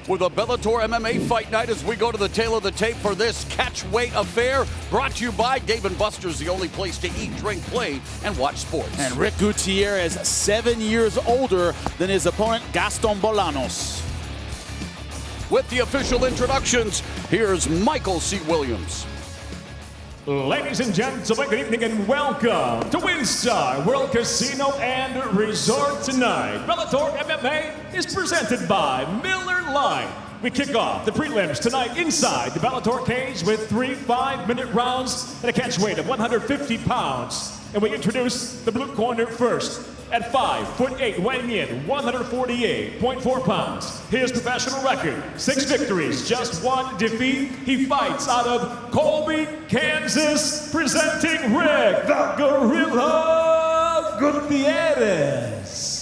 with a Bellator MMA fight night as we go to the tail of the tape for this catchweight affair. Brought to you by Dave & Buster's, the only place to eat, drink, play, and watch sports. And Rick Gutierrez, 7 years older than his opponent, Gaston Bolaños. With the official introductions, here's Michael C. Williams. Ladies and gentlemen, good evening and welcome to WinStar World Casino and Resort tonight. Bellator MMA is presented by Miller Lite. We kick off the prelims tonight inside the Bellator cage with 3 5-minute rounds and a catch weight of 150 pounds. And we introduce the blue corner first. At 5'8", weighing in 148.4 pounds. His professional record, 6 victories, just 1 defeat. He fights out of Colby, Kansas, presenting Rick the Gorilla Gutierrez.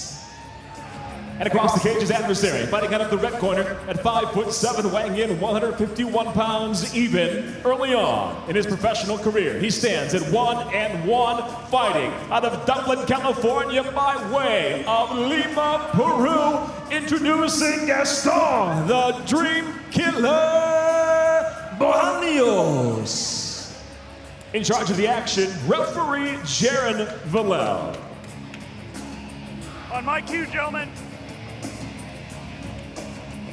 And across the cage, his adversary, fighting out of the red corner at 5'7", weighing in 151 pounds even. Early on in his professional career, he stands at 1-1, fighting out of Dublin, California, by way of Lima, Peru. Introducing Gaston, the Dream Killer Bolaños. In charge of the action, referee Jaron Villel. On my cue, gentlemen.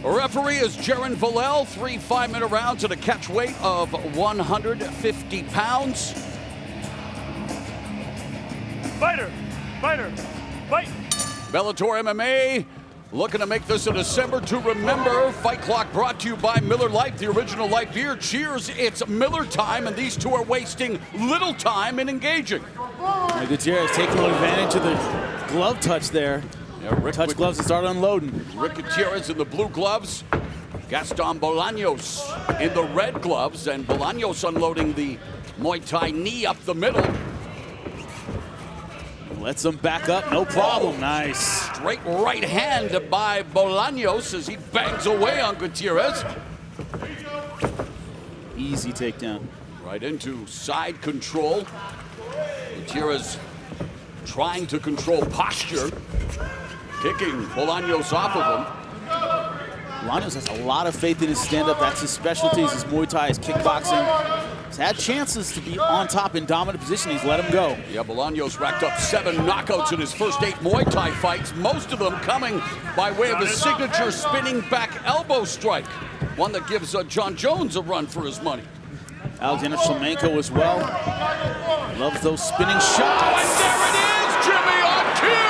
Referee is Jaron Villel. 3 5-minute rounds at a catch weight of 150 pounds. Fighter, fight. Bellator MMA looking to make this a December to remember. Fight Clock brought to you by Miller Lite, the original light beer. Cheers, it's Miller time, and these two are wasting little time in engaging. Gutierrez taking advantage of the glove touch there. Yeah, Rick touch gloves and start unloading. Rick Gutierrez in the blue gloves. Gaston Bolaños in the red gloves, and Bolaños unloading the Muay Thai knee up the middle. Lets him back up, no problem. Nice. Straight right hand by Bolaños as he bangs away on Gutierrez. Easy takedown. Right into side control. Gutierrez trying to control posture. Kicking Bolaños off of him. Bolaños has a lot of faith in his stand-up. That's his specialty, his Muay Thai, his kickboxing. He's had chances to be on top in dominant position. He's let him go. Yeah, Bolaños racked up 7 knockouts in his first 8 Muay Thai fights, most of them coming by way of his signature spinning back elbow strike. One that gives John Jones a run for his money. Alexander Blencowe as well. Loves those spinning shots. Oh, and there it is, Jimmy, on cue!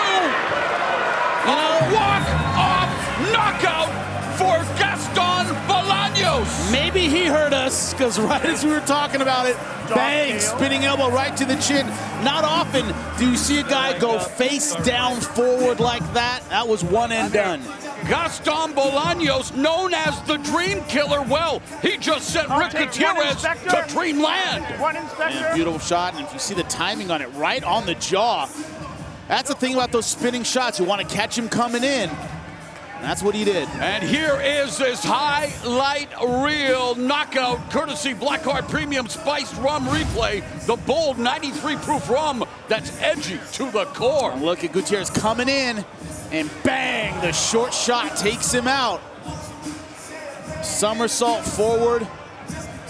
You know, walk-off knockout for Gaston Bolaños. Maybe he heard us, because right as we were talking about it, bang, spinning elbow right to the chin. Not often do you see a guy go face down forward like that. That was one and done. Gaston Bolaños, known as the Dream Killer, well, he just sent Rick Gutierrez to Dreamland. Yeah, beautiful shot, and if you see the timing on it, right on the jaw. That's the thing about those spinning shots. You want to catch him coming in. And that's what he did. And here is this highlight reel knockout, courtesy Blackheart Premium Spiced Rum Replay. The bold 93 proof rum that's edgy to the core. And look at Gutierrez coming in, and bang, the short shot takes him out. Somersault forward.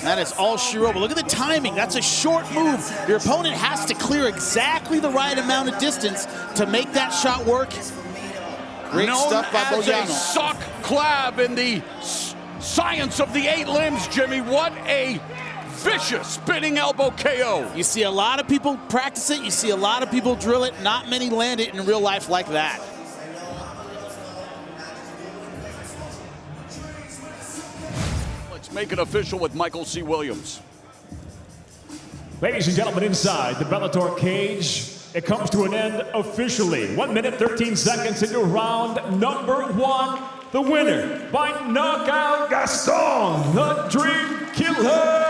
That is all she wrote. But look at the timing. That's a short move. Your opponent has to clear exactly the right amount of distance to make that shot work. Great stuff by Bolaños. A sock clab in the science of the 8 limbs, Jimmy. What a vicious spinning elbow KO. You see a lot of people practice it. You see a lot of people drill it. Not many land it in real life like that. Let's make it official with Michael C. Williams. Ladies and gentlemen, inside the Bellator cage, it comes to an end officially. 1 minute, 13 seconds into round number 1. The winner by knockout, Gaston, the Dream Killer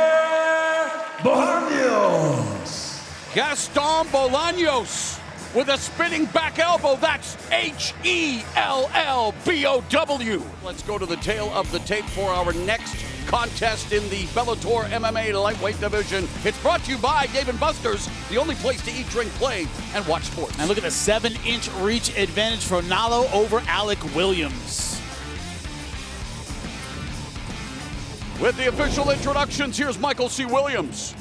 Bolaños. Gaston Bolaños with a spinning back elbow. That's H-E-L-L-B-O-W. Let's go to the tail of the tape for our next contest in the Bellator MMA lightweight division. It's brought to you by Dave & Buster's, the only place to eat, drink, play, and watch sports. And look at the 7-inch reach advantage for Nalo over Alec Williams. With the official introductions, here's Michael C. Williams.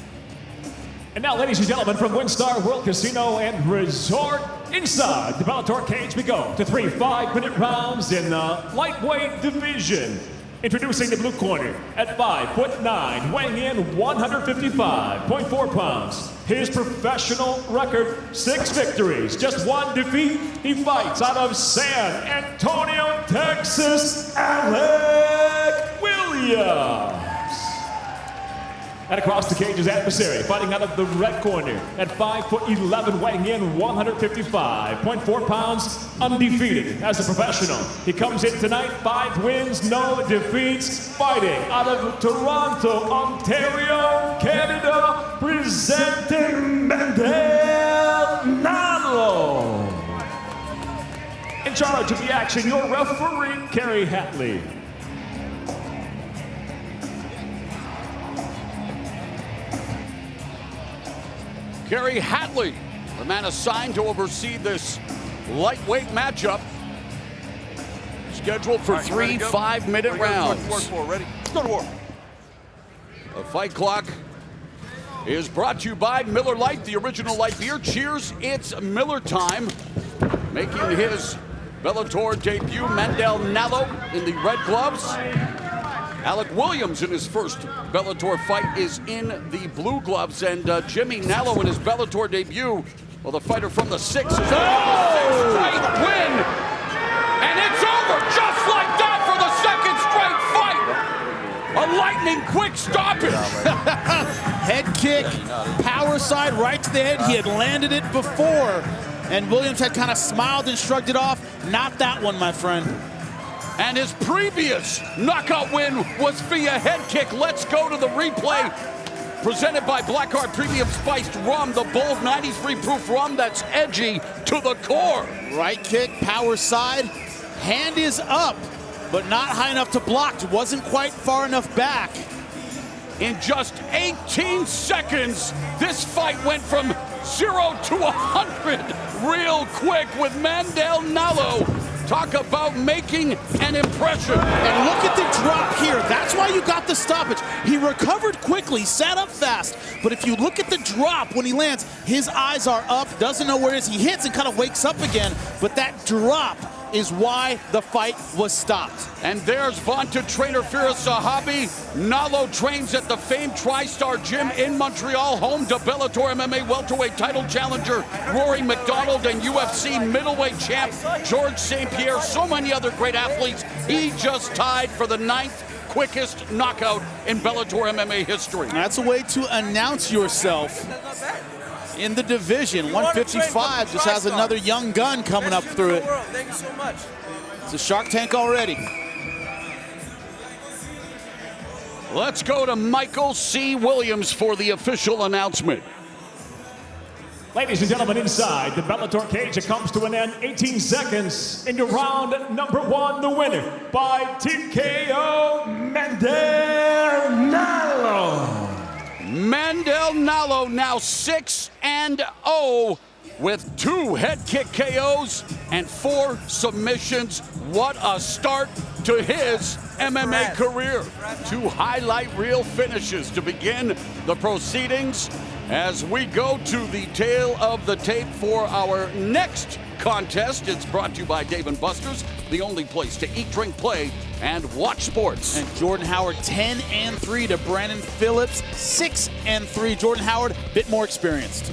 And now, ladies and gentlemen, from WinStar World Casino and Resort, inside the Bellator cage we go to 3 5-minute rounds in the lightweight division. Introducing the blue corner at 5'9", weighing in 155.4 pounds. His professional record, 6 victories, just 1 defeat. He fights out of San Antonio, Texas, Alec Williams. And across the cage, his adversary, fighting out of the red corner at 5'11", weighing in 155.4 pounds, undefeated as a professional. He comes in tonight, 5 wins, no defeats, fighting out of Toronto, Ontario, Canada, presenting Mendel Nalo. In charge of the action, your referee, Kerry Hatley. Kerry Hatley, the man assigned to oversee this lightweight matchup. Scheduled for 3 5-minute rounds. Ready? Let's go to war. The fight clock is brought to you by Miller Lite, the original light beer. Cheers, it's Miller time. Making his Bellator debut, Mendel Nalo in the red gloves. Alec Williams in his first Bellator fight is in the blue gloves, and Jimmy Nalo in his Bellator debut, well, the fighter from the 6 is a 6-fight win, and it's over just like that for the second straight fight. A lightning quick stoppage. Head kick, power side right to the head. He had landed it before, and Williams had kind of smiled and shrugged it off. Not that one, my friend. And his previous knockout win was via head kick. Let's go to the replay. Presented by Blackheart Premium Spiced Rum, the bold 93 proof rum that's edgy to the core. Right kick, power side. Hand is up, but not high enough to block. Wasn't quite far enough back. In just 18 seconds, this fight went from 0 to 100 real quick with Mendel Nalo. Talk about making an impression. And look at the drop here. That's why you got the stoppage. He recovered quickly, sat up fast. But if you look at the drop when he lands, his eyes are up, doesn't know where it is. He hits and kind of wakes up again. But that drop is why the fight was stopped. And there's vaunted trainer Firas Zahabi. Nalo trains at the famed TriStar Gym in Montreal, home to Bellator MMA welterweight title challenger Rory McDonald and UFC middleweight champ George St. Pierre. So many other great athletes. He just tied for the 9th quickest knockout in Bellator MMA history. That's a way to announce yourself in the division. 155 just has another young gun coming up through it. Thank you so much. It's a Shark Tank already. Let's go to Michael C. Williams for the official announcement. Ladies and gentlemen, inside the Bellator cage, it comes to an end. 18 seconds into round number 1. The winner by TKO, Mendel Nalo. Mendel Nalo now 6-0 with 2 head kick KOs and 4 submissions. What a start to his MMA career. 2 highlight reel finishes to begin the proceedings as we go to the tail of the tape for our next contest. It's brought to you by Dave & Buster's, the only place to eat, drink, play, and watch sports. And Jordan Howard 10-3 to Brandon Phillips 6-3. Jordan Howard, a bit more experienced.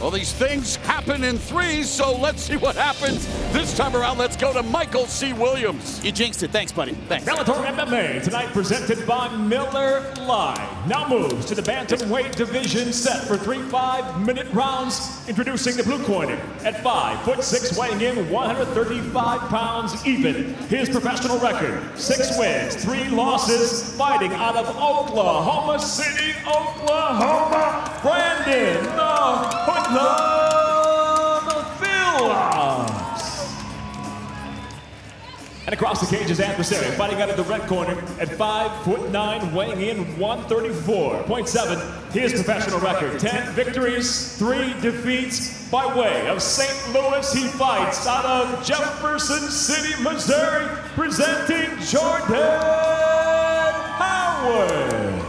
Well, these things happen in threes, so let's see what happens this time around. Let's go to Michael C. Williams. You jinxed it. Thanks, buddy. Thanks. Bellator MMA tonight presented by Miller Lite. Now moves to the bantamweight division, set for 3 5-minute rounds. Introducing the blue corner at 5'6", weighing in 135 pounds even. His professional record: 6 wins, 3 losses. Fighting out of Oklahoma City, Oklahoma, Brandon the Phillips. And across the cage, his adversary, fighting out of the red corner at 5'9", weighing in 134.7. His professional record: 10 victories, 3 defeats. By way of St. Louis, he fights out of Jefferson City, Missouri, presenting Jordan Howard. away.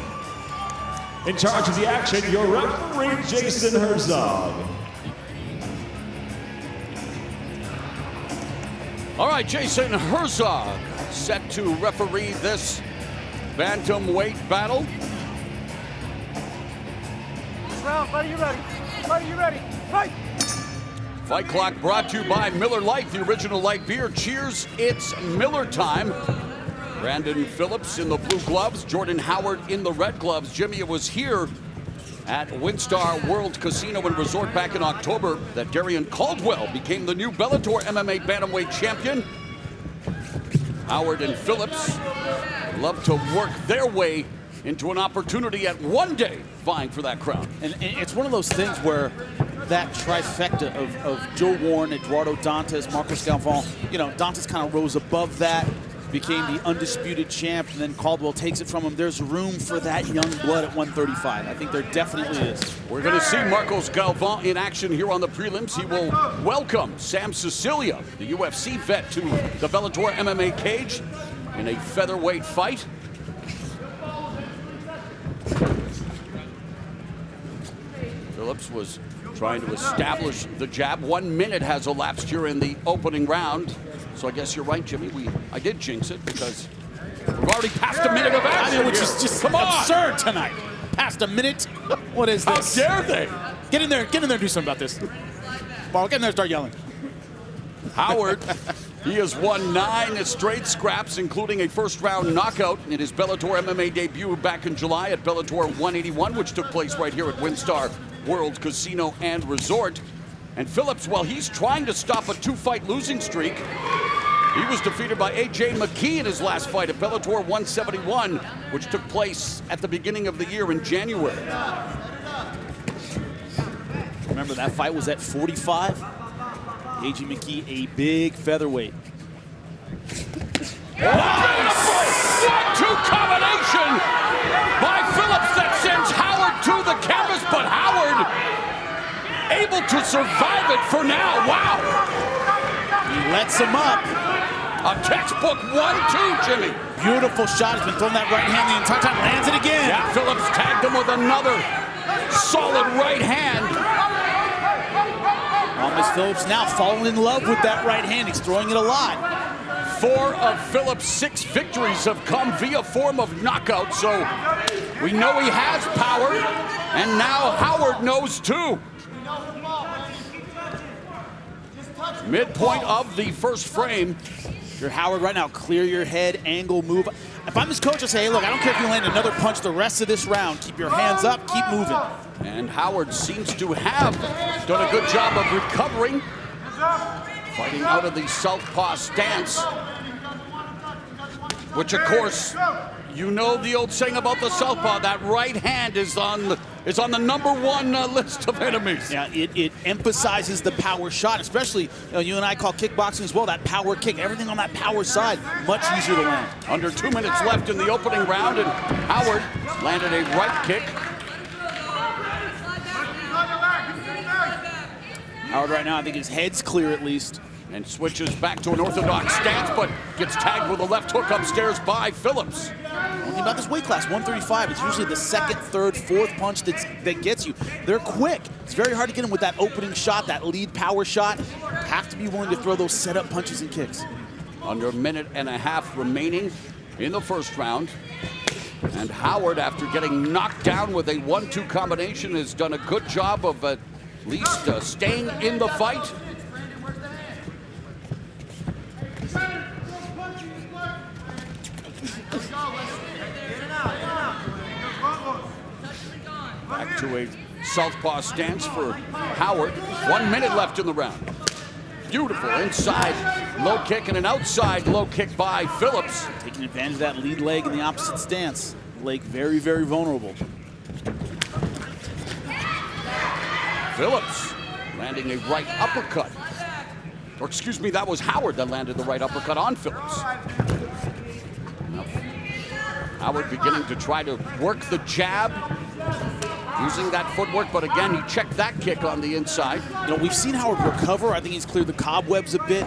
In charge of the action, your referee, Jason Herzog. All right, Jason Herzog set to referee this bantamweight battle. Round, fight, you ready? Fight, you ready? Fight! Fight clock brought to you by Miller Lite, the original light beer. Cheers, it's Miller time. Brandon Phillips in the blue gloves, Jordan Howard in the red gloves. Jimmy, it was here at WinStar World Casino and Resort back in October that Darian Caldwell became the new Bellator MMA bantamweight champion. Howard and Phillips love to work their way into an opportunity at one day vying for that crown. And it's one of those things where that trifecta of Joe Warren, Eduardo Dantas, Marcos Galvão, you know, Dantas kind of rose above that, became the undisputed champ, and then Caldwell takes it from him. There's room for that young blood at 135. I think there definitely is. We're going to see Marcos Galvão in action here on the prelims. He will welcome Sam Sicilia, the UFC vet, to the Bellator MMA cage in a featherweight fight. Phillips was trying to establish the jab. 1 minute has elapsed here in the opening round. So I guess you're right, Jimmy. I did jinx it because we've already passed a minute of action. I mean, which is just absurd tonight. Past a minute. What is this? How dare they? Get in there and do something about this. Mark, get in there and start yelling. Howard, he has won 9 straight scraps, including a first-round knockout in his Bellator MMA debut back in July at Bellator 181, which took place right here at WinStar World Casino and Resort. And Phillips, while he's trying to stop a 2-fight losing streak, he was defeated by A.J. McKee in his last fight at Bellator 171, which took place at the beginning of the year in January. Remember, that fight was at 45. A.J. McKee, a big featherweight. One-two combination by Phillips that sends Howard to the canvas, but Howard able to survive it for now. Wow. He lets him up. A textbook 1-2, Jimmy. Beautiful shot. He's been throwing that right hand the entire time. Lands it again. Yeah, Phillips tagged him with another solid right hand. Thomas Phillips now falling in love with that right hand. He's throwing it a lot. 4 of Phillips' 6 victories have come via form of knockout, so we know he has power, and now Howard knows too. Midpoint of the first frame. If you're Howard right now, clear your head, angle, move. If I'm his coach, I say, hey, look, I don't care if you land another punch the rest of this round. Keep your hands up, keep moving. And Howard seems to have done a good job of recovering, fighting out of the southpaw stance, which, of course, you know the old saying about the southpaw, that right hand is on the #1 list of enemies. Yeah, it emphasizes the power shot, especially, you and I call kickboxing as well, that power kick. Everything on that power side, much easier to land. Under 2 minutes left in the opening round, and Howard landed a right kick. Howard right now, I think his head's clear at least. And switches back to an orthodox stance, but gets tagged with a left hook upstairs by Phillips. One thing about this weight class, 135, it's usually the second, third, fourth punch that gets you. They're quick. It's very hard to get them with that opening shot, that lead power shot. Have to be willing to throw those setup punches and kicks. Under 1.5 minutes remaining in the first round. And Howard, after getting knocked down with a 1-2 combination, has done a good job of at least staying in the fight. Back to a southpaw stance for Howard. 1 minute left in the round. Beautiful inside low kick and an outside low kick by Phillips. Taking advantage of that lead leg in the opposite stance. Leg very, very vulnerable. Phillips landing a right uppercut. Or excuse me, that was Howard that landed the right uppercut on Phillips. Now, Howard beginning to try to work the jab, using that footwork, but again, he checked that kick on the inside. You know, we've seen Howard recover. I think he's cleared the cobwebs a bit.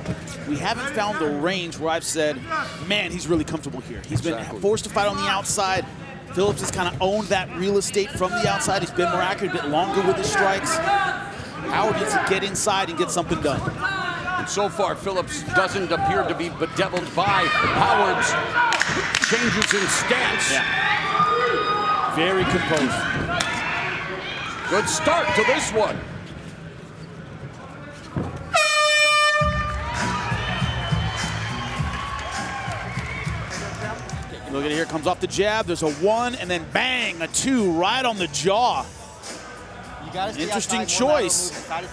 We haven't found the range where I've said, man, he's really comfortable here. He's been forced to fight on the outside. Phillips has kind of owned that real estate from the outside. He's been miraculous, a bit longer with his strikes. Howard needs to get inside and get something done. And so far, Phillips doesn't appear to be bedeviled by Howard's changes in stance. Yeah. Very composed. Good start to this one. Look at it here, comes off the jab. There's a 1, and then bang, a 2 right on the jaw. Interesting choice.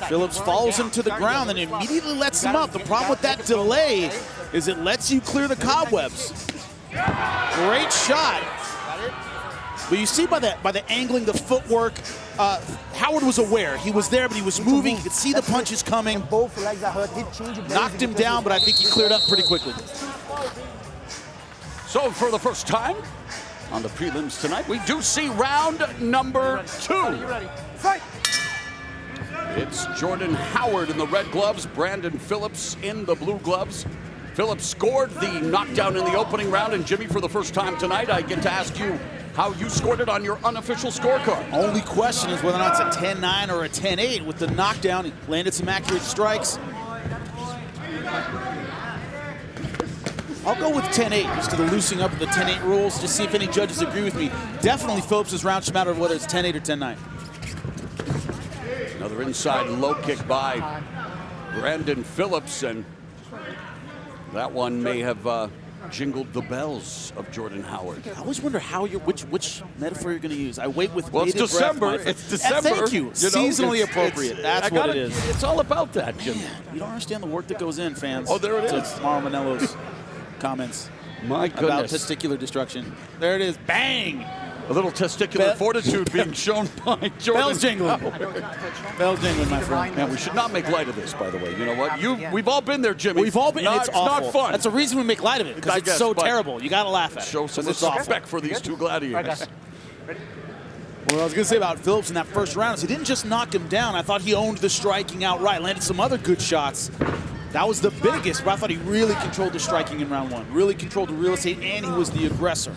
Phillips follows him to the ground and immediately lets him up. The problem with that delay is it lets you clear the cobwebs. Great shot. But you see by the angling, the footwork, Howard was aware. He was there, but he was moving. He could see the punches coming. Both legs are hurt. Knocked him down, but I think he cleared up pretty quickly. So for the first time on the prelims tonight, we do see round number 2. Fight. It's Jordan Howard in the red gloves, Brandon Phillips in the blue gloves. Phillips scored the knockdown in the opening round, and Jimmy, for the first time tonight, I get to ask you how you scored it on your unofficial scorecard. Only question is whether or not it's a 10-9 or a 10-8. With the knockdown, he landed some accurate strikes. I'll go with 10-8, just to the loosening up of the 10-8 rules, just see if any judges agree with me. Definitely Phillips' round should matter of whether it's 10-8 or 10-9. Another inside low kick by Brandon Phillips, and that one may have jingled the bells of Jordan Howard. I always wonder how which metaphor you're going to use. I wait with well, it's bated December. breath. It's December. Thank you. Seasonally appropriate. That's what it is. It's all about that, Jim. You don't understand the work that goes in, fans. Oh, there it to is. Mauro Manello's comments My about goodness. testicular destruction. There it is. Bang! A little testicular fortitude being shown by Jordan. Bells jingling. Bells jingling, my friend. Man, we should not make light of this, by the way. You know what? We've all been there, Jimmy. We've all been, and it's awful. not fun. That's the reason we make light of it, because it's so terrible. You got to laugh at it. Show some 'cause it's awful. respect for these two gladiators. What I was going to say about Phillips in that first round is he didn't just knock him down. I thought he owned the striking outright, landed some other good shots. That was the biggest, but I thought he really controlled the striking in round 1, really controlled the real estate, and he was the aggressor.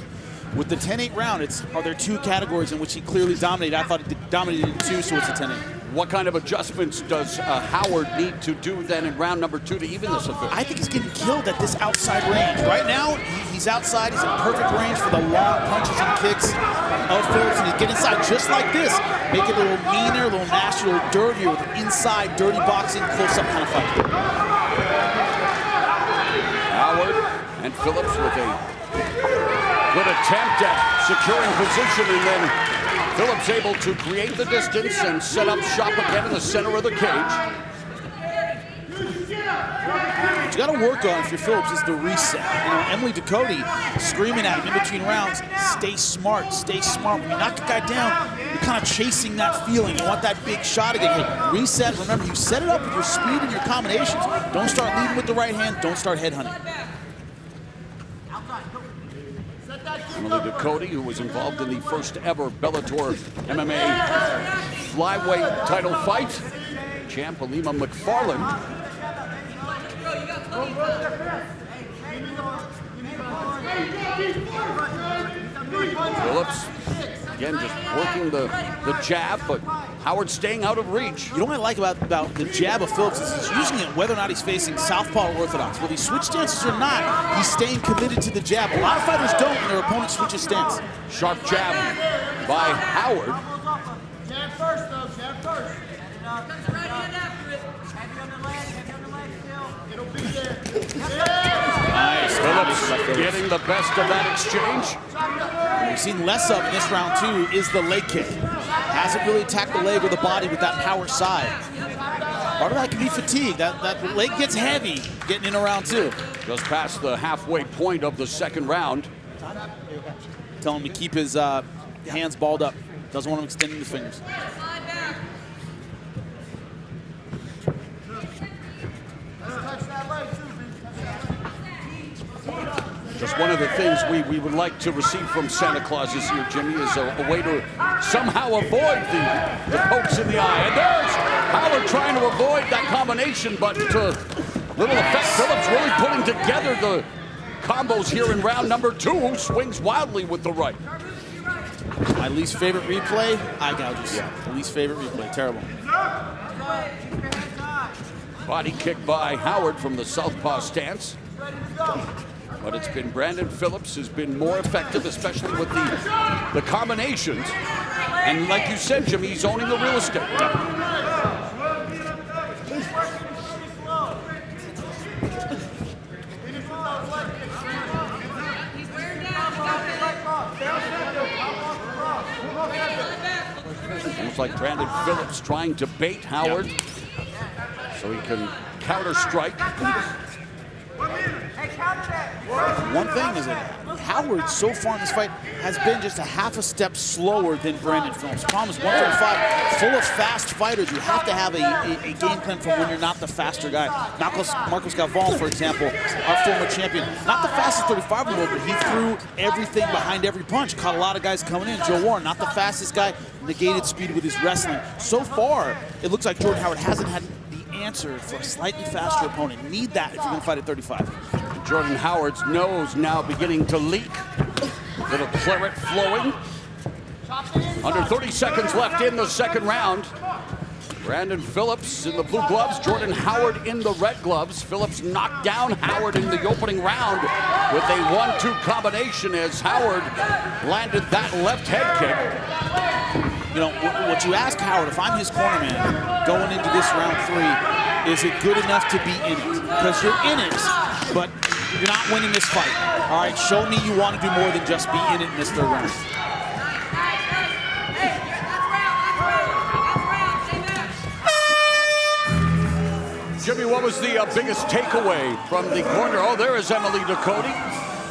With the 10-8 round, are there 2 categories in which he clearly dominated? I thought he dominated in 2, so it's a 10-8. What kind of adjustments does Howard need to do then in round number 2 to even this affair? I think he's getting killed at this outside range. Right now, he's outside. He's in perfect range for the long punches and kicks of Phillips, and he's getting inside just like this. Make it a little meaner, a little nastier, a little dirtier with inside, dirty boxing, close-up kind of fight. Howard and Phillips with a good attempt at securing position, and then Phillips able to create the distance and set up shop again in the center of the cage. What you got to work on if you're Phillips is the reset. You know, Emily Ducote screaming at him in between rounds, stay smart, stay smart. When you knock a guy down, you're kind of chasing that feeling. You want that big shot again. Hey, reset, remember, you set it up with your speed and your combinations. Don't start leading with the right hand, don't start head hunting. Emily Ducote, who was involved in the first ever Bellator MMA flyweight title fight. Champ Alima McFarland. Phillips, again, just working the jab, but Howard staying out of reach. You know what I like about the jab of Phillips is he's using it whether or not he's facing southpaw or orthodox. Whether he switch stances or not, he's staying committed to the jab. A lot of fighters don't when their opponent switches stance. Sharp jab by Howard. Jab first, though. Jab first. It'll be there. Nice. Phillips getting the best of that exchange. What we've seen less of in this round, too, is the leg kick. Hasn't really attacked the leg or the body with that power side. Part of that can be fatigue. That leg gets heavy getting in around 2. Just past the halfway point of the second round. Tell him to keep his hands balled up. Doesn't want him extending the fingers. Just one of the things we would like to receive from Santa Claus this year, Jimmy, is a way to somehow avoid the pokes in the eye. And there's Howard trying to avoid that combination, but to little effect. Phillips really putting together the combos here in round number 2. Swings wildly with the right. My least favorite replay, eye gouges. Yeah. The least favorite replay, terrible. Body kick by Howard from the southpaw stance. But it's been Brandon Phillips who's been more effective, especially with the combinations. And like you said, Jimmy, he's owning the real estate. Looks like Brandon Phillips trying to bait Howard so he can counter strike. One thing is that Howard so far in this fight has been just a half a step slower than Brandon Phillips. The problem is 135, full of fast fighters. You have to have a game plan for when you're not the faster guy. Marcos Galvão, for example, our former champion, not the fastest 35 in the world, but he threw everything behind every punch. Caught a lot of guys coming in. Joe Warren, not the fastest guy, negated speed with his wrestling. So far, it looks like Jordan Howard hasn't had the answer for a slightly faster opponent. Need that if you're going to fight at 35. Jordan Howard's nose now beginning to leak. Little claret flowing. Under 30 seconds left in the second round. Brandon Phillips in the blue gloves, Jordan Howard in the red gloves. Phillips knocked down Howard in the opening round with a 1-2 combination as Howard landed that left head kick. You know, what you ask Howard, if I'm his corner man going into this round 3, is it good enough to be in it? Because you're in it, but you're not winning this fight. All right, show me you want to do more than just be in it in this third round. Jimmy, what was the biggest takeaway from the corner? Oh, there is Emily Ducote,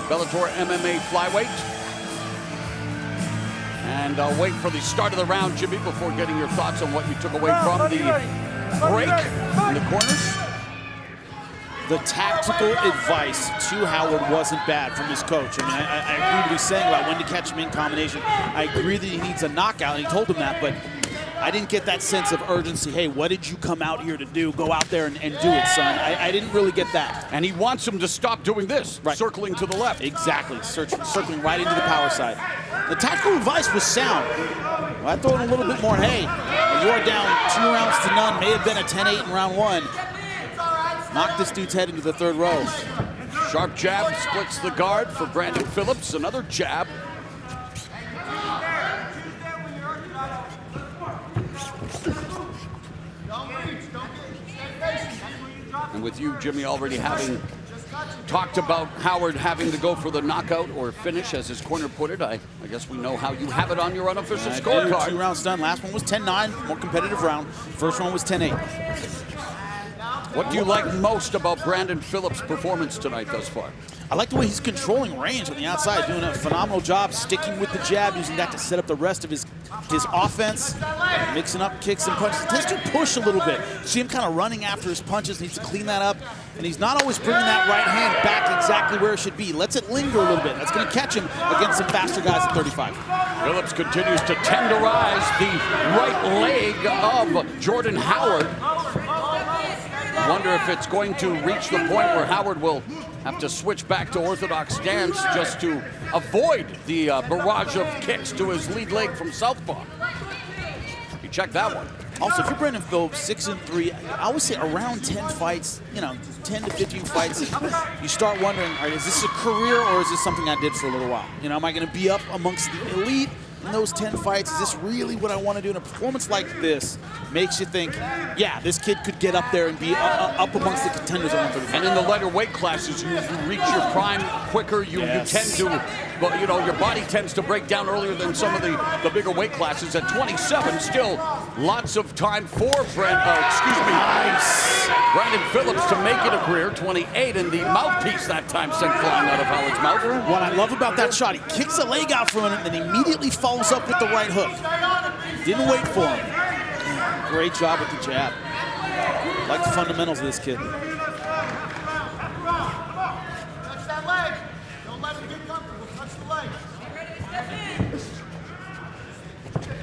Bellator MMA flyweight. And I'll wait for the start of the round, Jimmy, before getting your thoughts on what you took away from the break in the corners. The tactical advice to Howard wasn't bad from his coach. I mean, I agree with what he's saying about when to catch him in combination. I agree that he needs a knockout, and he told him that, but I didn't get that sense of urgency. Hey, what did you come out here to do? Go out there and do it, son. I didn't really get that. And he wants him to stop doing this, right. Circling to the left. Exactly, circling right into the power side. The tactical advice was sound. Well, I throw in a little bit more, hey, you are down 2 rounds to none. May have been a 10-8 in round 1. Knock this dude's head into the third row. Sharp jab splits the guard for Brandon Phillips. Another jab. And with you, Jimmy, already having talked about Howard having to go for the knockout or finish, as his corner put it, I guess we know how you have it on your unofficial scorecard. 2 rounds done. Last one was 10-9, more competitive round. First one was 10-8. What do you like most about Brandon Phillips' performance tonight thus far? I like the way he's controlling range on the outside, doing a phenomenal job sticking with the jab, using that to set up the rest of his offense, mixing up kicks and punches. He tends to push a little bit. See him kind of running after his punches, needs to clean that up, and he's not always bringing that right hand back exactly where it should be. Lets it linger a little bit. That's going to catch him against some faster guys at 35. Phillips continues to tenderize the right leg of Jordan Howard. Wonder if it's going to reach the point where Howard will have to switch back to orthodox stance just to avoid the barrage of kicks to his lead leg from southpaw. You check that one. Also, if you're Brandon Phillips, 6-3, I always say around 10 fights, 10 to 15 fights, you start wondering, all right, is this a career or is this something I did for a little while? Am I going to be up amongst the elite in those 10 fights? Is this really what I want to do? And a performance like this makes you think, yeah, this kid could get up there and be up amongst the contenders on 135. And in the lighter weight classes, you reach your prime quicker. You tend to, but your body tends to break down earlier than some of the bigger weight classes. At 27, still lots of time for Brandon Phillips to make it a career. 28, and the mouthpiece that time sent flying out of Howard's mouth. What I love about that shot, he kicks the leg out from him and then immediately follows up with the right hook. Didn't wait for him. Great job with the jab. Like the fundamentals of this kid. Touch that leg. Don't let him get comfortable. Touch the leg.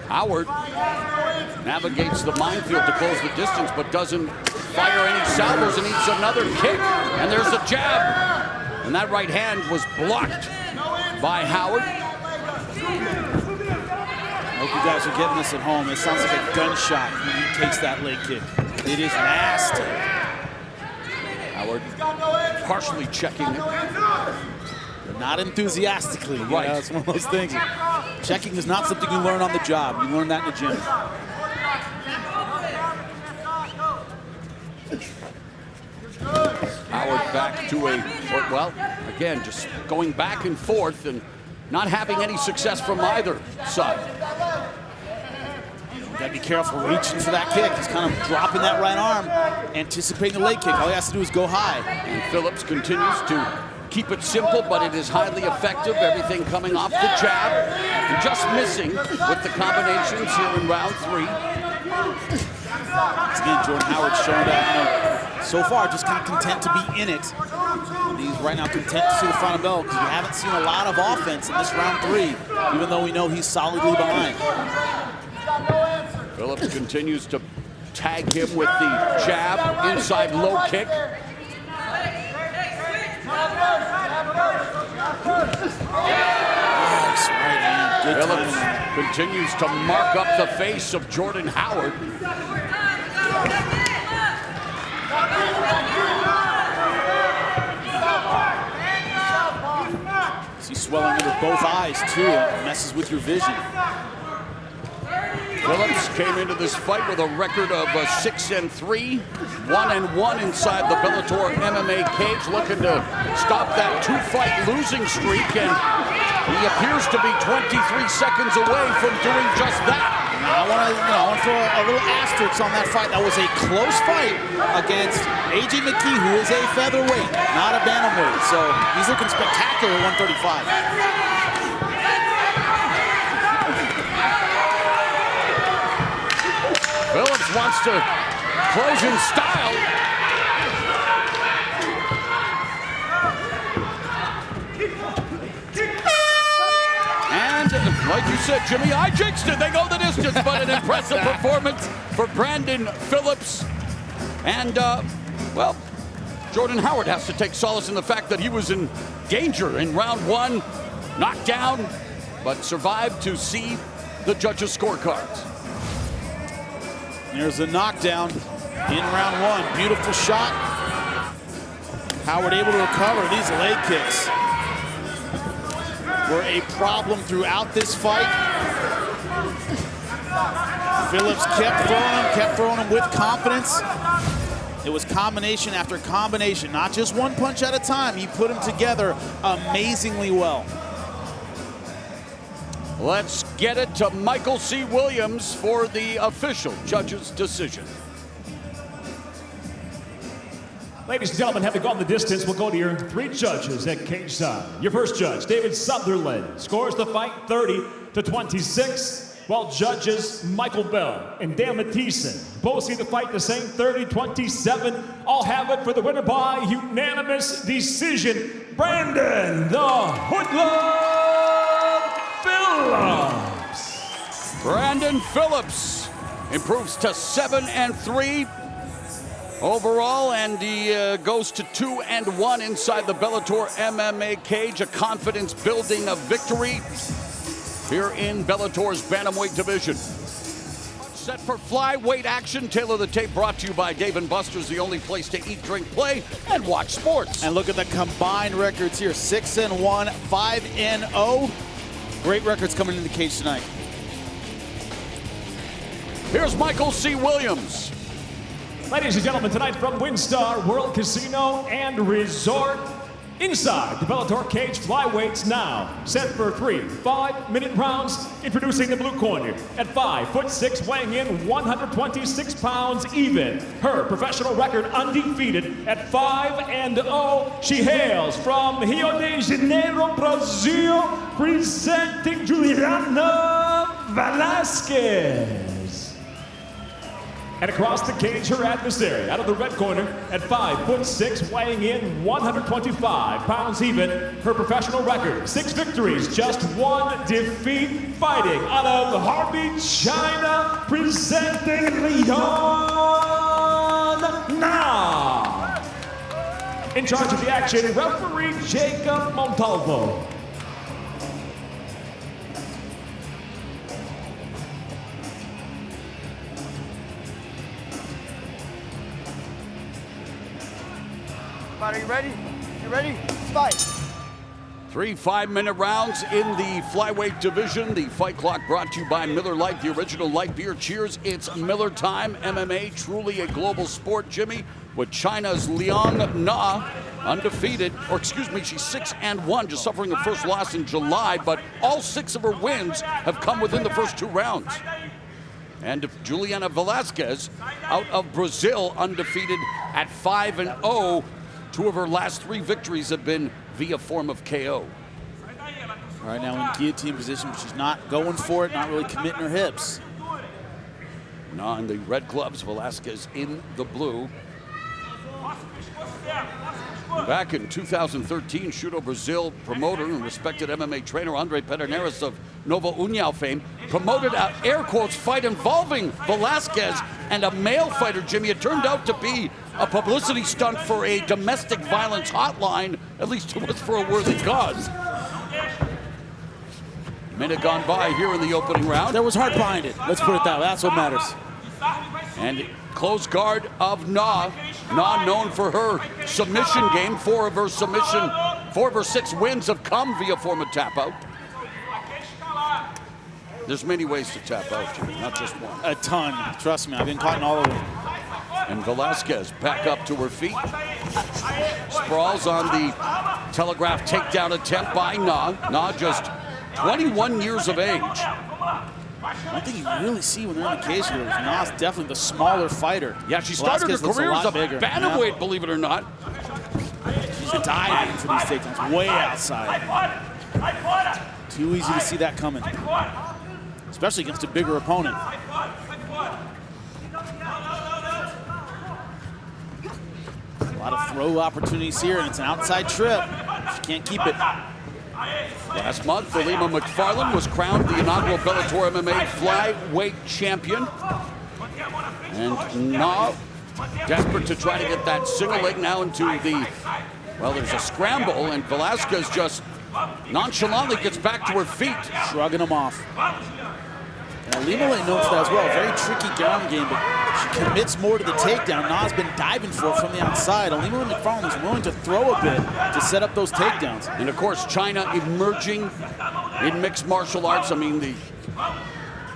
Howard navigates the minefield to close the distance, but doesn't fire any salvos and eats another kick. And there's a jab. And that right hand was blocked by Howard. hope you guys are getting this at home. It sounds like a gunshot when he takes that leg kick. It is nasty. Howard partially checking it. But not enthusiastically. Right. It's one of those things. Checking is not something you learn on the job. You learn that in the gym. Howard back to well, again, just going back and forth and not having any success from either side. You gotta be careful reaching for that kick. He's kind of dropping that right arm, anticipating the leg kick. All he has to do is go high. And Phillips continues to keep it simple, but it is highly effective. Everything coming off the jab and just missing with the combinations here in round 3. Again, Jordan Howard showing that, so far just kind of content to be in it. And he's right now content to see the final bell because we haven't seen a lot of offense in this round 3, even though we know he's solidly behind. Phillips continues to tag him with the jab, inside low kick. Nice right hand. Good Phillips timing. continues to mark up the face of Jordan Howard. See swelling under both eyes too. It messes with your vision. Phillips came into this fight with a record of 6-3, 1-1 inside the Bellator MMA cage, looking to stop that 2-fight losing streak, and he appears to be 23 seconds away from doing just that. I want to throw a little asterisk on that fight. That was a close fight against A.J. McKee, who is a featherweight, not a bantamweight. So he's looking spectacular at 135. Phillips wants to close in style. And like you said, Jimmy, I jinxed it. They go the distance, but an impressive performance for Brandon Phillips. And, well, Jordan Howard has to take solace in the fact that he was in danger in round 1, knocked down, but survived to see the judges' scorecards. There's a knockdown in round 1. Beautiful shot. Howard able to recover. These leg kicks were a problem throughout this fight. Phillips kept throwing him with confidence. It was combination after combination, not just one punch at a time. He put them together amazingly well. Let's get it to Michael C. Williams for the official judge's decision. Ladies and gentlemen, having gone the distance, we'll go to your 3 judges at cage side. Your first judge, David Sutherland, scores the fight 30-26, while judges Michael Bell and Dan Mathieson both see the fight the same, 30-27. All have it for the winner by unanimous decision, Brandon the Hoodlum Phillips. Brandon Phillips improves to 7-3 overall, and he goes to 2-1 inside the Bellator MMA cage. A confidence-building victory here in Bellator's bantamweight division. Set for flyweight action. Tailor the tape brought to you by Dave & Buster's, the only place to eat, drink, play, and watch sports. And look at the combined records here, 6-1, 5-0. Great records coming in the cage tonight. Here's Michael C. Williams. Ladies and gentlemen, tonight from WinStar World Casino and Resort, inside the Bellator cage, flyweights now set for 3 5-minute rounds. Introducing the blue corner at 5'6", weighing in 126 pounds even. Her professional record undefeated at 5-0. She hails from Rio de Janeiro, Brazil, presenting Juliana Velasquez. And across the cage, her adversary, out of the red corner, at 5'6", weighing in 125 pounds even. Her professional record, 6 victories, just 1 defeat. Fighting out of Harvey, China, presenting Leon now. In charge of the action, referee Jacob Montalvo. Fight, are you ready? You ready? Fight. 3 5-minute rounds in the flyweight division. The fight clock brought to you by Miller Lite, the original light beer. Cheers, it's Miller time. MMA, truly a global sport, Jimmy, with China's Liang Na undefeated, or excuse me, she's 6-1, just suffering her first loss in July, but all 6 of her wins have come within the first 2 rounds. And Juliana Velasquez, out of Brazil, undefeated at 5-0. 2 of her last 3 victories have been via form of KO. Right now in guillotine position, but she's not going for it, not really committing her hips. Now in the red gloves, Velasquez in the blue. Back in 2013, Shudo Brazil promoter and respected MMA trainer Andre Pederneiras of Nova União fame promoted an air quotes fight involving Velasquez and a male fighter, Jimmy. It turned out to be a publicity stunt for a domestic violence hotline. At least it was for a worthy cause. Minute gone by here in the opening round. There was heart behind it. Let's put it that way. That's what matters. And close guard of Na. Na known for her submission game. 4 of her 6 wins have come via form of tap out. There's many ways to tap out, Jimmy, not just one. A ton. Trust me, I've been caught in all of them. And Velasquez back up to her feet. Sprawls on the telegraph takedown attempt by Na. Na just 21 years of age. One thing you really see when they're in the cage here is Na's definitely the smaller fighter. Yeah, she started her career as a bantamweight, believe it or not. She's diving for these takedowns, way outside. Too easy to see that coming, especially against a bigger opponent. A lot of throw opportunities here, and it's an outside trip. She can't keep it. Last month, Alima McFarland was crowned the inaugural Bellator MMA flyweight champion. And Na, desperate to try to get that single leg now into the, well, there's a scramble, and Velasquez just nonchalantly gets back to her feet. Shrugging them off. And Alima knows that as well. Very tricky ground game, but she commits more to the takedown. Na's been diving for it from the outside. Alima McFarland is willing to throw a bit to set up those takedowns. And of course, China emerging in mixed martial arts. I mean,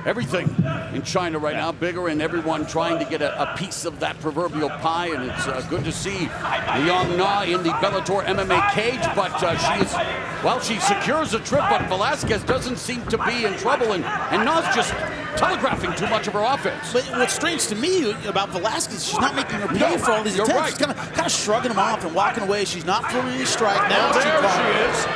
everything in China right now, bigger, and everyone trying to get a piece of that proverbial pie. And it's good to see Liang Na in the Bellator MMA cage, but she secures a trip, but Velasquez doesn't seem to be in trouble, and Na's just telegraphing too much of her offense. But what's strange to me about Velasquez, she's not making her pay for all these attempts. Right. She's kind of shrugging them off and walking away. She's not throwing any strike. Now there she is.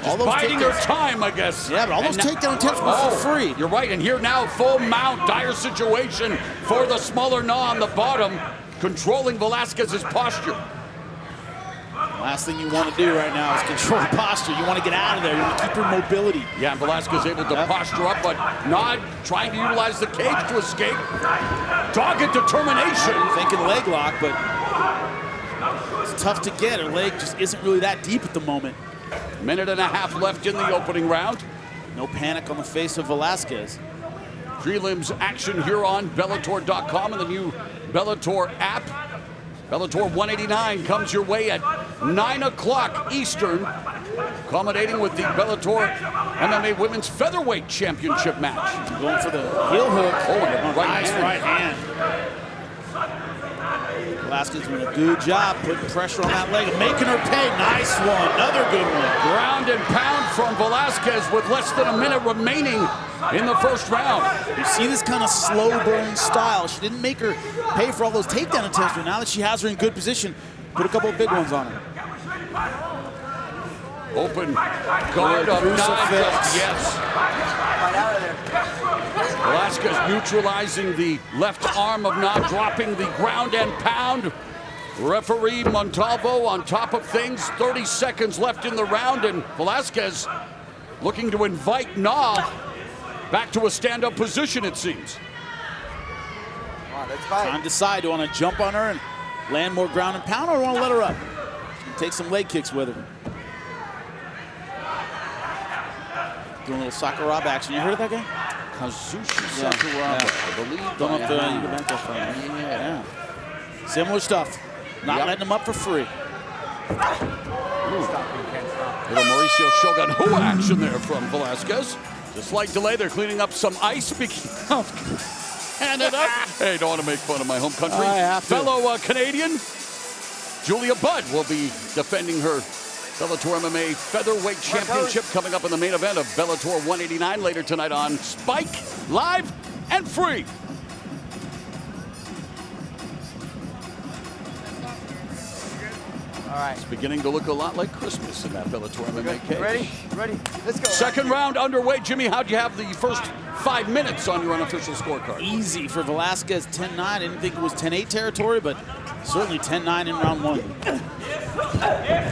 All those biding her time, I guess. Yeah, but all those takedown attempts were for free. You're right, and here now, full mount, dire situation for the smaller Na on the bottom, controlling Velasquez's posture. Last thing you want to do right now is control posture. You want to get out of there. You want to keep your mobility. Yeah, and Velasquez able to posture up, but Na trying to utilize the cage to escape. Dogged determination. Thinking leg lock, but it's tough to get. Her leg just isn't really that deep at the moment. Minute and a half left in the opening round. No panic on the face of Velasquez. Prelims action here on Bellator.com and the new Bellator app. Bellator 189 comes your way at 9 o'clock Eastern, accommodating with the Bellator MMA Women's Featherweight Championship match. Going for the heel hook. Oh, and nice right hand. Velasquez doing a good job putting pressure on that leg and making her pay. Nice one. Another good one. Ground and pound from Velasquez with less than a minute remaining in the first round. You see this kind of slow burn style. She didn't make her pay for all those takedown attempts, but now that she has her in good position, put a couple of big ones on her. Open guard of crucifix. Yes. Velasquez neutralizing the left arm of Na, dropping the ground and pound. Referee Montalvo on top of things. 30 seconds left in the round, and Velasquez looking to invite Na back to a stand-up position, it seems. Come on, let's fight. Time to decide. Do you want to jump on her and land more ground and pound, or do you want to let her up? She can take some leg kicks with her. Doing a little Sakuraba action. You heard of that guy? Kazushi Sakuraba, I believe. Going up the Blencowe fight. Yeah. Similar stuff. Not letting him up for free. Little Mauricio Shogun Hua action there from Velasquez. Just slight delay, they're cleaning up some ice. Speaking of, hand it up. Hey, don't want to make fun of my home country. I have to. Fellow Canadian, Julia Budd will be defending her Bellator MMA Featherweight Championship coming up in the main event of Bellator 189 later tonight on Spike, live and free. All right. It's beginning to look a lot like Christmas in that Bellator MMA cage. Ready? Ready? Let's go. Second round underway. Jimmy, how'd you have the first 5 minutes on your unofficial scorecard? Easy for Velasquez, 10-9. I didn't think it was 10-8 territory, but certainly 10-9 in round 1.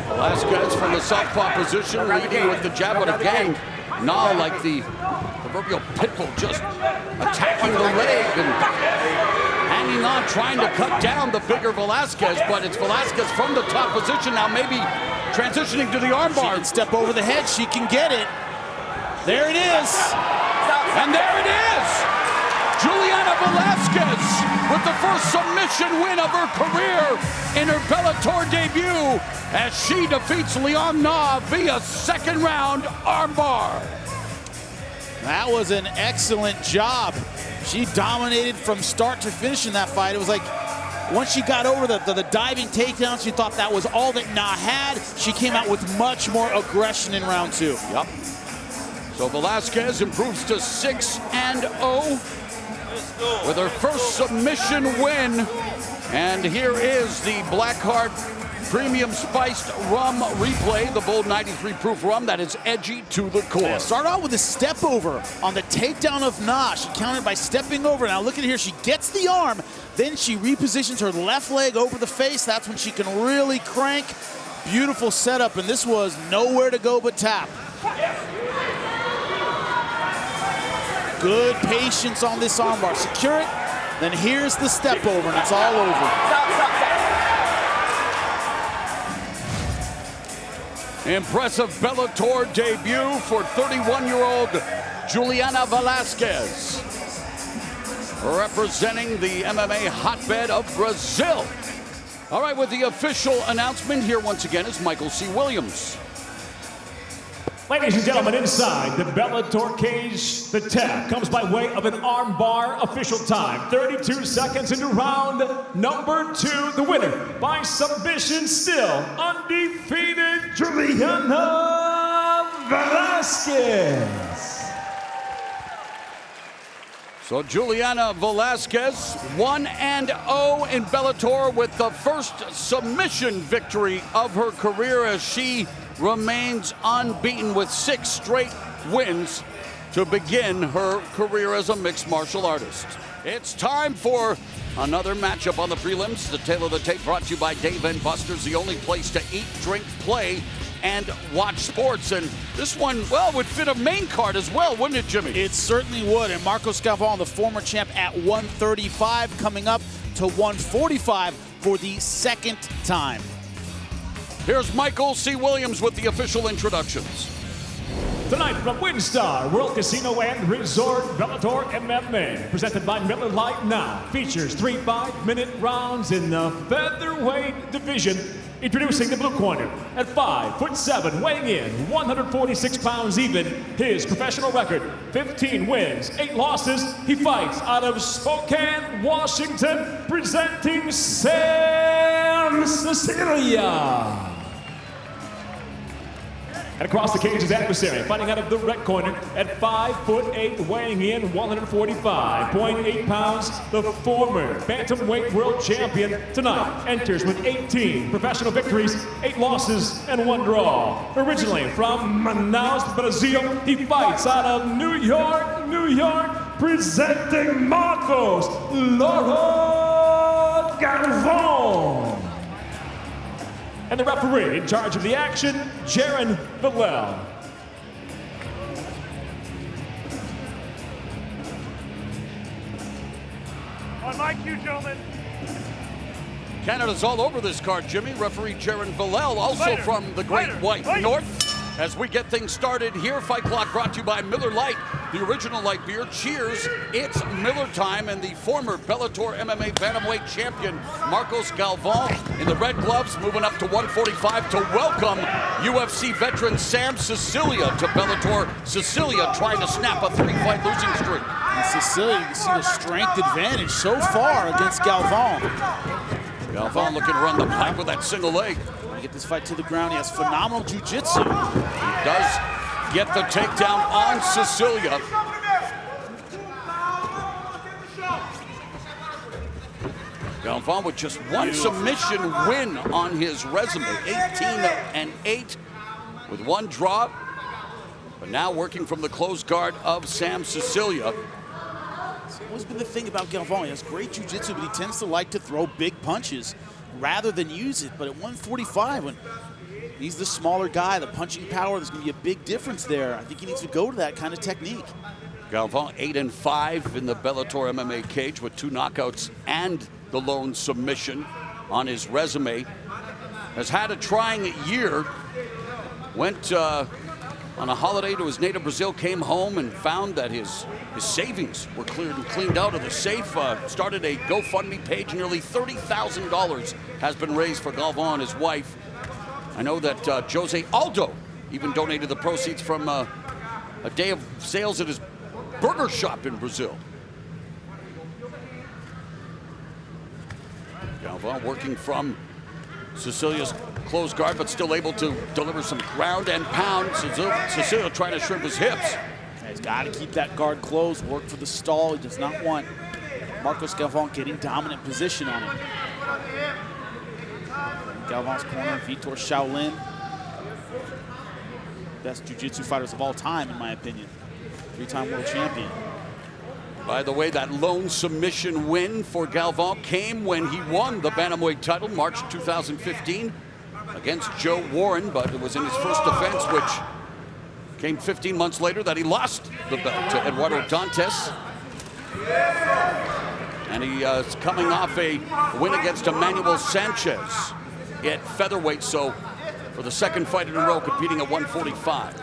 Velasquez from the southpaw position, leading with the jab with a gang. Na, like the proverbial pit bull, just attacking the leg and hanging on, trying to cut down the bigger Velasquez, but it's Velasquez from the top position now, maybe transitioning to the armbar. She can step over the head, she can get it. There it is. And there it is! Juliana Velasquez with the first submission win of her career in her Bellator debut as she defeats Liang Na via second round armbar. That was an excellent job. She dominated from start to finish in that fight. It was like once she got over the diving takedowns, she thought that was all that Na had. She came out with much more aggression in round 2. Yep. So Velasquez improves to 6-0 with her first submission win. And here is the Blackheart Premium Spiced Rum Replay, the bold 93 proof rum that is edgy to the core. Yeah, start out with a step over on the takedown of Na. She countered by stepping over. Now look at here, she gets the arm, then she repositions her left leg over the face. That's when she can really crank. Beautiful setup, and this was nowhere to go but tap. Good patience on this armbar. Secure it, then here's the step over, and it's all over. Impressive Bellator debut for 31-year-old Juliana Velasquez, representing the MMA hotbed of Brazil. All right, with the official announcement here once again is Michael C. Williams. Ladies and gentlemen, inside the Bellator cage, the tap comes by way of an armbar. Official time, 32 seconds into round number 2. The winner by submission, still undefeated, Juliana Velasquez. So Juliana Velasquez, 1-0 in Bellator with the first submission victory of her career as she remains unbeaten with 6 straight wins to begin her career as a mixed martial artist. It's time for another matchup on the prelims. The tail of the tape brought to you by Dave & Buster's, the only place to eat, drink, play, and watch sports. And this one, well, would fit a main card as well, wouldn't it, Jimmy? It certainly would. And Marco Scavone, the former champ, at 135, coming up to 145 for the second time. Here's Michael C. Williams with the official introductions. Tonight from WinStar World Casino and Resort, Bellator MMA, presented by Miller Lite Now, features 3 5-minute rounds in the featherweight division. Introducing the blue corner at 5'7", weighing in 146 pounds even. His professional record, 15 wins, 8 losses. He fights out of Spokane, Washington, presenting Sam Cecilia. And across the cage, his adversary, fighting out of the red corner at 5'8", weighing in 145.8 pounds. The former bantamweight world champion tonight enters with 18 professional victories, 8 losses, and 1 draw. Originally from Manaus, Brazil, he fights out of New York, presenting Marcos Loro Galvão. And the referee in charge of the action, Jaron Villel. On my cue, gentlemen. Canada's all over this card, Jimmy. Referee Jaron Villel, also from the Great White North. As we get things started here, Fight Clock brought to you by Miller Lite. the original light beer. Cheers, it's Miller time, and the former Bellator MMA bantamweight champion Marcos Galvão in the red gloves, moving up to 145 to welcome UFC veteran Sam Sicilia to Bellator. Sicilia trying to snap a 3-fight losing streak. And Sicilia, you can see the strength advantage so far against Galvão. Galvão looking to run the pipe with that single leg. Get this fight to the ground. He has phenomenal jiu-jitsu. He does get the takedown on Sicilia. Galvão with just one submission win on his resume, 18-8 with one draw, but now working from the closed guard of Sam Sicilia. It's always been the thing about Galvão. He has great jiu-jitsu, but he tends to like to throw big punches rather than use it. But at 145, when he's the smaller guy, the punching power, there's going to be a big difference there. I think he needs to go to that kind of technique. Galvão 8-5 in the Bellator MMA cage with 2 knockouts and the lone submission on his resume. Has had a trying year. Went on a holiday to his native Brazil, came home and found that his savings were cleared and cleaned out of the safe. Started a GoFundMe page. Nearly $30,000 has been raised for Galvão and his wife. I know that Jose Aldo even donated the proceeds from a day of sales at his burger shop in Brazil. Galvão working from Sicilia's closed guard, but still able to deliver some ground and pound. Sicilia trying to shrimp his hips. He's got to keep that guard closed, work for the stall. He does not want Marcos Galvão getting dominant position on him. In Galvão's corner, Vitor Shaolin. Best jiu-jitsu fighters of all time, in my opinion. 3-time world champion. By the way, that lone submission win for Galvão came when he won the bantamweight title March 2015 against Joe Warren, but it was in his first defense, which came 15 months later, that he lost the belt to Eduardo Dantes. And he is coming off a win against Emmanuel Sanchez at featherweight, so for the second fight in a row competing at 145.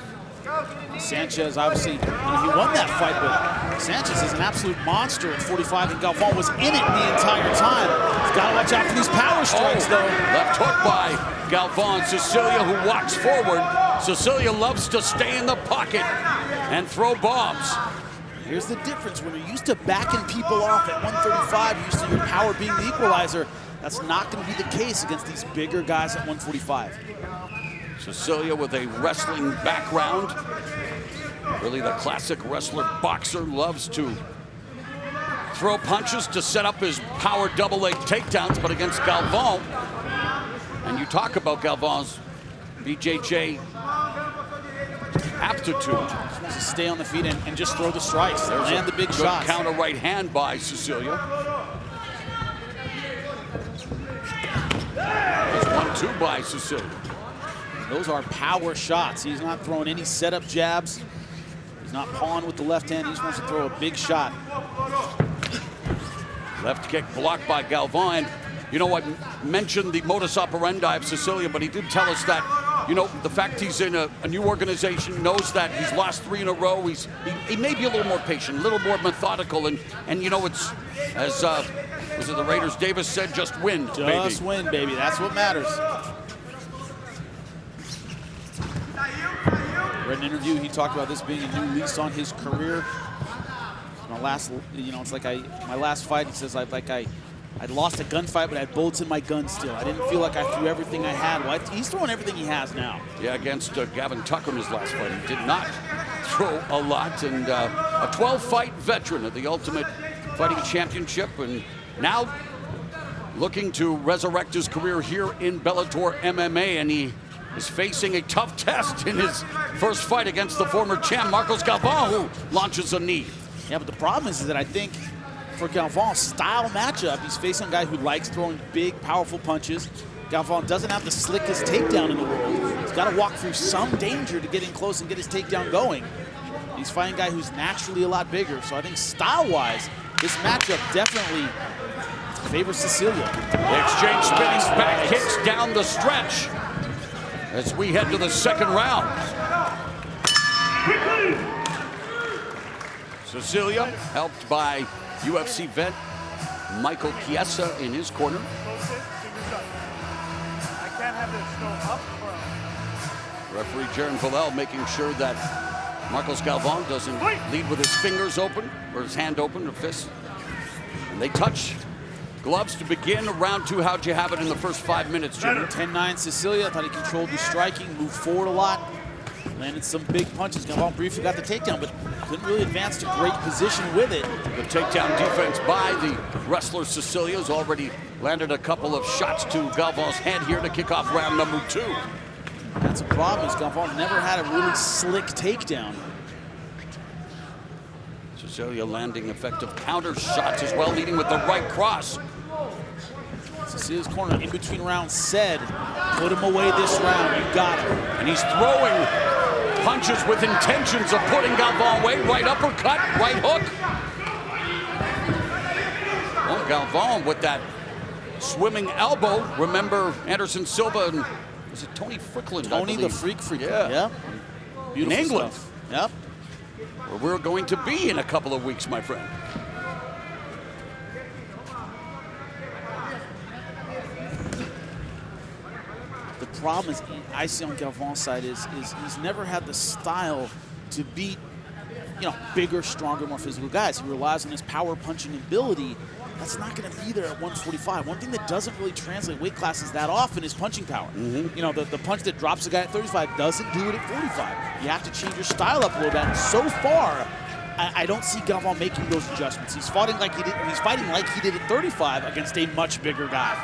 Sanchez, obviously, he won that fight, but Sanchez is an absolute monster at 45, and Galvão was in it the entire time. He's got to watch out for these power strikes, though. Left hook by Galvão. Sicilia, who walks forward. Sicilia loves to stay in the pocket and throw bombs. Here's the difference. When you're used to backing people off at 135, you're used to your power being the equalizer. That's not going to be the case against these bigger guys at 145. Sicilia with a wrestling background. Really the classic wrestler boxer, loves to throw punches to set up his power double leg takedowns, but against Galvão, and you talk about Galvão's BJJ aptitude. Just wants to stay on the feet and just throw the strikes, land the big shots. Counter right hand by Sicilia. There's 1-2 by Sicilia. Those are power shots. He's not throwing any setup jabs. He's not pawing with the left hand. He just wants to throw a big shot. Left kick blocked by Galvão. And you know what? Mentioned the modus operandi of Sicilia, but he did tell us that, you know, the fact he's in a new organization, knows that he's lost 3 in a row. He may be a little more patient, a little more methodical, and you know, it's as was it the Raiders Davis said, just win, baby. Just win, baby. That's what matters. Read an interview, he talked about this being a new lease on his career. My last, you know, it's like my last fight, he says, I'd lost a gunfight, but I had bullets in my gun still. I didn't feel like I threw everything I had. Well, he's throwing everything he has now. Yeah, against Gavin Tucker in his last fight. He did not throw a lot, and a 12-fight veteran of the Ultimate Fighting Championship, and now looking to resurrect his career here in Bellator MMA, and he is facing a tough test in his first fight against the former champ, Marcos Galvão, who launches a knee. Yeah, but the problem is that I think for Galvão's style matchup, he's facing a guy who likes throwing big, powerful punches. Galvão doesn't have the slickest takedown in the world. He's got to walk through some danger to get in close and get his takedown going. He's fighting a guy who's naturally a lot bigger. So I think style-wise, this matchup definitely favors Sicilia. The exchange spinning back kicks down the stretch as we head to the second round. Cecilia, helped by UFC vet Michael Chiesa in his corner. I can't have this go up or Referee Jaron Villel making sure that Marcos Galvan doesn't lead with his fingers open, or his hand open, or fist. And they touch. Gloves to begin round 2. How'd you have it in the first 5 minutes, Jimmy? 10-9 Cecilia. I thought he controlled the striking, moved forward a lot, landed some big punches. Galvan briefly got the takedown, but couldn't really advance to great position with it. The takedown defense by the wrestler Cecilia has already landed a couple of shots to Galvan's head here to kick off round number 2. That's a problem, is Galvan never had a really slick takedown. Cecilia landing effective counter shots as well, leading with the right cross. Cecilia's corner in between rounds said, put him away this round, you got him. And he's throwing punches with intentions of putting Galvan away. Right uppercut, right hook. Well, Galvan with that swimming elbow. Remember Anderson Silva and was it Tony Frickland? Tony the Freak. Yeah. Yep. Beautiful in England. stuff. Yep. Where we're going to be in a couple of weeks, my friend. The problem is, I see on Galvan's side is he's never had the style to beat, bigger, stronger, more physical guys. He relies on his power punching ability. That's not going to be there at 145. One thing that doesn't really translate weight classes that often is punching power. The punch that drops a guy at 35 doesn't do it at 45. You have to change your style up a little bit. And so far, I don't see Galvan making those adjustments. He's fighting like he did at 35 against a much bigger guy.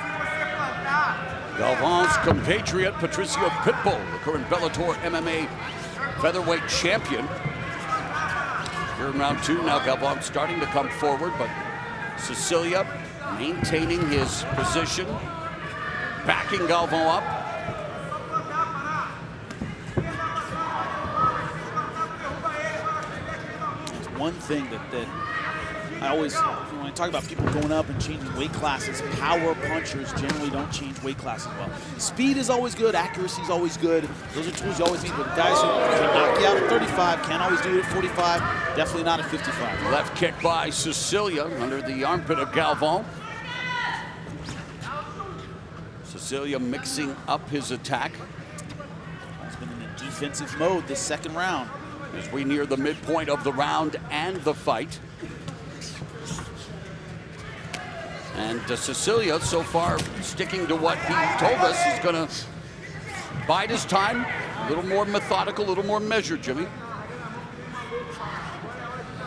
Galvan's compatriot, Patricio Pitbull, the current Bellator MMA featherweight champion. Here in round 2, now Galvan starting to come forward, but Cecilia maintaining his position, backing Galvan up. It's one thing that I always, when I talk about people going up and changing weight classes, power punchers generally don't change weight classes well. Speed is always good, accuracy is always good. Those are tools you always need, but guys who can knock you out at 35 can't always do it at 45, definitely not at 55. Left kick by Cecilia under the armpit of Galvan. Cecilia mixing up his attack. He's been in a defensive mode this second round. As we near the midpoint of the round and the fight. And Cecilia, so far, sticking to what he told us, he's going to bide his time, a little more methodical, a little more measured, Jimmy.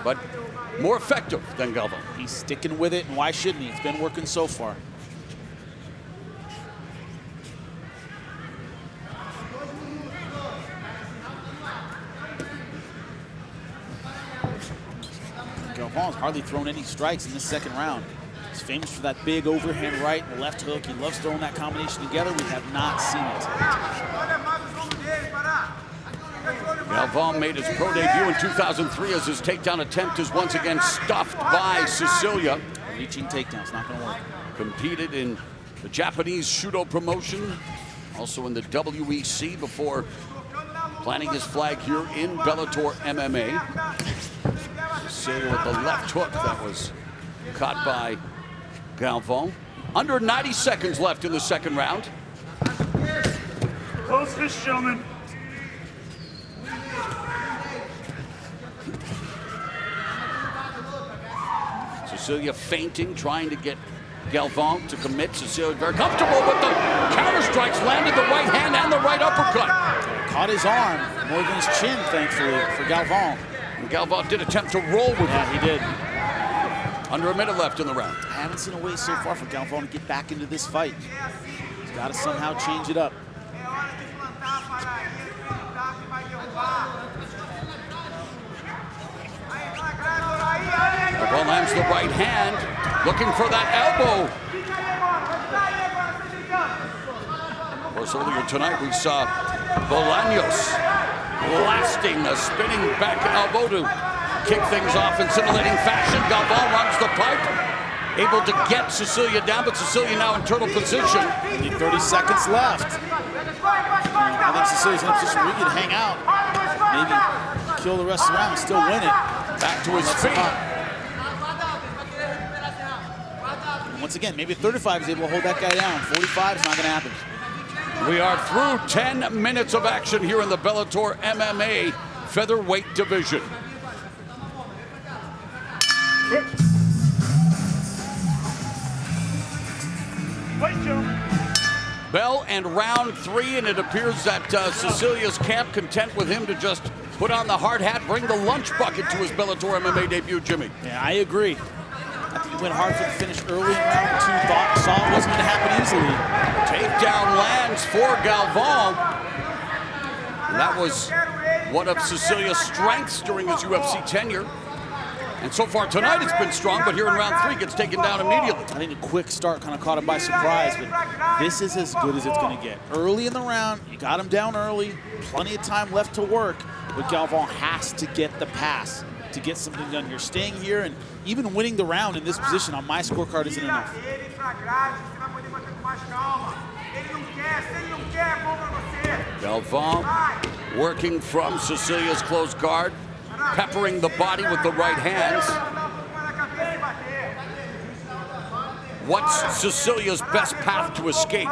But more effective than Galvan. He's sticking with it, and why shouldn't he? It's been working so far. Galvan's hardly thrown any strikes in this second round. He's famous for that big overhand right and left hook. He loves throwing that combination together. We have not seen it. Galvan made his pro debut in 2003 as his takedown attempt is once again stuffed by Cecilia. Reaching takedowns, not going to work. Competed in the Japanese Shudo promotion, also in the WEC before planting his flag here in Bellator MMA. Cecilia with the left hook that was caught by Galvan. Under 90 seconds left in the second round. close fist, gentlemen. Cecilia feinting, trying to get Galvan to commit. Cecilia very comfortable, but the counter strikes landed the right hand and the right uppercut. Caught his arm more than his chin, thankfully, for Galvan. And Galvan did attempt to roll with Yeah, he did. Under a minute left in the round. I haven't seen a way so far for Galvan to get back into this fight. He's got to somehow change it up. Galvan lands the right hand, looking for that elbow. Of course, earlier tonight we saw Bolaños blasting a spinning back elbow to kick things off in scintillating fashion. Galvan runs the pipe, able to get Cecilia down, but Cecilia now in turtle position. Only 30 seconds left. I think Cecilia's in a position where he can hang out. Maybe kill the rest of the round and still win it. Back to his feet. Once again, maybe 35 is able to hold that guy down. 45 is not going to happen. We are through 10 minutes of action here in the Bellator MMA featherweight division. Bell and round 3, and it appears that Cecilia's camp content with him to just put on the hard hat, bring the lunch bucket to his Bellator MMA debut, Jimmy. Yeah, I agree. I think he went hard for the finish early in round 2. Saw it wasn't going to happen easily. Takedown lands for Galvão. And that was one of Cecilia's strengths during his UFC tenure. And so far tonight it's been strong, but here in round 3 gets taken down immediately. I think a quick start kind of caught him by surprise, but this is as good as it's going to get. Early in the round, you got him down early, plenty of time left to work, but Galvão has to get the pass to get something done here. Staying here and even winning the round in this position on my scorecard isn't enough. Galvão working from Cecilia's close guard, peppering the body with the right hands. What's Cecilia's best path to escape?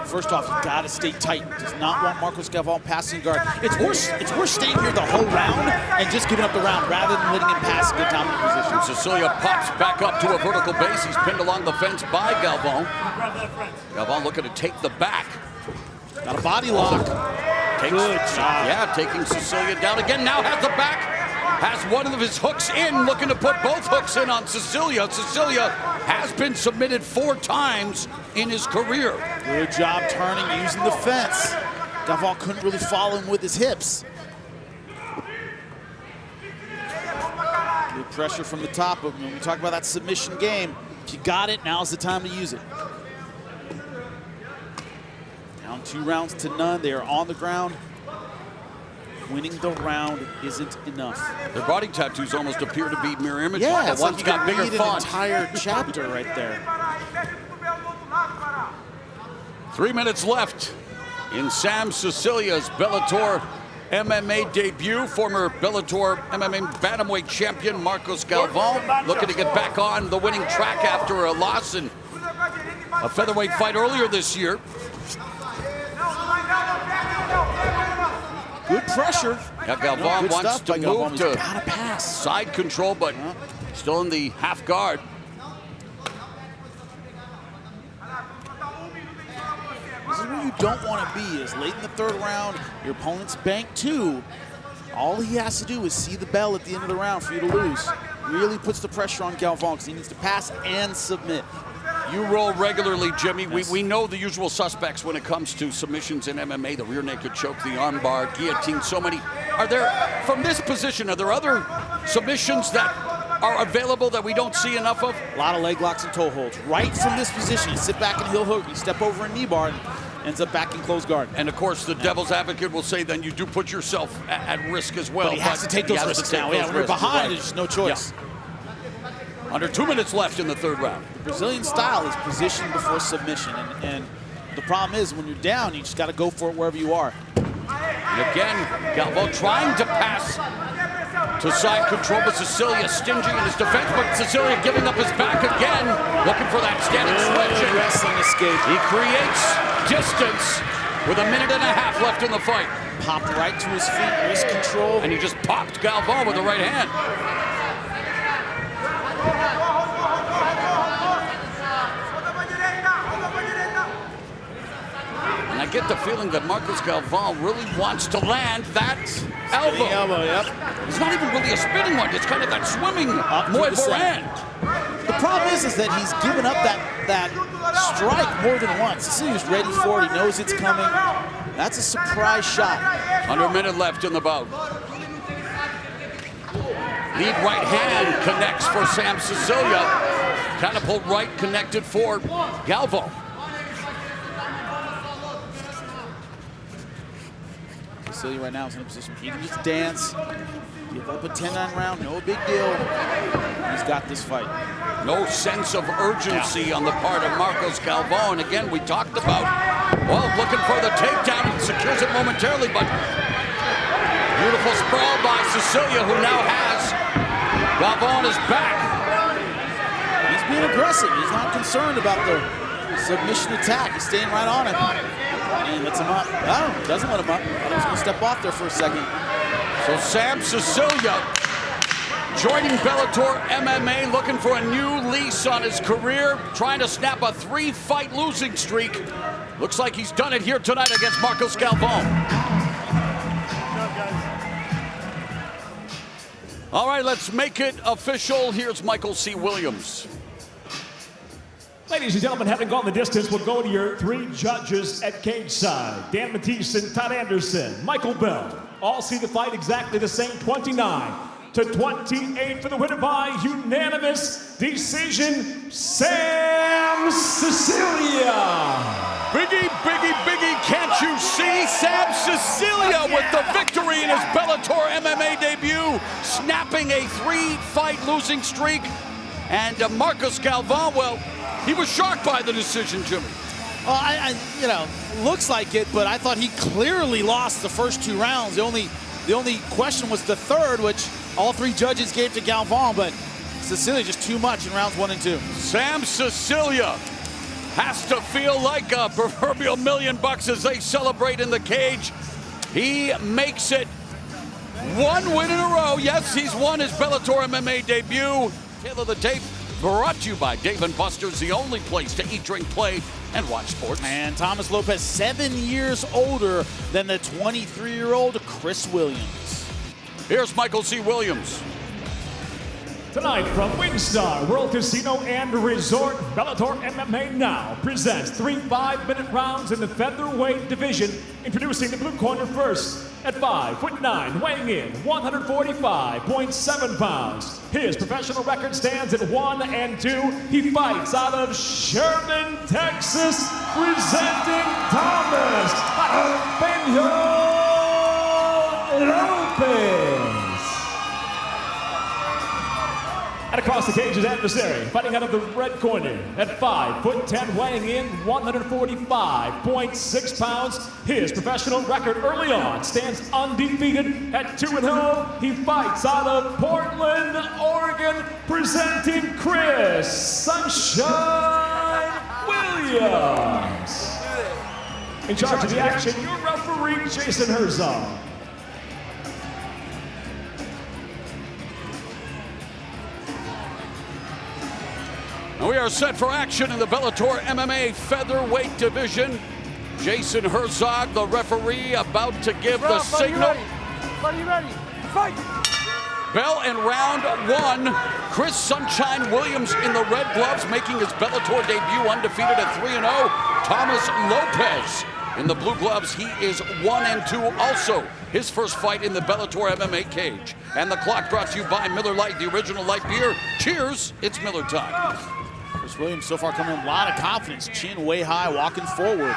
First off, you gotta stay tight. Does not want Marcos Galvão passing guard. It's worse staying here the whole round and just giving up the round rather than letting him pass and get down in position. Cecilia pops back up to a vertical base. He's pinned along the fence by Galvão. Galvão looking to take the back. Got a body lock. Good job. Yeah, taking Cecilia down again. Now has the back. Has one of his hooks in, looking to put both hooks in on Cecilia. Cecilia has been submitted 4 times in his career. Good job turning, using the fence. Galvão couldn't really follow him with his hips. Good pressure from the top. But when we talk about that submission game, if you got it, now's the time to use it. Down 2 rounds to none. They are on the ground. Winning the round isn't enough. Their body tattoos almost appear to be mirror images. Yeah, but one's got bigger an font. entire chapter right there. 3 minutes left in Sam Cecilia's Bellator MMA debut. Former Bellator MMA bantamweight champion Marcos Galvão looking to get back on the winning track after a loss in a featherweight fight earlier this year. Good pressure. Yeah, Galvão wants to move to gotta pass. side control, but still in the half guard. This is where you don't want to be, is late in the 3rd round, your opponent's banked 2. All he has to do is see the bell at the end of the round for you to lose. Really puts the pressure on Galvão because he needs to pass and submit. You roll regularly, Jimmy. We know the usual suspects when it comes to submissions in MMA, the rear naked choke, the armbar, guillotine, so many. Are there, from this position, are there other submissions that are available that we don't see enough of? A lot of leg locks and toe holds. Right from this position, you sit back and heel hook, you step over a knee bar, and ends up back in close guard. And of course, the devil's advocate will say then you do put yourself at risk as well. But he has to take those risks now. Yeah, when you're behind, there's just no choice. Yeah. Under 2 minutes left in the 3rd round. The Brazilian style is position before submission, and the problem is when you're down, you just got to go for it wherever you are. And again, Galvão trying to pass to side control, but Cecilia stingy in his defense, but Cecilia giving up his back again, looking for that standing switch. Wrestling escape. He creates distance with 1.5 minutes left in the fight. Popped right to his feet, wrist control. And he just popped Galvão with the right hand. And I get the feeling that Marcos Galvão really wants to land that elbow. Yep. It's not even really a spinning one. It's kind of that swimming Muay Boran. The problem is that he's given up that strike more than once. Cecilia's ready for it. He knows it's coming. That's a surprise shot. Under a minute left in the bout. Lead right hand connects for Sam Cecilia. Catapult right connected for Galvão. Cecilia right now is in a position he can just dance, give up a 10-9 round, no big deal. He's got this fight. No sense of urgency on the part of Marcos Galvão. And again, we talked about, well, looking for the takedown. He secures it momentarily, but Beautiful sprawl by Sicilia, who now has Galvão on his back. He's being aggressive. He's not concerned about the submission attack. He's staying right on him. And he lets him up. No, doesn't let him up. I thought he was going to step off there for a second. So Sam Sicilia joining Bellator MMA, looking for a new lease on his career, trying to snap a 3-fight losing streak. Looks like he's done it here tonight against Marcos Galvão. All right, let's make it official. Here's Michael C. Williams. Ladies and gentlemen, having gone the distance, we'll go to your 3 judges at cage side. Dan Matthiessen, Todd Anderson, Michael Bell. All see the fight exactly the same, 29-28 for the winner by unanimous decision, Sam Sicilia. Biggie, biggie, biggie, can't you see? Sam Sicilia with the victory in his Bellator MMA debut, snapping a 3-fight losing streak. And Marcos Galvão, well, he was shocked by the decision, Jimmy. Well, you know, looks like it, but I thought he clearly lost the first 2 rounds. The only question was the third, which all 3 judges gave to Galvão, but Sicilia just too much in rounds 1 and 2. Sam Sicilia has to feel like a proverbial $1 million as they celebrate in the cage. He makes it 1 win in a row. Yes, he's won his Bellator MMA debut. Tale of the tape brought to you by Dave & Buster's, the only place to eat, drink, play, and watch sports. And Thomas Lopez, 7 years older than the 23-year-old Chris Williams. Here's Michael C. Williams. Tonight from WinStar World Casino and Resort, Bellator MMA now presents 3 5-minute rounds in the featherweight division. Introducing the blue corner first. At 5'9", weighing in 145.7 pounds. His professional record stands at 1 and 2. He fights out of Sherman, Texas, presenting Thomas Lopez. And across the cage, his adversary, fighting out of the red corner at 5'10", weighing in 145.6 pounds. His professional record early on stands undefeated at 2-0. He fights out of Portland, Oregon, presenting Chris Sunshine Williams. In charge of the action, your referee, Jason Herzog. And we are set for action in the Bellator MMA featherweight division. Jason Herzog, the referee, about to give the signal. Buddy, you ready? Fight! Bell in round 1. Chris Sunshine Williams in the red gloves, making his Bellator debut undefeated at 3-0. Thomas Lopez in the blue gloves. He is 1 and 2 also. His first fight in the Bellator MMA cage. And the clock brought to you by Miller Lite, the original light beer. Cheers, it's Miller time. Chris Williams so far coming with a lot of confidence. Chin way high, walking forward.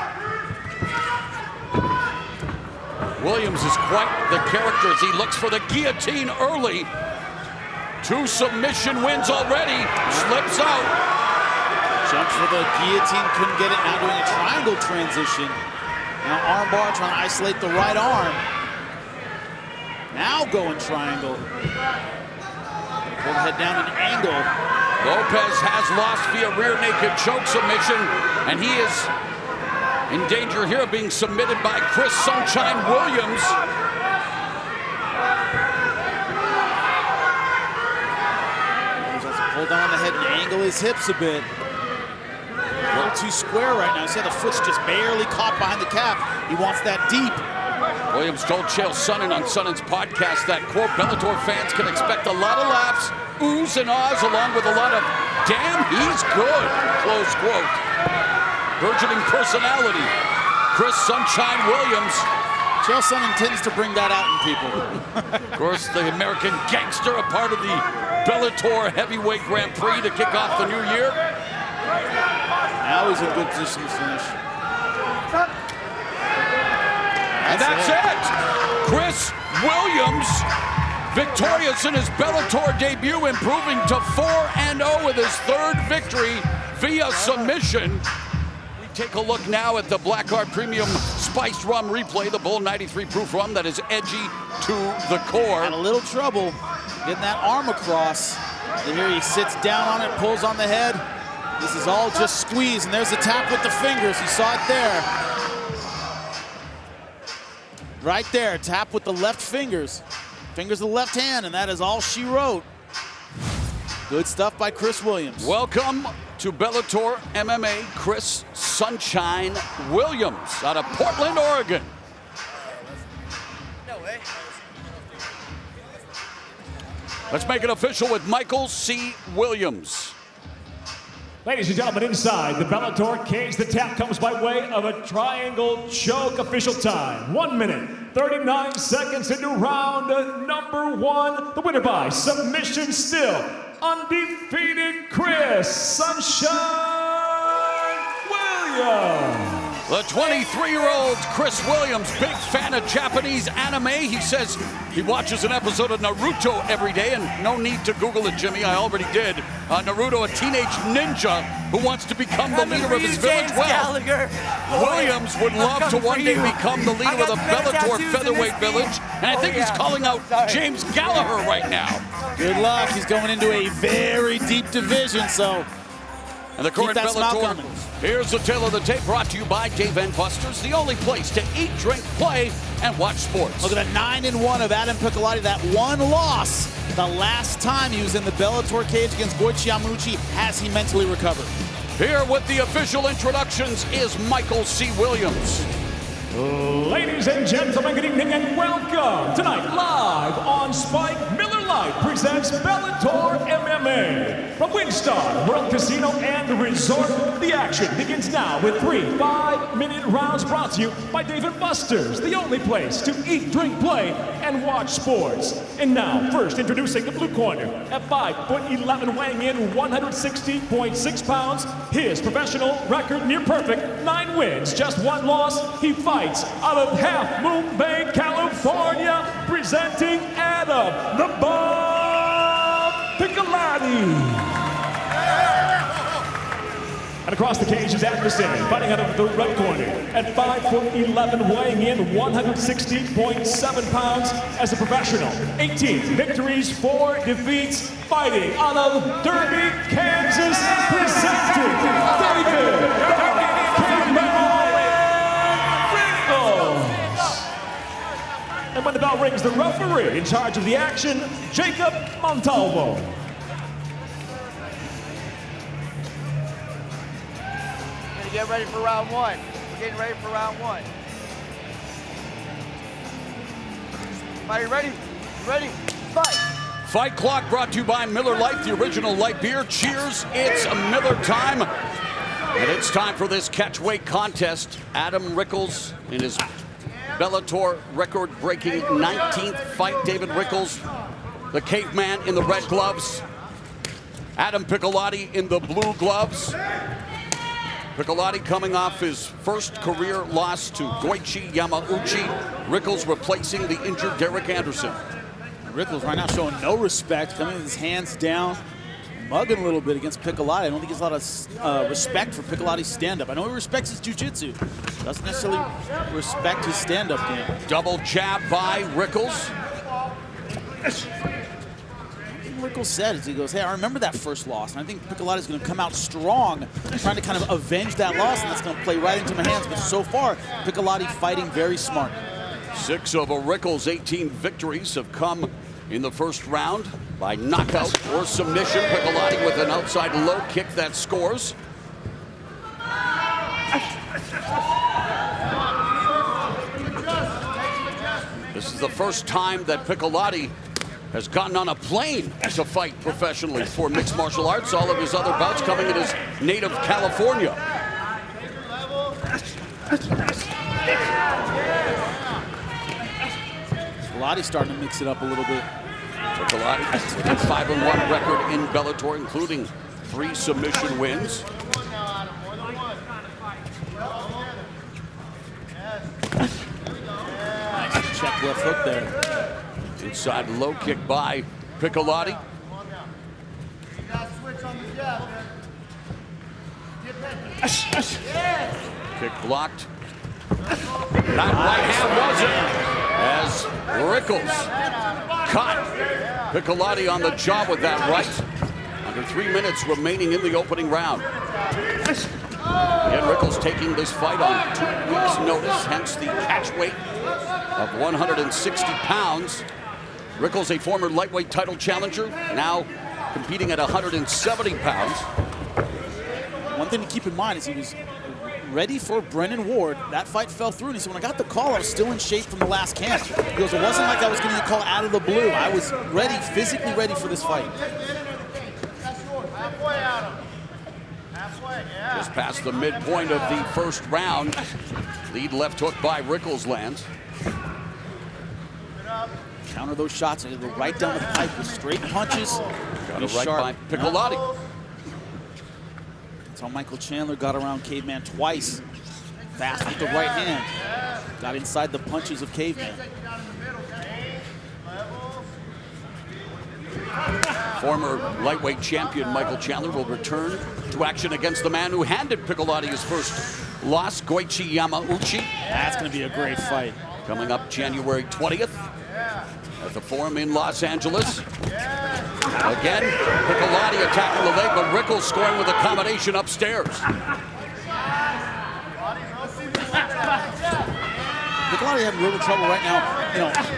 Williams is quite the character as he looks for the guillotine early. 2 submission wins already. Slips out. Jumps for the guillotine, couldn't get it. Now doing a triangle transition. Now armbar trying to isolate the right arm. Now going triangle. Pull the head down an angle. Lopez has lost via rear naked choke submission, and he is in danger here of being submitted by Chris Sunshine Williams. Williams has to pull down the head and angle his hips a bit. A little too square right now. See how the foot's just barely caught behind the calf. He wants that deep. Williams told Chael Sonnen on Sonnen's podcast that, quote, Bellator fans can expect a lot of laughs, oohs and ahs, along with a lot of, damn, he's good, close quote. Burgeoning personality, Chris Sunshine Williams. Chael Sonnen tends to bring that out in people. Of course, the American gangster, a part of the Bellator Heavyweight Grand Prix to kick off the new year. Now he's in good position to finish. And that's it. Chris Williams, victorious in his Bellator debut, improving to 4-0 with his 3rd victory via submission. We take a look now at the Blackheart Premium spiced rum replay, the Bull 93 proof rum that is edgy to the core. Had a little trouble getting that arm across. And here he sits down on it, pulls on the head. This is all just squeeze, and there's a tap with the fingers. You saw it there. Right there, tap with the left fingers. Fingers of the left hand, and that is all she wrote. Good stuff by Chris Williams. Welcome to Bellator MMA, Chris Sunshine Williams out of Portland, Oregon. No way. Let's make it official with Michael C. Williams. Ladies and gentlemen, inside the Bellator cage, the tap comes by way of a triangle choke. Official time, 1 minute, 39 seconds into round number 1. The winner by submission still, undefeated Chris Sunshine Williams. The 23-year-old Chris Williams, big fan of Japanese anime. He says he watches an episode of Naruto every day, and no need to Google it, Jimmy. I already did. Naruto, a teenage ninja who wants to become the leader of his village. Well, Williams would love to one day become the leader of the Bellator featherweight village, and I think he's calling out James Gallagher right now. Good luck. He's going into a very deep division, so and the current Bellator. Here's the tale of the tape brought to you by Dave & Buster's, the only place to eat, drink, play, and watch sports. Look at that 9-1 of Adam Piccolotti. That one loss the last time he was in the Bellator cage against Goichi Yamauchi. Has he mentally recovered? Here with the official introductions is Michael C. Williams. Ladies and gentlemen, good evening and welcome. Tonight, live on Spike, Miller Lite presents Bellator MMA. From WinStar World Casino and Resort, the action begins now with 3 5-minute rounds brought to you by Dave & Buster's, the only place to eat, drink, play, and watch sports. And now, first introducing the blue corner, at 5'11", weighing in 160.6 pounds, his professional record near perfect, 9 wins, just 1 loss. He fights out of Half Moon Bay, California, presenting Adam the Bomb Piccolotti. And across the cage is adversary, fighting out of the red corner, at 5'11", weighing in 160.7 pounds as a professional. 18 victories, 4 defeats, fighting out of Derby, Kansas, presenting David And when the bell rings, the referee in charge of the action, Jacob Montalvo. We're gonna get ready for round 1. We're getting ready for round 1. Are you ready? You ready? Fight! Fight clock brought to you by Miller Lite, the original light beer. Cheers, it's Miller time. And it's time for this catchweight contest. Adam Rickles in his Bellator record-breaking 19th fight. David Rickles, the caveman, in the red gloves. Adam Piccolotti in the blue gloves. Piccolotti coming off his first career loss to Goichi Yamauchi. Rickles replacing the injured Derek Anderson. Rickles right now showing no respect, coming with his hands down, mugging a little bit against Piccolotti. I don't think he has a lot of respect for Piccolotti's stand-up. I know he respects his jiu-jitsu, doesn't necessarily respect his stand-up game. Double jab by Rickles. Rickles said as he goes, hey, I remember that first loss, and I think Piccolotti's going to come out strong, trying to kind of avenge that loss, and that's going to play right into my hands. But so far, Piccolotti fighting very smart. 6 of Rickles' 18 victories have come in the first round by knockout or submission. Piccolotti with an outside low kick that scores. This is the first time that Piccolotti has gotten on a plane to fight professionally for mixed martial arts. All of his other bouts coming in his native California. Piccolotti starting to mix it up a little bit. Piccolotti has a 5-1 record in Bellator, including 3 submission wins. Nice check left hook there. Inside low kick by Piccolotti. Kick blocked. That right hand was it, as Rickles caught Piccolotti on the jaw with that right. Under 3 minutes remaining in the opening round. Again, Rickles taking this fight on 2 weeks' notice, hence the catch weight of 160 pounds. Rickles, a former lightweight title challenger, now competing at 170 pounds. One thing to keep in mind is he was ready for Brennan Ward. That fight fell through, and he said, when I got the call, I was still in shape from the last camp. He goes, it wasn't like I was getting a call out of the blue. I was ready, physically ready for this fight. Just past the midpoint of the first round. Lead left hook by Rickles lands. Counter those shots and go right down the pipe with straight punches. Got it right by Piccolotti. That's how Michael Chandler got around Caveman twice. Fast with the right hand. Got inside the punches of Caveman. Former lightweight champion Michael Chandler will return to action against the man who handed Piccolotti his first loss, Goichi Yamauchi. That's going to be a great fight. Coming up January 20th at the Forum in Los Angeles. Again, Piccolotti attacking the leg, but Rickles scoring with a combination upstairs. Piccolotti having real trouble right now,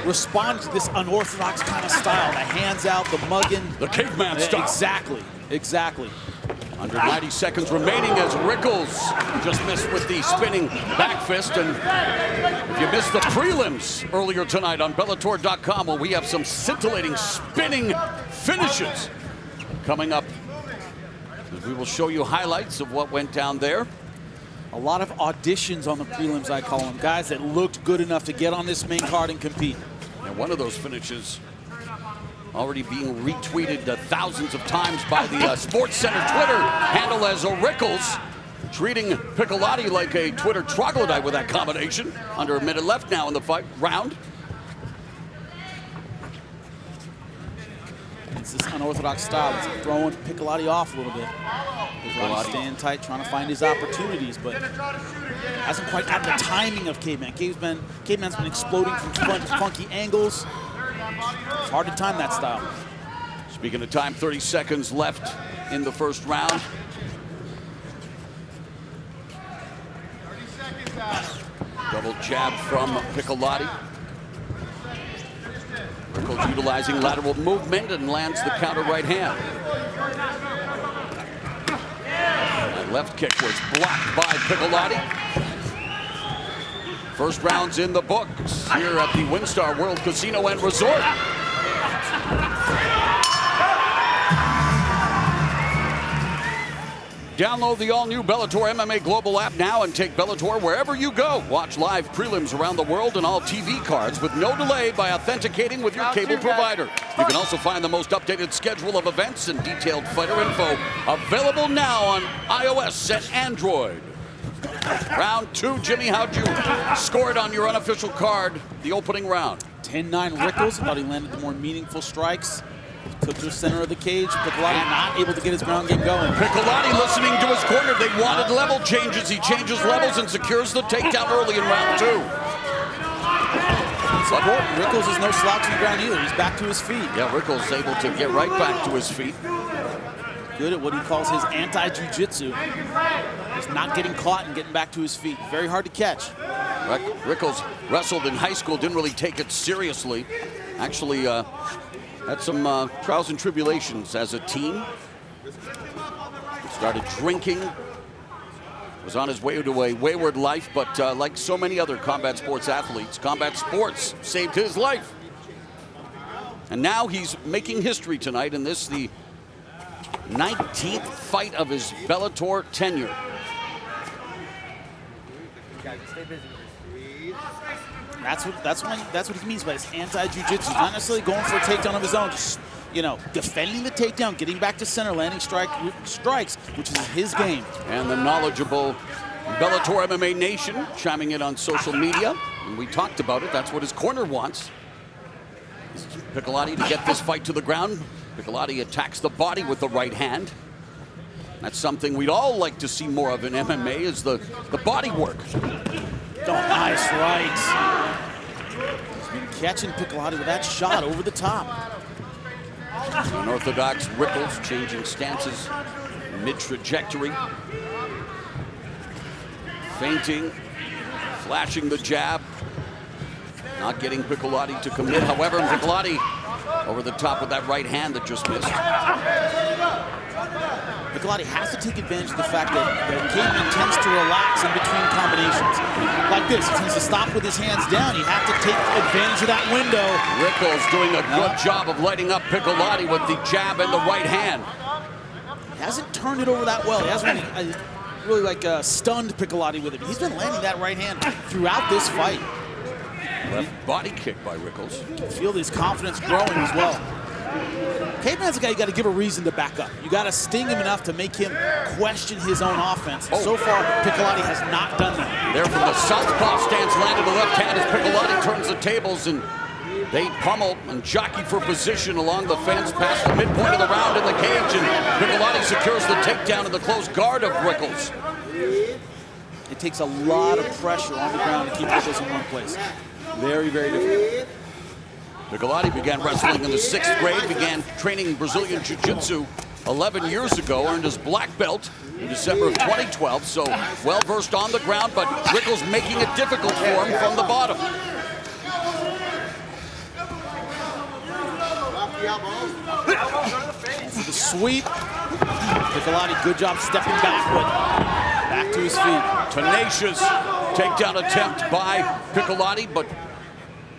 responding to this unorthodox kind of style. The hands out, the mugging. The caveman style. Exactly. Under 90 seconds remaining as Rickles just missed with the spinning back fist. And if you missed the prelims earlier tonight on Bellator.com, well, we have some scintillating spinning finishes coming up. We will show you highlights of what went down there. A lot of auditions on the prelims, I call them. Guys that looked good enough to get on this main card and compete. And one of those finishes already being retweeted thousands of times by the Sports Center Twitter handle as Rickles, treating Piccolotti like a Twitter troglodyte with that combination. Under a minute left now in the fight round. It's this unorthodox style. It's throwing Piccolotti off a little bit. Piccolotti staying tight, trying to find his opportunities, but hasn't quite gotten the timing of Caveman. Caveman's been exploding from funky angles. It's hard to time that style. Speaking of time, 30 seconds left in the first round. Double jab from Piccolotti. Rickles utilizing lateral movement and lands the counter right hand. That left kick was blocked by Piccolotti. First round's in the books here at the WinStar World Casino and Resort. Download the all-new Bellator MMA Global app now and take Bellator wherever you go. Watch live prelims around the world and all TV cards with no delay by authenticating with your cable provider. You can also find the most updated schedule of events and detailed fighter info available now on iOS and Android. Round two, Jimmy, how'd you score it on your unofficial card, the opening round? 10-9 Rickles. Thought he landed the more meaningful strikes. Took to the center of the cage. Piccolotti not able to get his ground game going. Piccolotti listening to his corner. They wanted level changes. He changes levels and secures the takedown early in round two. It's important. Rickles is no slouch on the ground either. He's back to his feet. Yeah, Rickles able to get right back to his feet. Good at what he calls his anti-jiu-jitsu. Just not getting caught and getting back to his feet. Very hard to catch. Rickles wrestled in high school, didn't really take it seriously. Actually, had some trials and tribulations as a teen. Started drinking. Was on his way to a wayward life, but like so many other combat sports athletes, combat sports saved his life. And now he's making history tonight in this, the 19th fight of his Bellator tenure. That's what he means by his anti-jiu-jitsu. Not necessarily going for a takedown of his own, just defending the takedown, getting back to center, landing strikes, which is his game. And the knowledgeable Bellator MMA Nation chiming in on social media. And we talked about it. That's what his corner wants. Piccolotti to get this fight to the ground. Piccolotti attacks the body with the right hand. That's something we'd all like to see more of in MMA, is the body work. Oh, nice right. He's been catching Piccolotti with that shot over the top. Unorthodox Rickles changing stances mid-trajectory. Feinting, flashing the jab. Not getting Piccolotti to commit. However, Piccolotti over the top with that right hand that just missed. Piccolotti has to take advantage of the fact that Caveman tends to relax in between combinations. Like this, he tends to stop with his hands down. You have to take advantage of that window. Rickles doing a good job of lighting up Piccolotti with the jab and the right hand. He hasn't turned it over that well. He hasn't really stunned Piccolotti with it. He's been landing that right hand throughout this fight. Left body kick by Rickles. You can feel his confidence growing as well. Caveman's a guy you got to give a reason to back up. You got to sting him enough to make him question his own offense. So far, Piccolotti has not done that. There from the southpaw stance, landed the left hand as Piccolotti turns the tables, and they pummel and jockey for position along the fence past the midpoint of the round in the cage, and Piccolotti secures the takedown in the close guard of Rickles. It takes a lot of pressure on the ground to keep Rickles in one place. Very, very difficult. Piccolotti began wrestling in the 6th grade, began training Brazilian Jiu-Jitsu 11 years ago, earned his black belt in December of 2012, so well-versed on the ground, but Rickles making it difficult for him from the bottom. For the sweep, Piccolotti, good job stepping backward. Back to his feet. Tenacious takedown attempt by Piccolotti, but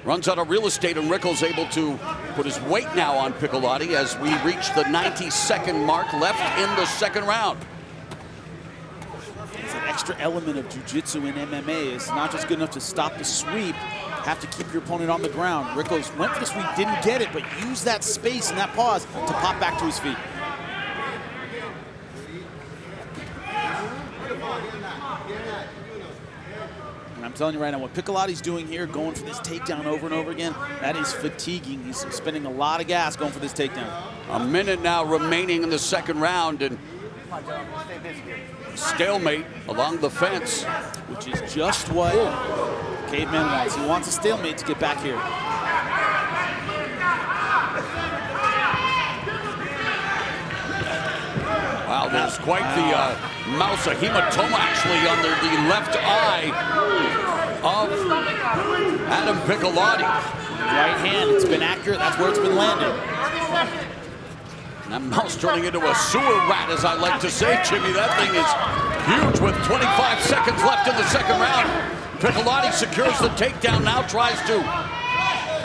runs out of real estate, and Rickles able to put his weight now on Piccolotti as we reach the 90-second mark left in the 2nd round. It's an extra element of Jiu-Jitsu in MMA. It's not just good enough to stop the sweep. Have to keep your opponent on the ground. Rickles went for the sweep, didn't get it, but used that space and that pause to pop back to his feet. I'm telling you right now, what Piccolotti's doing here, going for this takedown over and over again, that is fatiguing. He's spending a lot of gas going for this takedown. A minute now remaining in the 2nd round, and stalemate along the fence. Which is just what Caveman wants. He wants a stalemate to get back here. Wow, there's quite the mouse, a hematoma actually under the left eye of Adam Piccolotti. Right hand, it's been accurate, that's where it's been landing. And that mouse turning into a sewer rat, as I like to say, Jimmy. That thing is huge with 25 seconds left in the 2nd round. Piccolotti secures the takedown, now tries to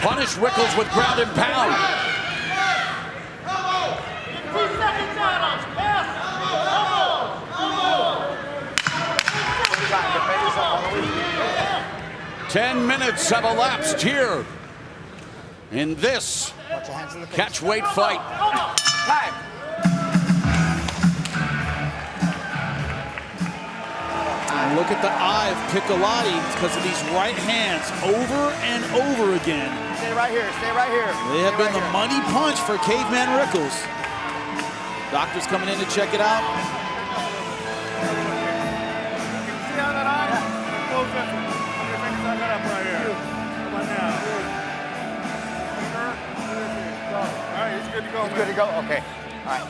punish Rickles with ground and pound. 10 minutes have elapsed here in this catch-weight fight. And look at the eye of Piccolotti because of these right hands over and over again. Stay right here, stay right here. They have been the money punch for Caveman Rickles. Doctor's coming in to check it out. See how that eye? Close this one. Your fingers not up right here. Come on now. All right, he's good to go. He's good to go? Okay. All right.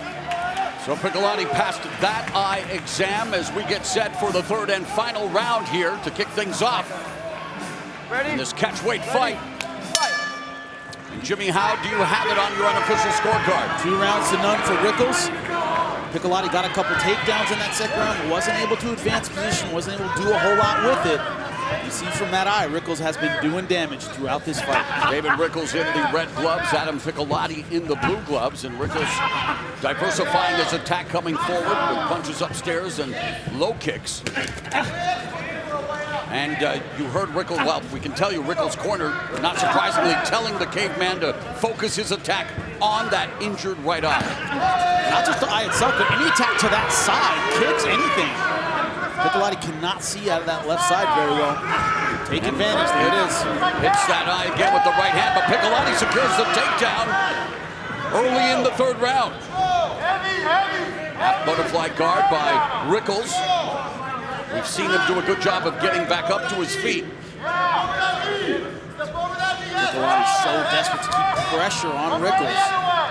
So Piccolotti passed that eye exam as we get set for the 3rd and final round here to kick things off. Ready? In this catch-weight fight. And Jimmy, how do you have it on your unofficial scorecard? 2 rounds to none for Rickles. Piccolotti got a couple takedowns in that 2nd round, wasn't able to advance position, wasn't able to do a whole lot with it. You see from that eye, Rickles has been doing damage throughout this fight. David Rickles in the red gloves, Adam Piccolotti in the blue gloves, and Rickles diversifying his attack, coming forward with punches upstairs and low kicks. And you heard Rickles, well, we can tell you Rickles' corner, not surprisingly, telling the Caveman to focus his attack on that injured right eye. Not just the eye itself, but any attack to that side, kicks, anything. Piccolotti cannot see out of that left side very well. Take advantage, there it is. Hits that eye again with the right hand, but Piccolotti secures the takedown early in the 3rd round. Half butterfly guard by Rickles. We've seen him do a good job of getting back up to his feet. Piccolotti so desperate to keep pressure on Rickles.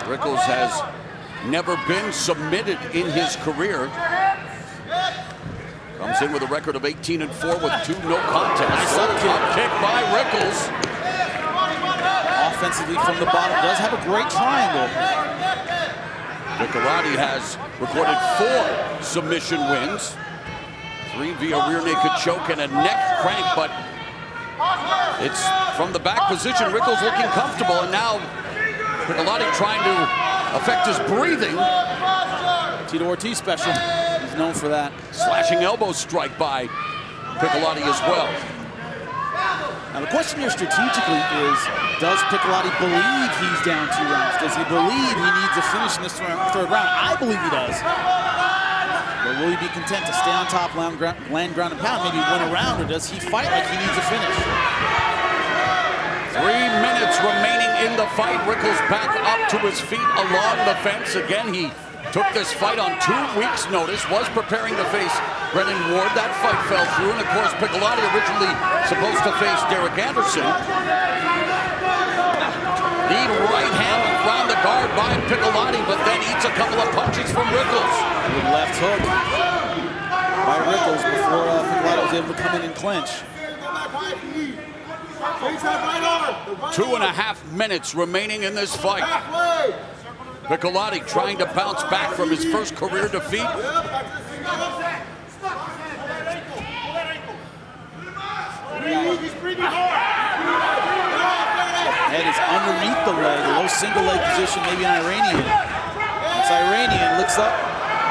Rickles has never been submitted in his career. Comes in with a record of 18-4 with 2 no contests. Nice up kick by Rickles. Offensively from the bottom, does have a great triangle. Piccolotti has recorded 4 submission wins. 3 via rear naked choke and a neck crank, but it's from the back position. Rickles looking comfortable, and now Piccolotti trying to affect his breathing. Tito Ortiz special. He's known for that. Slashing elbow strike by Piccolotti as well. Now the question here strategically is, does Piccolotti believe he's down 2 rounds? Does he believe he needs a finish in this third round? I believe he does. But will he be content to stay on top, land, ground and pound, maybe win a round, or does he fight like he needs a finish? 3 minutes remaining in the fight. Rickles back up to his feet along the fence. Again, he took this fight on 2 weeks' notice, was preparing to face Brennan Ward. That fight fell through, and of course, Piccolotti originally supposed to face Derek Anderson. Lead right hand around the guard by Piccolotti, but then eats a couple of punches from Rickles. Good left hook by Rickles before Piccolotti was able to come in and clinch. 2.5 minutes remaining in this fight. Piccolotti trying to bounce back from his first career defeat. Head is underneath the leg, a low single leg position, maybe an Iranian. It's Iranian, looks up,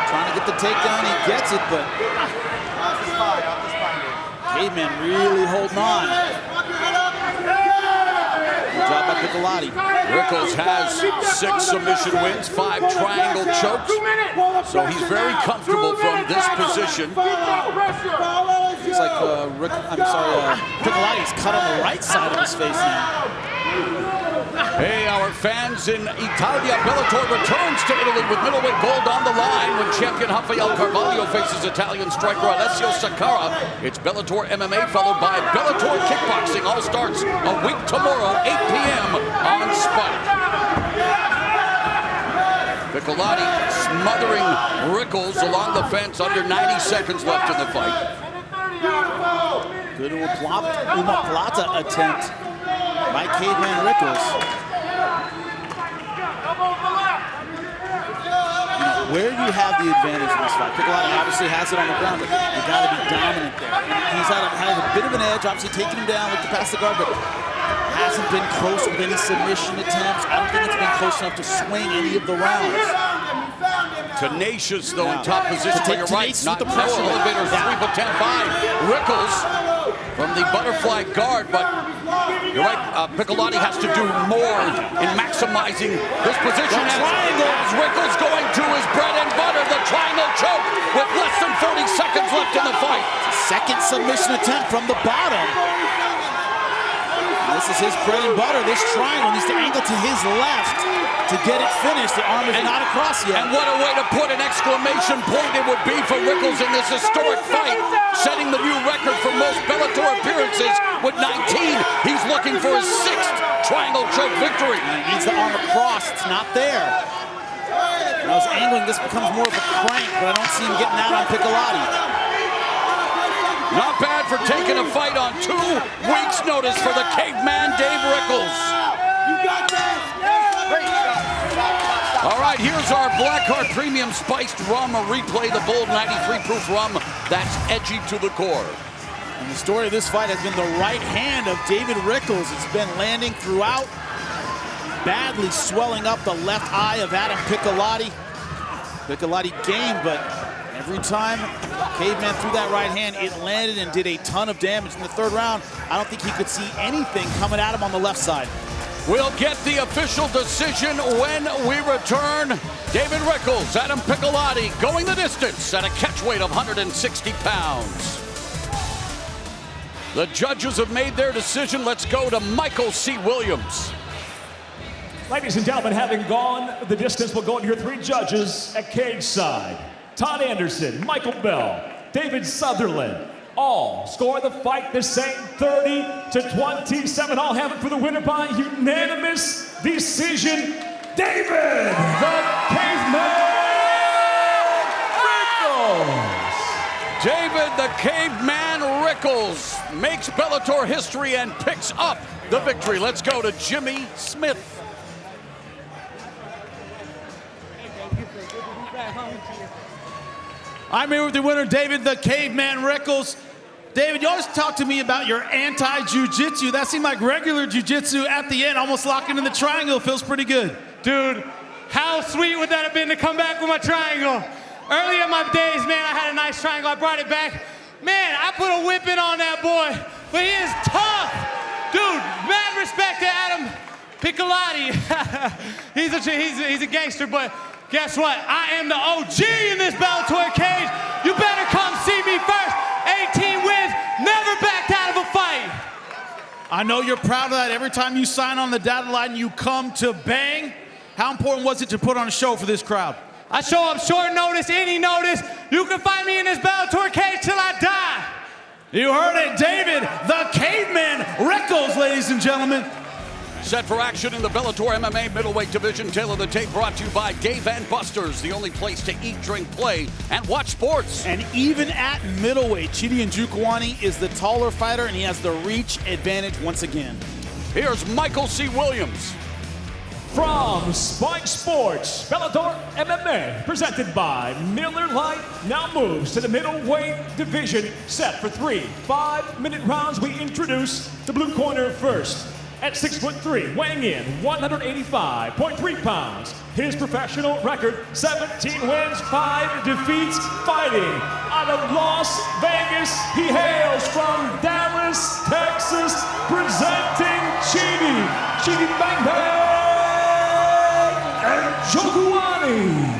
trying to get the takedown, he gets it, but Caveman really holding on. Good job by Piccolotti. Rickles has 6 submission wins, 5 triangle chokes, so he's very comfortable from this position. Looks like Piccolotti's cut on the right side of his face now. Hey, our fans in Italia, Bellator returns to Italy with middleweight gold on the line when champion Rafael Carvalho faces Italian striker Alessio Sakara. It's Bellator MMA followed by Bellator Kickboxing. All starts a week tomorrow, 8 p.m. on Spike. Piccolotti smothering Rickles along the fence, under 90 seconds left in the fight. Good omoplata attempt by Caveman Rickles. Where you have the advantage in this fight, Piccolotti obviously has it on the ground, but you got to be dominant there. He's had a bit of an edge, obviously taking him down, looked to pass the guard, but hasn't been close with any submission attempts. I don't think it's been close enough to swing any of the rounds. Tenacious, though, in top position. You're right, not the pressure. Elevator sweep attempt by Rickles from the butterfly guard, but you're right, Piccolotti has to do more in maximizing this position. As Rickles going to his bread and butter, the triangle choke with less than 30 seconds left in the fight. Second submission attempt from the bottom. This is his bread and butter. This triangle needs to angle to his left to get it finished. The arm is not across yet. And what a way to put an exclamation point it would be for Rickles in this historic fight, setting the new record for most Bellator appearances with 19. He's looking for his 6th triangle choke victory. And he needs the arm across. It's not there. When I was angling, this becomes more of a crank, but I don't see him getting out on Piccolotti. Not bad for taking a fight on 2 weeks' notice for the caveman Dave Rickles. All right, here's our Blackheart Premium Spiced Rum, a replay, the bold 93 proof rum that's edgy to the core. And the story of this fight has been the right hand of David Rickles. It's been landing throughout, badly swelling up the left eye of Adam Piccolotti. Piccolotti gained, but every time Caveman threw that right hand, it landed and did a ton of damage. In the 3rd round, I don't think he could see anything coming at him on the left side. We'll get the official decision when we return. David Rickles, Adam Piccolotti going the distance at a catch weight of 160 pounds. The judges have made their decision. Let's go to Michael C. Williams. Ladies and gentlemen, having gone the distance, we'll go into your 3 judges at cage side. Todd Anderson, Michael Bell, David Sutherland. All score the fight the same, 30-27. All have it for the winner by unanimous decision, David the Caveman Rickles. David the Caveman Rickles makes Bellator history and picks up the victory. Let's go to Jimmy Smith. I'm here with the winner, David the Caveman Rickles. David, you always talk to me about your anti-jiu-jitsu. That seemed like regular jiu-jitsu at the end, almost locking in the triangle. Feels pretty good. Dude, how sweet would that have been to come back with my triangle? Early in my days, man, I had a nice triangle. I brought it back. Man, I put a whipping on that boy, but he is tough. Dude, mad respect to Adam Piccolotti. he's a gangster, but guess what? I am the OG in this Bellator cage. You better come see me first. 18 wins, never backed out of a fight. I know you're proud of that. Every time you sign on the dotted line, you come to bang. How important was it to put on a show for this crowd? I show up short notice, any notice. You can find me in this Bellator cage till I die. You heard it, David the Caveman Rickles, ladies and gentlemen. Set for action in the Bellator MMA middleweight division. Tail of the tape brought to you by Dave and Buster's, the only place to eat, drink, play, and watch sports. And even at middleweight, Chidi Njokuani is the taller fighter, and he has the reach advantage once again. Here's Michael C. Williams. From Spike Sports, Bellator MMA, presented by Miller Lite, now moves to the middleweight division. Set for 3 5-minute rounds. We introduce the blue corner first. At 6'3", weighing in 185.3 pounds. His professional record, 17 wins, 5 defeats, fighting out of Las Vegas. He hails from Dallas, Texas, presenting Chidi Bang Bang and Njokuani.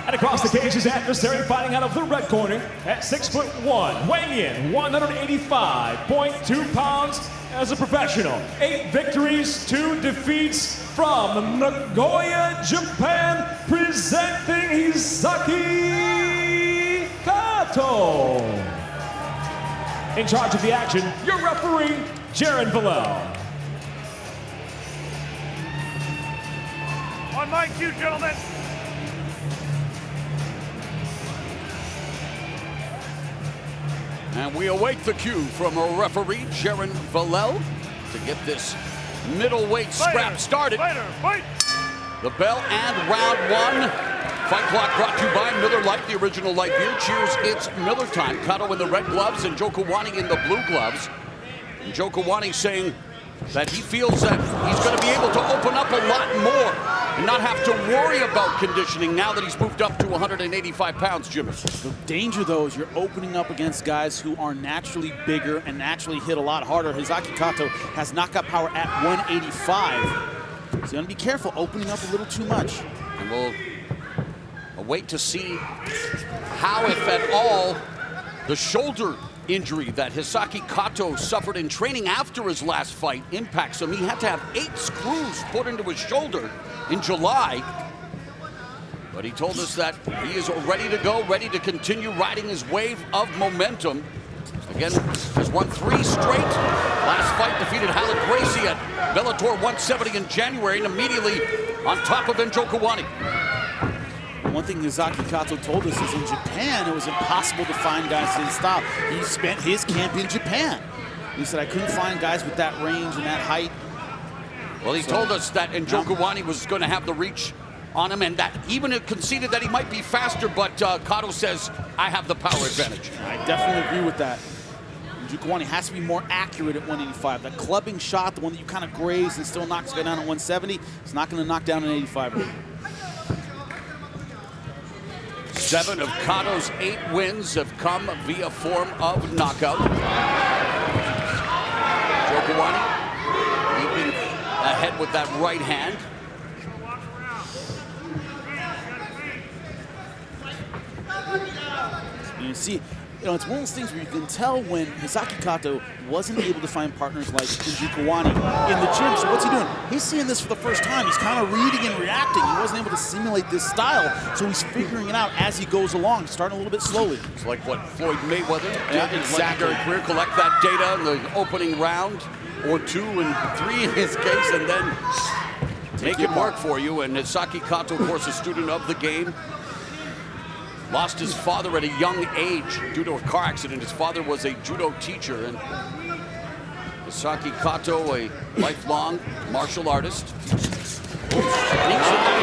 And across the cage, his adversary fighting out of the red corner at 6'1", weighing in 185.2 pounds as a professional. 8 victories, 2 defeats from Nagoya, Japan, presenting Hisaki Kato. In charge of the action, your referee, Jaron Villel. On my cue, gentlemen. And we await the cue from a referee, Jaron Villel, to get this middleweight scrap started. Fight. The bell and round 1. Fight clock brought to you by Miller Lite, the original light beer. Cheers, it's Miller time. Kato in the red gloves and Njokuani in the blue gloves. Njokuani saying that he feels that he's going to be able to open up a lot more and not have to worry about conditioning now that he's moved up to 185 pounds, Jimmy. The danger, though, is you're opening up against guys who are naturally bigger and naturally hit a lot harder. Hisaki Kato has knockout power at 185. So you want to be careful opening up a little too much. And we'll wait to see how, if at all, the shoulder injury that Hisaki Kato suffered in training after his last fight impacts him. He had to have 8 screws put into his shoulder in July. But he told us that he is ready to go, ready to continue riding his wave of momentum. Again, has won 3 straight. Last fight defeated Halid Gracie at Bellator 170 in January and immediately on top of Njokuani. One thing Hisaki Kato told us is in Japan, it was impossible to find guys in style. He spent his camp in Japan. He said, I couldn't find guys with that range and that height. Well, he told us that Njokuani was going to have the reach on him and that even conceded that he might be faster, but Kato says, I have the power advantage. I definitely agree with that. Njokuani has to be more accurate at 185. That clubbing shot, the one that you kind of graze and still knocks guy down at 170, it's not going to knock down an 85. 7 of Kato's 8 wins have come via form of knockout. Njokuani leaping ahead with that right hand. You see, You know, it's one of those things where you can tell when Hisaki Kato wasn't able to find partners like Njokuani in the gym. So what's he doing? He's seeing this for the first time. He's kind of reading and reacting. He wasn't able to simulate this style, so he's figuring it out as he goes along, starting a little bit slowly. It's like what Floyd Mayweather did in his exactly. legendary career, collect that data in the opening round, or 2 and 3 in his case, and then make it work for you. And Hisaki Kato, of course, a student of the game. Lost his father at a young age due to a car accident. His father was a judo teacher, and Hisaki Kato, a lifelong martial artist. Sneaks in the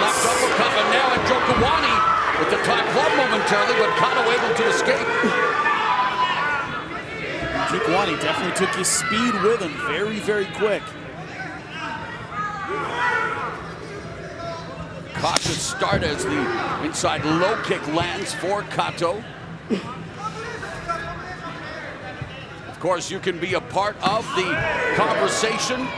left uppercut, and now Njokuani with the top club momentarily, but Kato able to escape. Njokuani definitely took his speed with him, very, very quick. Cautious start as the inside low kick lands for Kato. Of course, you can be a part of the conversation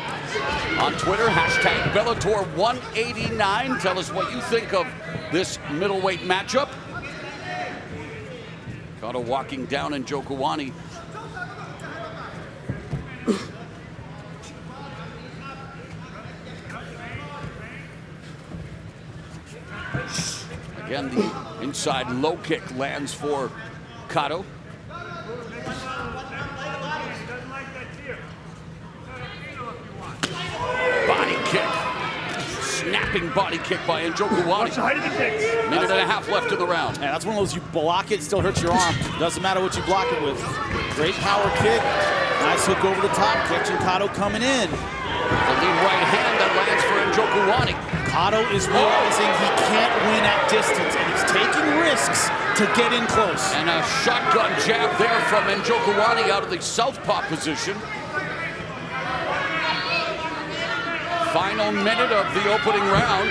on Twitter, hashtag Bellator 189. Tell us what you think of this middleweight matchup. Kato walking down Njokuani. Again, the inside low kick lands for Kato. Body kick. Snapping body kick by Njokuani. Minute and a half left in the round. Yeah, that's one of those, you block it, still hurts your arm. Doesn't matter what you block it with. Great power kick. Nice hook over the top, catching Kato coming in. The lead right hand that lands for Njokuani. Kato is realizing he can't win at distance, and he's taking risks to get in close. And a shotgun jab there from Njokuani out of the southpaw position. Final minute of the opening round.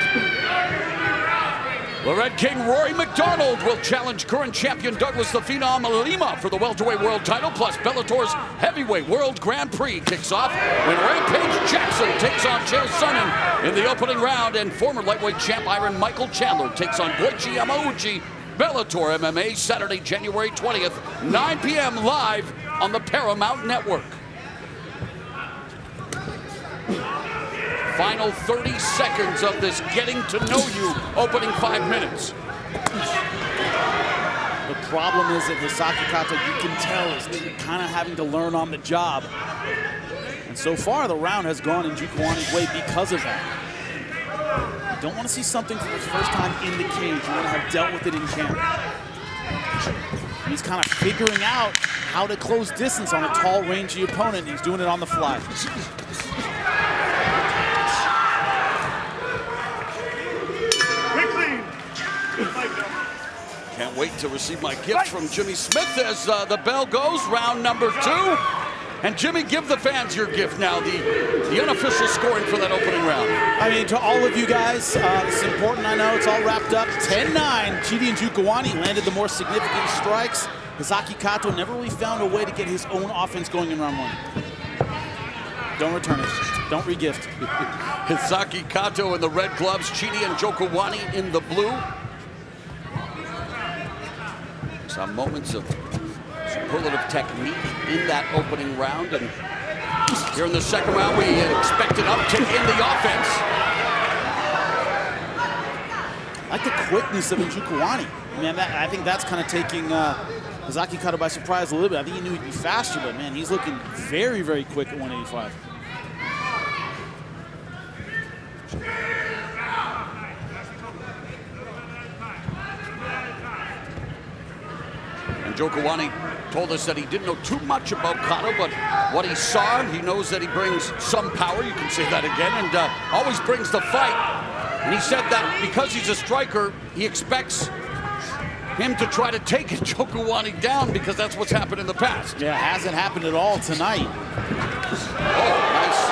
The Red King Rory McDonald will challenge current champion Douglas the Phenom Lima for the welterweight world title, plus Bellator's heavyweight world Grand Prix kicks off when Rampage Jackson takes on Chael Sonnen in the opening round, and former lightweight champ Iron Michael Chandler takes on Goichi Yamauchi. Bellator MMA, Saturday, January 20th, 9 p.m. live on the Paramount Network. Final 30 seconds of this getting to know you opening 5 minutes. The problem is that Hisaki Kato, you can tell, is kind of having to learn on the job. And so far, the round has gone in Njokuani's way because of that. You don't want to see something for the first time in the cage. You want to have dealt with it in camp. And he's kind of figuring out how to close distance on a tall, rangy opponent. He's doing it on the fly. Can't wait to receive my gift from Jimmy Smith as the bell goes, round number 2. And Jimmy, give the fans your gift now, the unofficial scoring for that opening round. I mean, to all of you guys, this is important, I know, it's all wrapped up. 10-9, Chidi Njokuani landed the more significant strikes. Hisaki Kato never really found a way to get his own offense going in round 1. Don't return it, don't re-gift. Hisaki Kato in the red gloves, Chidi Njokuani in the blue. Some moments of superlative technique in that opening round, and here in the second round we expect an uptick in the offense. I like the quickness of Njokuani. Man, I think that's kind of taking Hisaki Kato by surprise a little bit. I think he knew he'd be faster, but man, he's looking very, very quick at 185. Njokuani told us that he didn't know too much about Kato, but what he saw, he knows that he brings some power, you can say that again, and always brings the fight. And he said that because he's a striker, he expects him to try to take Njokuani down because that's what's happened in the past. Yeah, hasn't happened at all tonight. Oh, nice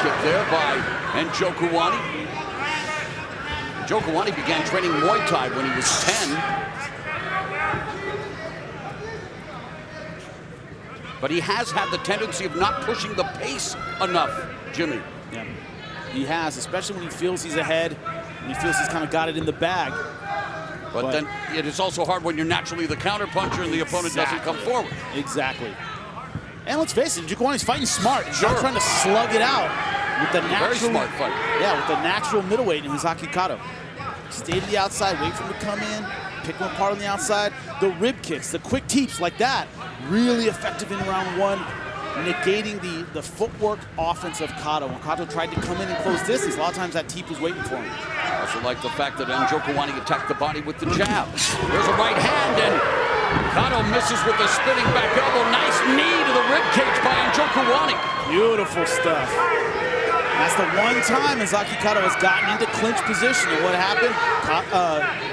kick there by Njokuani. Njokuani began training Muay Thai when he was 10. But he has had the tendency of not pushing the pace enough, Jimmy. Yeah, he has, especially when he feels he's ahead, when he feels he's kind of got it in the bag. But then it is also hard when you're naturally the counterpuncher and the opponent doesn't come forward. Exactly. And let's face it, Njokuani's fighting smart. He's not trying to slug it out with the natural. Very smart fight. Yeah, with the natural middleweight in Hisaki Kato. Stay to the outside, wait for him to come in, pick him apart on the outside. The rib kicks, the quick teeps like that, really effective in round one, negating the footwork offense of Kato. When Kato tried to come in and close distance, a lot of times that teep was waiting for him. I also like the fact that Njokuani attacked the body with the jab. There's a right hand, and Kato misses with a spinning back elbow. Nice knee to the rib cage by Njokuani. Beautiful stuff. That's the one time Hisaki Kato has gotten into clinch position, and what happened?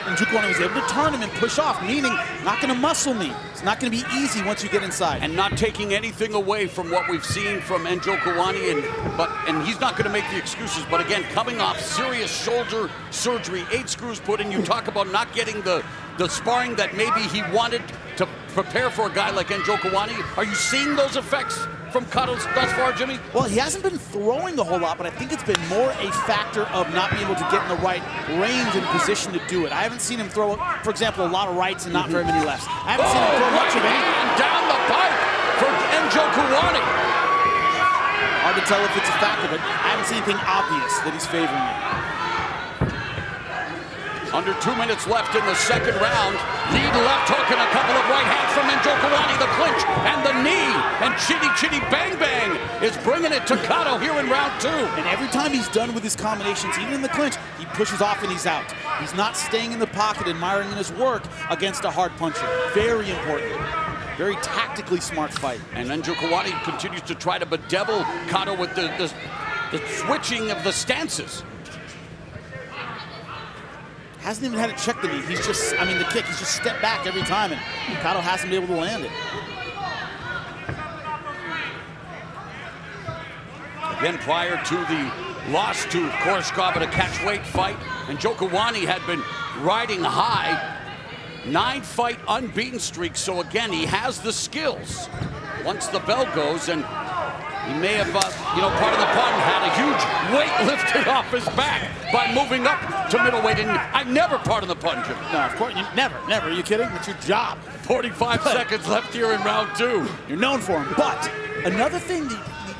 Njokuani was able to turn him and push off, meaning not going to muscle me. It's not going to be easy once you get inside. And not taking anything away from what we've seen from Njokuani, and he's not going to make the excuses. But again, coming off serious shoulder surgery, 8 screws put in, you talk about not getting the sparring that maybe he wanted to prepare for a guy like Njokuani. Are you seeing those effects from Kato thus far, Jimmy? Well, he hasn't been throwing a whole lot, but I think it's been more a factor of not being able to get in the right range and position to do it. I haven't seen him throw, for example, a lot of rights and not very many lefts. I haven't seen him throw much of anything. Down the pipe for Njokuani. Hard to tell if it's a factor, but I haven't seen anything obvious that he's favoring it. Under 2 minutes left in the second round. Lead left hook and a couple of right hands from Njokuani. The clinch and the knee. And chitty bang bang is bringing it to Kato here in round 2. And every time he's done with his combinations, even in the clinch, he pushes off and he's out. He's not staying in the pocket, admiring his work against a hard puncher. Very important. Very tactically smart fight. And Njokuani continues to try to bedevil Kato with the switching of the stances. Hasn't even had to check the knee. He's just, the kick, he's just stepped back every time, and Kato hasn't been able to land it. Again, prior to the loss to Koreshkov in a catch-weight fight, Njokuani had been riding high. 9-fight unbeaten streak, so again, he has the skills. Once the bell goes, and he may have, pardon the pun, had a huge weight lifted off his back by moving up to middleweight. And I never, pardon the pun, Jim. No, of course, never. Are you kidding? That's your job. 45 seconds left here in round 2. You're known for him. But another thing, you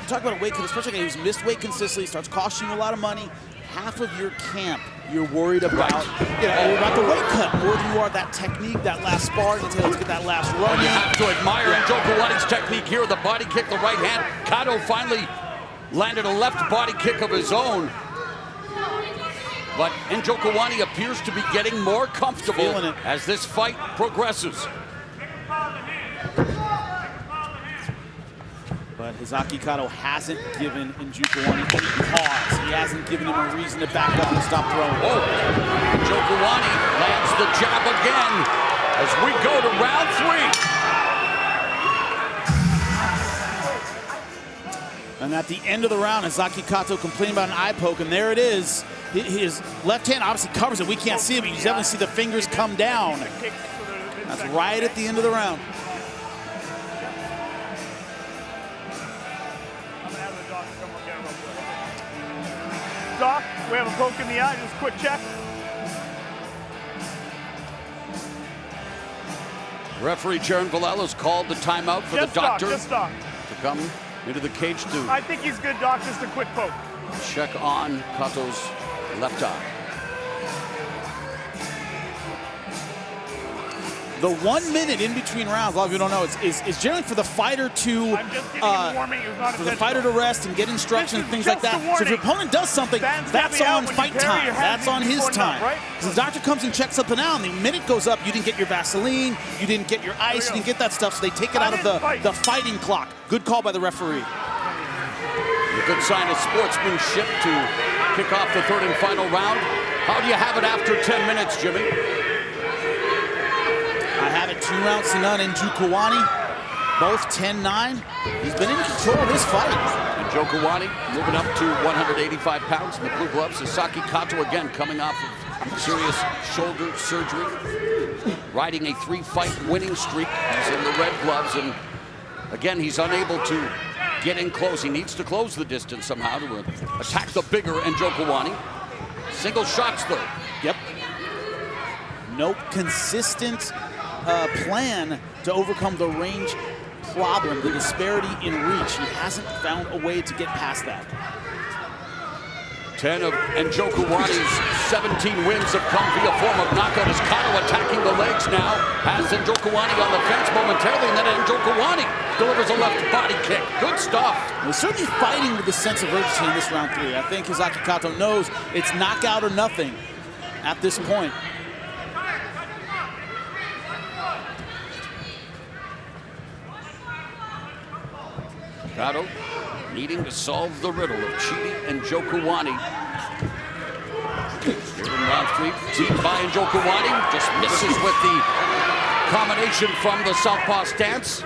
talk about a weight cut, especially when he's missed weight consistently, starts costing you a lot of money. Half of your camp, you're worried about, about the weight cut more than you are that technique, that last spar. Let's get that last run. You have to admire Njokuani's technique here. The body kick, the right hand. Kato finally landed a left body kick of his own. But Njokuani appears to be getting more comfortable as this fight progresses. But Hisaki Kato hasn't given Njokuani any pause. He hasn't given him a reason to back up and stop throwing. Oh, Njokuani lands the jab again as we go to round 3. And at the end of the round, Hisaki Kato complaining about an eye poke, and there it is. His left hand obviously covers it. We can't see it, but you definitely see the fingers come down. That's right at the end of the round. Doc, we have a poke in the eye, just a quick check. Referee Jaron Villela's called the timeout for the doctor to come into the cage to I think he's good, Doc, just a quick poke. Check on Kato's left eye. The 1 minute in between rounds, a lot of you don't know, is generally for the fighter to rest and get instructions and things like that. So if your opponent does something, that's on fight time. That's on his time. Because the doctor comes and checks something out, and the minute goes up, you didn't get your Vaseline, you didn't get your ice, you didn't get that stuff, so they take it out of the fighting clock. Good call by the referee. A good sign of sportsmanship to kick off the third and final round. How do you have it after 10 minutes, Jimmy? I have it 2 rounds to none in Njokuani, both 10-9. He's been in control of this fight. Njokuani moving up to 185 pounds in the blue gloves. Hisaki Kato again coming off of serious shoulder surgery, riding a 3-fight winning streak. He's in the red gloves, and again, he's unable to get in close. He needs to close the distance somehow to attack the bigger Njokuani. Single shots though. Yep. no consistent plan to overcome the range problem, the disparity in reach. He hasn't found a way to get past that. 10 of Njokuani's 17 wins have come via form of knockout as Cotto attacking the legs now. Has Njokuani on the fence momentarily, and then Njokuani delivers a left body kick. Good stuff. He's certainly fighting with a sense of urgency in this round 3. I think Hisaki Cotto knows it's knockout or nothing at this point. Cotto needing to solve the riddle of Chidi and Njokuani. Here in round 3, team by Njokuani, just misses with the combination from the southpaw stance.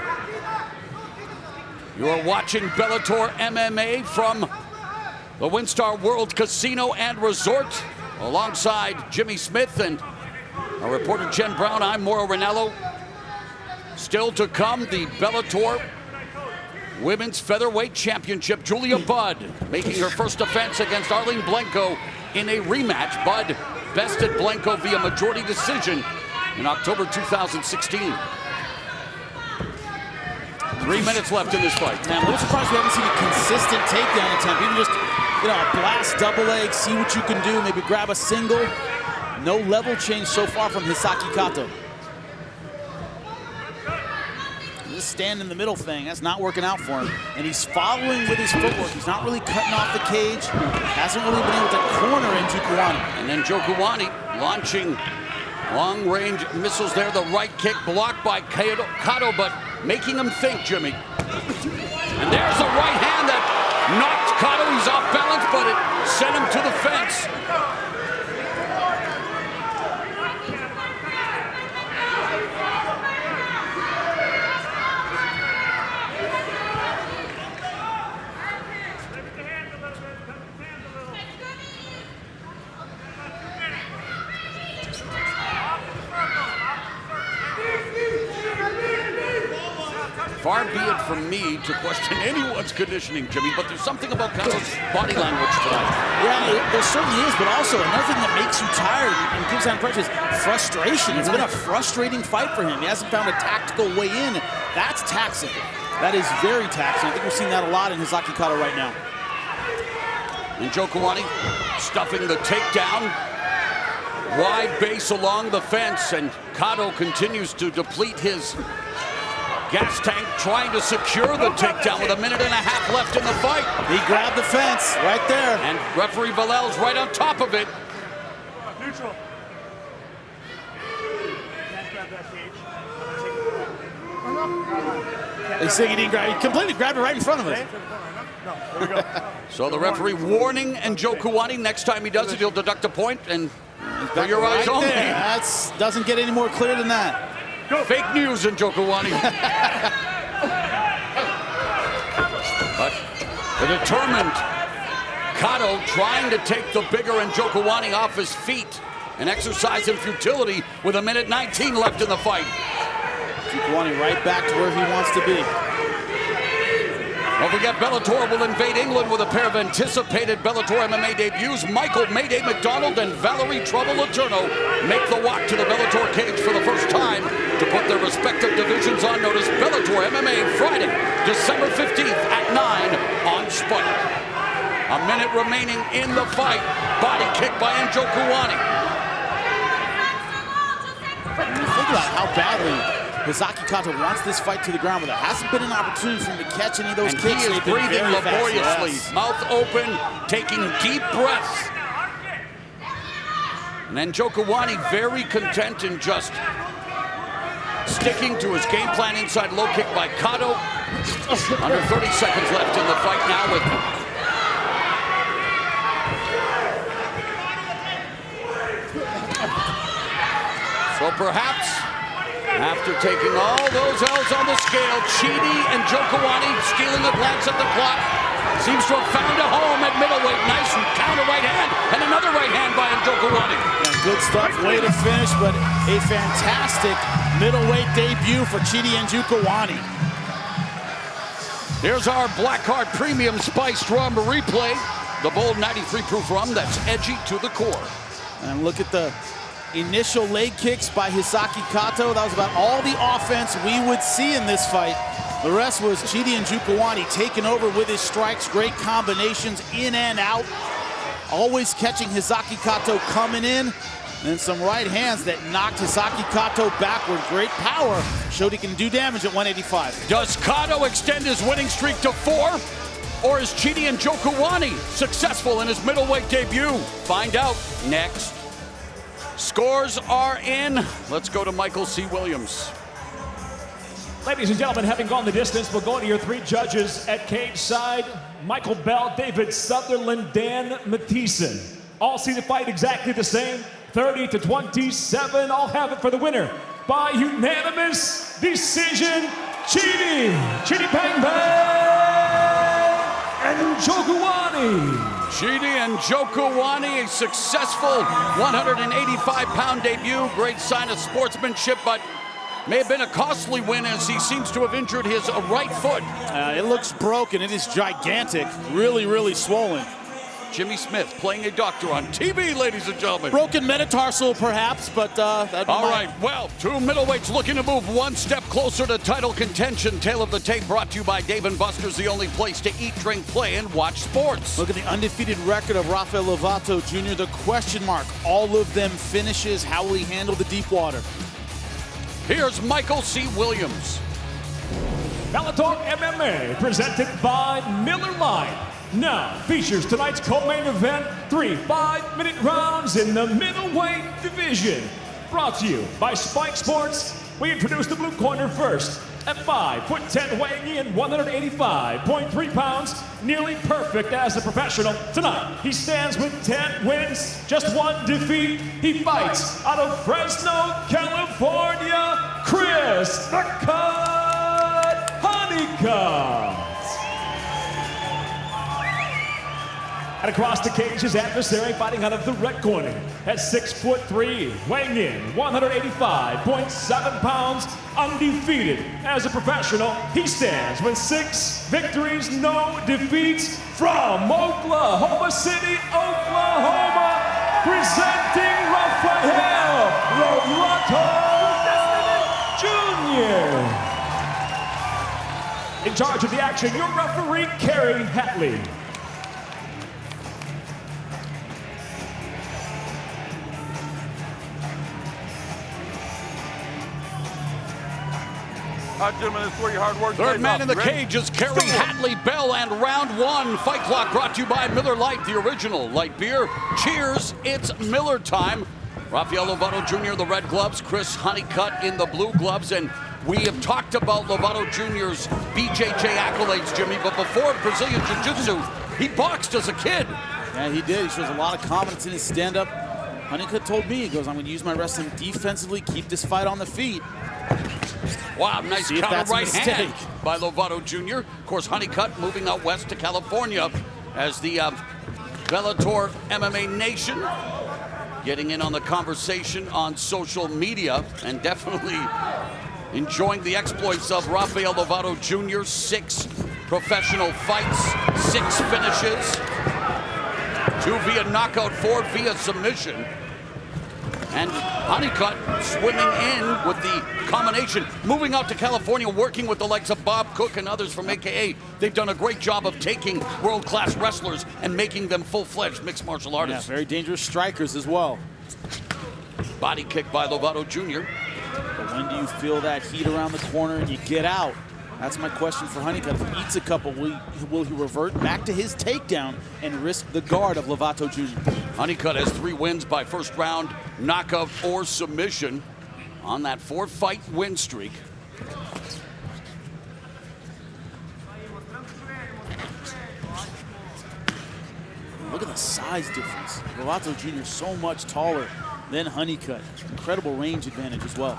You are watching Bellator MMA from the WinStar World Casino and Resort. Alongside Jimmy Smith and our reporter Jen Brown, I'm Mauro Ranallo. Still to come, the Bellator Women's Featherweight Championship. Julia Budd making her first defense against Arlene Blencowe in a rematch. Budd bested Blencowe via majority decision in October 2016. 3 minutes left in this fight. Man, I'm a little surprised we haven't seen a consistent takedown attempt. Even just, a blast double leg, see what you can do, maybe grab a single. No level change so far from Hisaki Cotto. This stand in the middle thing, that's not working out for him. And he's following with his footwork. He's not really cutting off the cage. Hasn't really been able to corner Njokuani. And then Njokuani launching long-range missiles there. The right kick blocked by Cotto, but making him think, Jimmy. And there's a right hand that knocked Cotto. He's off balance, but it sent him to the fence. Far be it from me to question anyone's conditioning, Jimmy, but there's something about Cotto's body language tonight. Yeah, there certainly is, but also another thing that makes you tired and gives that impression is frustration. It's been a frustrating fight for him. He hasn't found a tactical way in. That's taxing. That is very taxing. I think we're seeing that a lot in Hisaki Cotto right now. Njokuani stuffing the takedown. Wide base along the fence, and Cotto continues to deplete his gas tank, trying to secure the takedown with 1.5 minutes left in the fight. He grabbed the fence right there. And referee Vallel's right on top of it. Neutral. Can't grab that cage. He's saying he didn't grab it. He completely grabbed it right in front of us. No, there we go. So the referee warning Njokuani, next time he does it, he'll deduct a point, and for your eyes only. That doesn't get any more clear than that. Fake news, Njokuani. But the determined Cotto trying to take the bigger Njokuani off his feet. An exercise in futility with 1:19 left in the fight. Njokuani right back to where he wants to be. Don't forget, Bellator will invade England with a pair of anticipated Bellator MMA debuts. Michael Mayday McDonald and Valerie Trouble Eterno make the walk to the Bellator cage for the first time to put their respective divisions on notice. Bellator MMA Friday, December 15th at 9 on Spike. A minute remaining in the fight. Body kick by Njokuani. When you think about how badly Hisaki Cotto wants this fight to the ground, but there hasn't been an opportunity for him to catch any of those kicks. He is breathing laboriously, yes. Mouth open, taking deep breaths. And then Njokuani very content in just sticking to his game plan. Inside low kick by Cotto. Under 30 seconds left in the fight now with so perhaps after taking all those L's on the scale, Chidi and Njokuani stealing a glance at the clock. Seems to have found a home at middleweight. Nice counter right hand and another right hand by Njokuani. Good stuff, way to finish, but a fantastic middleweight debut for Chidi and Njokuani. Here's our Blackheart Premium Spiced Rum replay. The bold 93 proof rum that's edgy to the core. And look at the Initial leg kicks by Hisaki Kato. That was about all the offense we would see in this fight. The rest was Chidi Njokuani taking over with his strikes. Great combinations in and out. Always catching Hisaki Kato coming in. And some right hands that knocked Hisaki Kato backward. Great power. Showed he can do damage at 185. Does Kato extend his winning streak to 4? Or is Chidi Njokuani successful in his middleweight debut? Find out next. Scores are in. Let's go to Michael C. Williams. Ladies and gentlemen, having gone the distance, we'll go to your 3 judges at cage side. Michael Bell, David Sutherland, Dan Mathieson. All see the fight exactly the same, 30-27. I'll have it for the winner by unanimous decision, Chidi Bang Bang and Njokuani. Chidi Njokuani, a successful 185-pound debut. Great sign of sportsmanship, but may have been a costly win as he seems to have injured his right foot. It looks broken. It is gigantic. Really, really swollen. Jimmy Smith playing a doctor on TV, ladies and gentlemen. Broken metatarsal, perhaps, but that'd be all right, well, 2 middleweights looking to move 1 step closer to title contention. Tale of the tape brought to you by Dave & Buster's, the only place to eat, drink, play, and watch sports. Look at the undefeated record of Rafael Lovato Jr., the question mark. All of them finishes. How will he handle the deep water? Here's Michael C. Williams. Bellator MMA, presented by Miller Lite. Now features tonight's co-main event, 3 5-minute rounds in the middleweight division. Brought to you by Spike Sports. We introduce the blue corner first. At 5'10", weighing in 185.3 pounds, nearly perfect as a professional. Tonight, he stands with 10 wins, just 1 defeat. He fights out of Fresno, California, Chris the Cut Honeycutt. And across the cage, his adversary fighting out of the red corner at 6'3", weighing in 185.7 pounds, undefeated as a professional. He stands with 6 victories, no defeats from Oklahoma City, Oklahoma, presenting Rafael Lovato Jr. In charge of the action, your referee, Kerry Hatley. All right, gentlemen, this is where your hard work Third pays man off. in the Ready? cage is Kerry Hatley Bell, and round 1 fight clock brought to you by Miller Lite, the original light beer. Cheers, it's Miller time. Rafael Lovato Jr., the red gloves, Chris Honeycutt in the blue gloves, and we have talked about Lovato Jr.'s BJJ accolades, Jimmy, but before Brazilian Jiu-Jitsu, he boxed as a kid. Yeah, he did. He shows a lot of confidence in his stand-up. Honeycutt told me, he goes, I'm going to use my wrestling defensively, keep this fight on the feet. Wow, nice See if counter that's a right hand mistake. by Lovato Jr. Of course, Honeycutt moving out west to California as the Bellator MMA Nation getting in on the conversation on social media and definitely enjoying the exploits of Rafael Lovato Jr. 6 professional fights, 6 finishes, 2 via knockout, 4 via submission. And Honeycutt swimming in with the combination, moving out to California, working with the likes of Bob Cook and others from AKA. They've done a great job of taking world-class wrestlers and making them full-fledged mixed martial artists. Yeah, very dangerous strikers as well. Body kick by Lovato Jr. But when do you feel that heat around the corner and you get out? That's my question for Honeycutt. If he eats a couple, will he revert back to his takedown and risk the guard of Lovato Jr.? Honeycutt has 3 wins by first round knockout or submission on that 4-fight win streak. Look at the size difference. Lovato Jr. so much taller than Honeycutt. Incredible range advantage as well.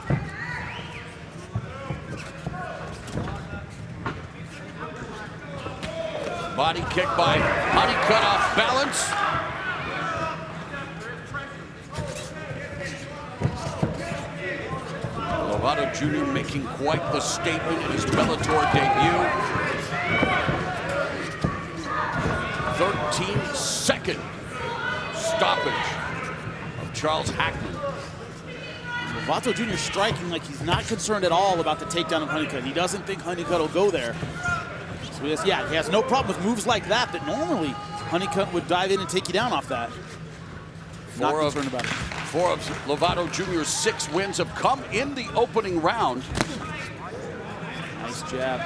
Body kick by Honeycutt off balance. Lovato Jr. making quite the statement in his Bellator debut. 13-second stoppage of Charles Hackman. Lovato Jr. striking like he's not concerned at all about the takedown of Honeycutt. He doesn't think Honeycutt will go there. So he has no problem with moves like that normally Honeycutt would dive in and take you down off that. Not concerned about it. 4 of Lovato Jr.'s 6 wins have come in the opening round. Nice jab.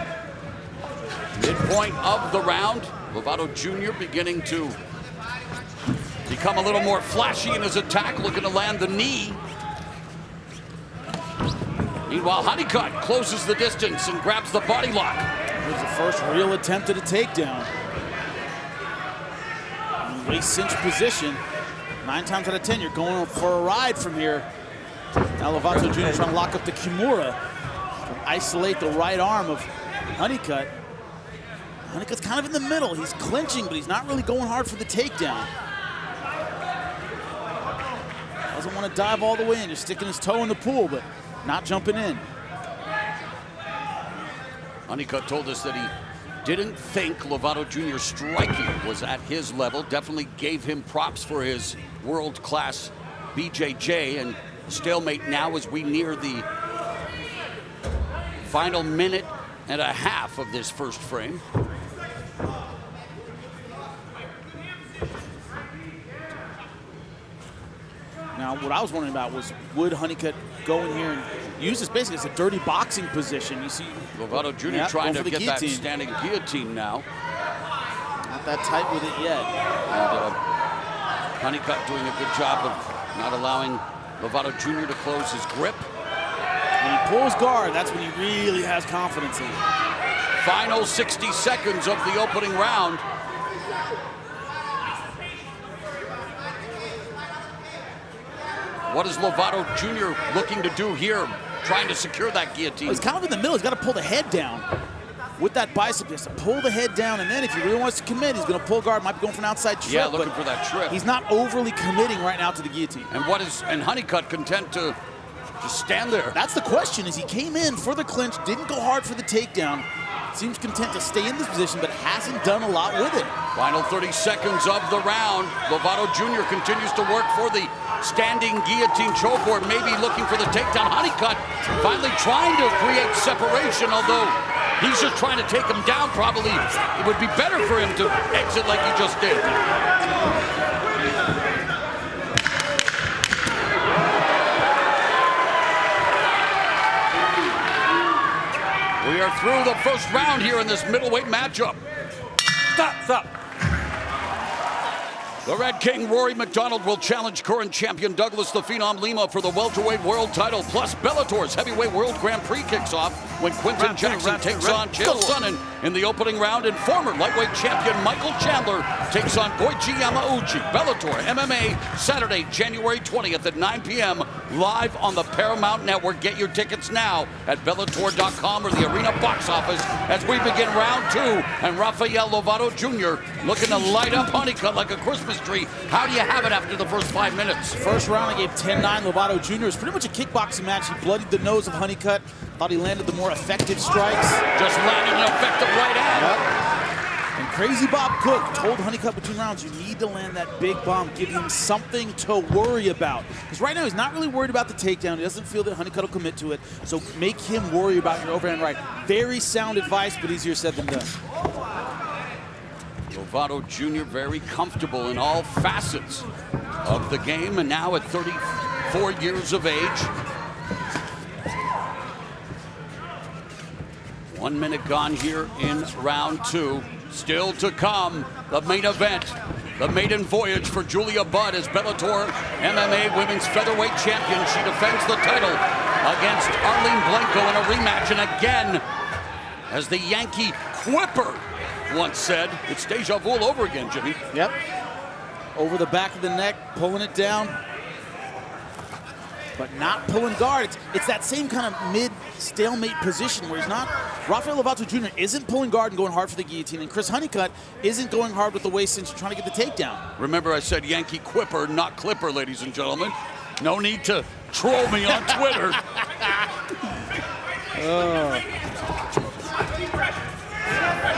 Midpoint of the round, Lovato Jr. beginning to become a little more flashy in his attack, looking to land the knee. Meanwhile, Honeycutt closes the distance and grabs the body lock. Here's the first real attempt at a takedown. Waist cinch position. 9 times out of 10, you're going for a ride from here. Now Lovato Jr. trying to lock up the Kimura to isolate the right arm of Honeycutt. Honeycutt's kind of in the middle. He's clinching, but he's not really going hard for the takedown. Doesn't want to dive all the way in. Just sticking his toe in the pool, but not jumping in. Honeycutt told us that he didn't think Lovato Jr.'s striking was at his level. Definitely gave him props for his world-class BJJ, and stalemate now as we near the final minute and a half of this first frame. Now, what I was wondering about was, would Honeycutt go in here and use this basically as a dirty boxing position? You see Lovato Jr. trying to get that standing guillotine now. Not that tight with it yet. And Honeycutt doing a good job of not allowing Lovato Jr. to close his grip. When he pulls guard, that's when he really has confidence in it. Final 60 seconds of the opening round. What is Lovato Jr. looking to do here, trying to secure that guillotine? Well, he's kind of in the middle. He's got to pull the head down. With that bicep, he has to pull the head down, and then if he really wants to commit, he's going to pull guard. Might be going for an outside trip. Yeah, looking for that trip. He's not overly committing right now to the guillotine. And Honeycutt content to just stand there? That's the question, is he came in for the clinch, didn't go hard for the takedown. Seems content to stay in this position, but hasn't done a lot with it. Final 30 seconds of the round. Lovato Jr. continues to work for the standing guillotine chokehold, maybe looking for the takedown. Honeycutt finally trying to create separation, although he's just trying to take him down. Probably it would be better for him to exit like he just did. We are through the first round here in this middleweight matchup. Stop. The Red King, Rory McDonald, will challenge current champion Douglas the Phenom Lima for the welterweight world title. Plus, Bellator's heavyweight world Grand Prix kicks off when Quinton Jackson takes on Chael Sonnen in the opening round, and former lightweight champion Michael Chandler takes on Goichi Yamauchi. Bellator MMA, Saturday, January 20th at 9 p.m. live on the Paramount Network. Get your tickets now at Bellator.com or the Arena box office as we begin round 2, and Rafael Lovato Jr. looking to light up Honeycutt like a Christmas tree. How do you have it after the first 5 minutes? First round, I gave 10-9 Lovato Jr. It's pretty much a kickboxing match. He bloodied the nose of Honeycutt. Thought he landed the more effective strikes. Just landed an effective right hand. Yep. And Crazy Bob Cook told Honeycutt between rounds, you need to land that big bomb. Give him something to worry about. Because right now, he's not really worried about the takedown. He doesn't feel that Honeycutt will commit to it. So make him worry about your overhand right. Very sound advice, but easier said than done. Lovato Jr. very comfortable in all facets of the game, and now at 34 years of age. 1 minute gone here in round 2. Still to come, the main event, the maiden voyage for Julia Budd as Bellator MMA Women's Featherweight Champion. She defends the title against Arlene Blencowe in a rematch, and again, as the Yankee Quipper once said, it's deja vu all over again, Jimmy. Yep. Over the back of the neck, pulling it down, but not pulling guard. It's that same kind of mid-stalemate position where he's not. Rafael Lovato Jr. isn't pulling guard and going hard for the guillotine, and Chris Honeycutt isn't going hard with the waist cinch trying to get the takedown. Remember, I said Yankee Quipper, not Clipper, ladies and gentlemen. No need to troll me on Twitter.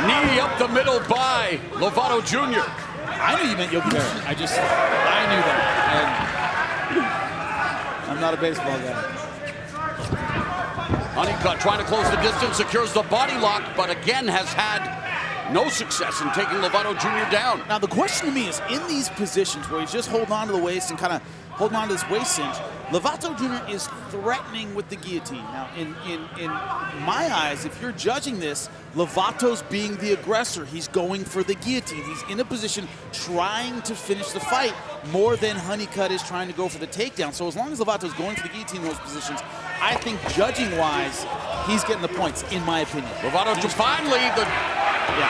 Knee up the middle by Lovato Jr. I knew you meant Yogi Berra. I knew that. And I'm not a baseball guy. Honeycutt trying to close the distance, secures the body lock, but again has had no success in taking Lovato Jr. down. Now the question to me is, in these positions where he's just holding on to the waist and kind of holding on to this waist cinch, Lovato Jr. is threatening with the guillotine. Now, in my eyes, if you're judging this, Lovato's being the aggressor. He's going for the guillotine. He's in a position trying to finish the fight more than Honeycutt is trying to go for the takedown. So as long as Lovato's going for the guillotine in those positions, I think judging-wise, he's getting the points, in my opinion. Lovato finally the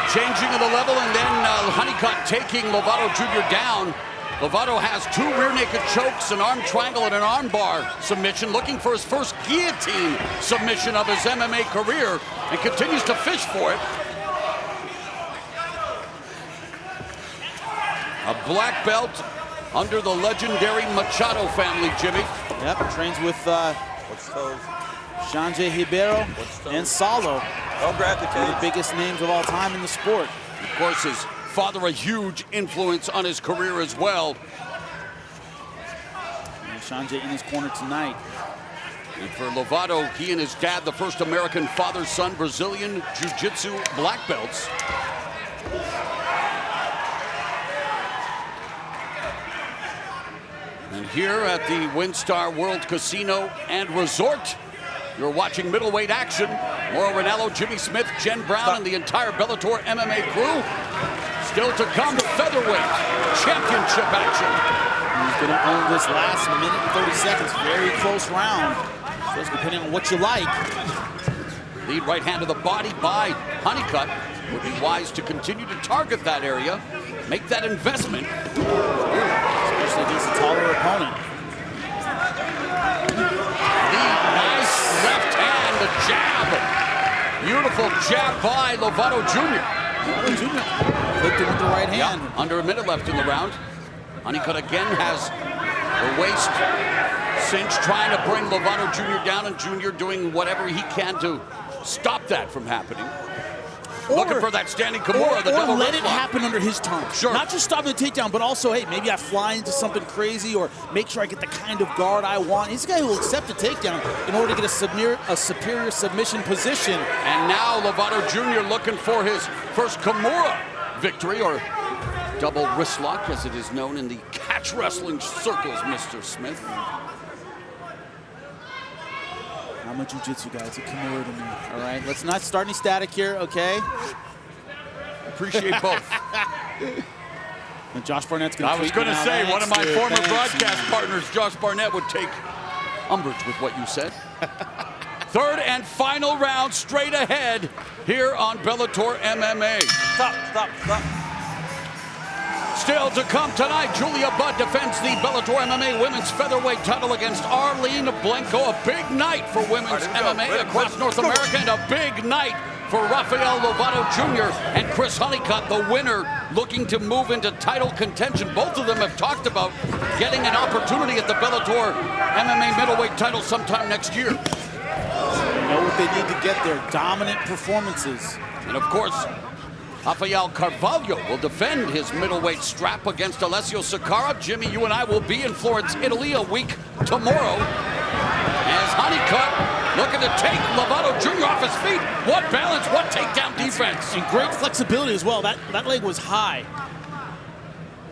changing of the level, and then Honeycutt taking Lovato Jr. down. Lovato has 2 rear naked chokes, an arm triangle, and an arm bar submission, looking for his first guillotine submission of his MMA career, and continues to fish for it. A black belt under the legendary Machado family, Jimmy. Yep, trains with Sanjay Ribeiro and Salo. Don't grab the Two of the biggest names of all time in the sport. Of course, his father a huge influence on his career as well. And Sanjay in his corner tonight. And for Lovato, he and his dad, the first American father-son Brazilian Jiu-Jitsu black belts. And here at the WinStar World Casino and Resort, you're watching middleweight action. Mauro Ranallo, Jimmy Smith, Jen Brown, and the entire Bellator MMA crew. Still to come, featherweight championship action. He's going to own this last minute and 30 seconds. Very close round. So depending on what you like. Lead right hand to the body by Honeycutt. Would be wise to continue to target that area, make that investment. Especially against a taller opponent. The nice left hand, the jab. Beautiful jab by Lovato Jr. Lovato Jr. flipped it with the right hand. Yep, under a minute left in the round. Honeycutt again has the waist cinch, trying to bring Lovato Jr. down, and Jr. doing whatever he can to stop that from happening. Looking for that standing Kimura, the double let wrist it lock. happen under his terms. Sure. Not just stopping the takedown, but also, hey, maybe I fly into something crazy or make sure I get the kind of guard I want. He's a guy who will accept a takedown in order to get a superior submission position. And now Lovato Jr. looking for his first Kimura victory, or double wrist lock as it is known in the catch wrestling circles, Mr. Smith. I'm a jiu-jitsu guy. It's a Kimura to me. All right, let's not start any static here, okay? Appreciate both. And Josh Barnett's going to I was going to say, one of my former broadcast partners, Josh Barnett, would take umbrage with what you said. Third and final round straight ahead here on Bellator MMA. Stop, stop, stop. Still to come tonight, Julia Budd defends the Bellator MMA women's featherweight title against Arlene Blencowe. A big night for women's MMA across North America, and a big night for Rafael Lovato Jr. and Chris Honeycutt, the winner, looking to move into title contention. Both of them have talked about getting an opportunity at the Bellator MMA middleweight title sometime next year. They know what they need to get there. Dominant performances. And of course, Rafael Carvalho will defend his middleweight strap against Alessio Sakara. Jimmy, you and I will be in Florence, Italy a week tomorrow. As Honeycutt looking to take Lovato Jr. off his feet. What balance, what takedown defense. And great flexibility as well. That leg was high.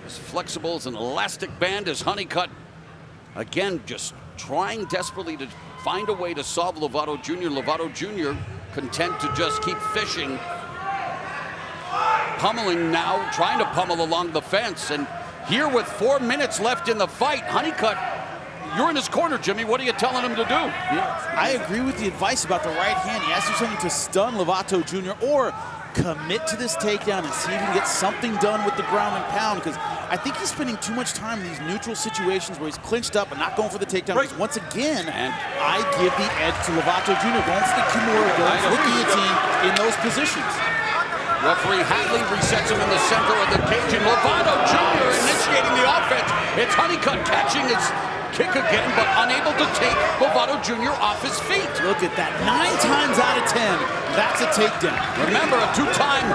As flexible as an elastic band as Honeycutt, again, just trying desperately to find a way to solve Lovato Jr. Lovato Jr. content to just keep fishing. Pummeling now, trying to pummel along the fence. And here with 4 minutes left in the fight, Honeycutt, you're in his corner, Jimmy. What are you telling him to do? Yeah, I agree with the advice about the right hand. He has to do something to stun Lovato Jr. or commit to this takedown and see if he can get something done with the ground and pound, because I think he's spending too much time in these neutral situations where he's clinched up and not going for the takedown. Because once again, I give the edge to Lovato Jr. going for the Kimura, going for the guillotine in those positions. Referee Hadley resets him in the center of the cage, and Lovato Jr. initiating the offense. It's Honeycutt catching his kick again, but unable to take Lovato Jr. off his feet. Look at that, 9 times out of 10, that's a takedown. Remember, a 2-time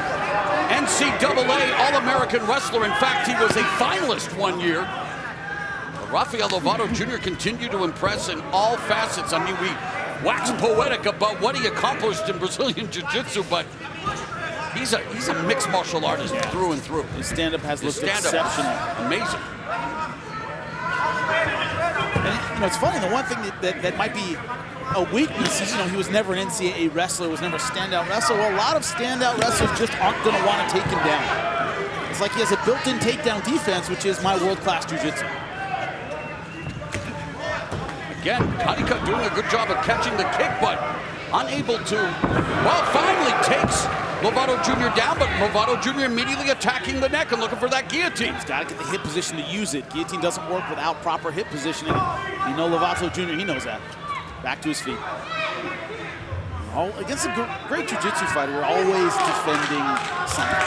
NCAA All-American wrestler. In fact, he was a finalist 1 year. Rafael Lovato Jr. continued to impress in all facets. I mean, we wax poetic about what he accomplished in Brazilian Jiu-Jitsu, but he's a mixed martial artist through and through. His stand-up has His looked exceptional. amazing. And, it's funny, the one thing that might be a weakness is, he was never an NCAA wrestler, was never a standout wrestler. Well, a lot of standout wrestlers just aren't going to want to take him down. It's like he has a built-in takedown defense, which is my world-class jiu-jitsu. Again, Honeycutt doing a good job of catching the kick, but unable to, well, finally takes Lovato Jr. down, but Lovato Jr. immediately attacking the neck and looking for that guillotine. He's got to get the hip position to use it. Guillotine doesn't work without proper hip positioning. Lovato Jr., he knows that. Back to his feet. Against a great jiu-jitsu fighter, you're always defending something.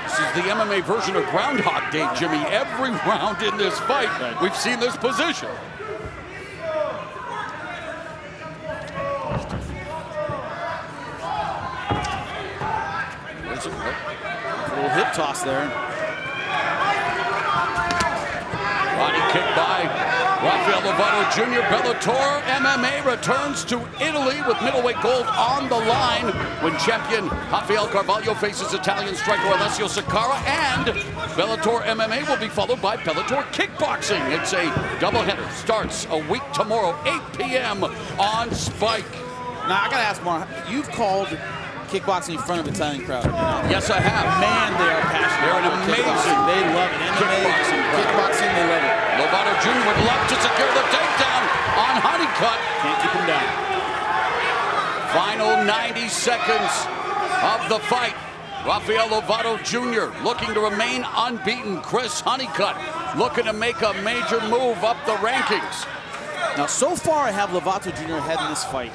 This is the MMA version of Groundhog Day, Jimmy. Every round in this fight, we've seen this position. A little hip toss there. Body kick by Rafael Lovato Jr. Bellator MMA returns to Italy with middleweight gold on the line when champion Rafael Carvalho faces Italian striker Alessio Sakara, and Bellator MMA will be followed by Bellator Kickboxing. It's a doubleheader. Starts a week tomorrow, 8 p.m. on Spike. Now, I got to ask, Mark, you've called kickboxing in front of an Italian crowd. Yes, I have. Man, they are passionate. They're an about amazing kickboxing. They love it. MMA, kickboxing, they love it. Lovato Jr. would love to secure the takedown on Honeycutt. Can't keep him down. Final 90 seconds of the fight. Rafael Lovato Jr. looking to remain unbeaten. Chris Honeycutt looking to make a major move up the rankings. Now, so far, I have Lovato Jr. ahead in this fight.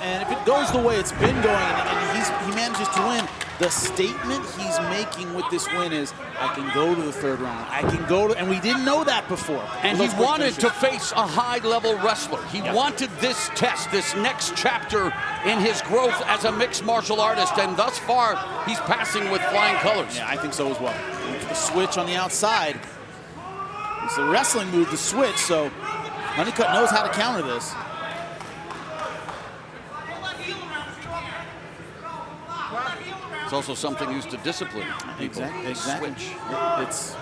And if it goes the way it's been going and he manages to win, the statement he's making with this win is, I can go to the third round. I can go to, and we didn't know that before. And he wanted to face a high-level wrestler. He wanted this test, this next chapter in his growth as a mixed martial artist, and thus far, he's passing with flying colors. Yeah, I think so as well. The switch on the outside. It's a wrestling move, the switch, so Honeycutt knows how to counter this. It's also something used to discipline people. Exactly. Switch. It's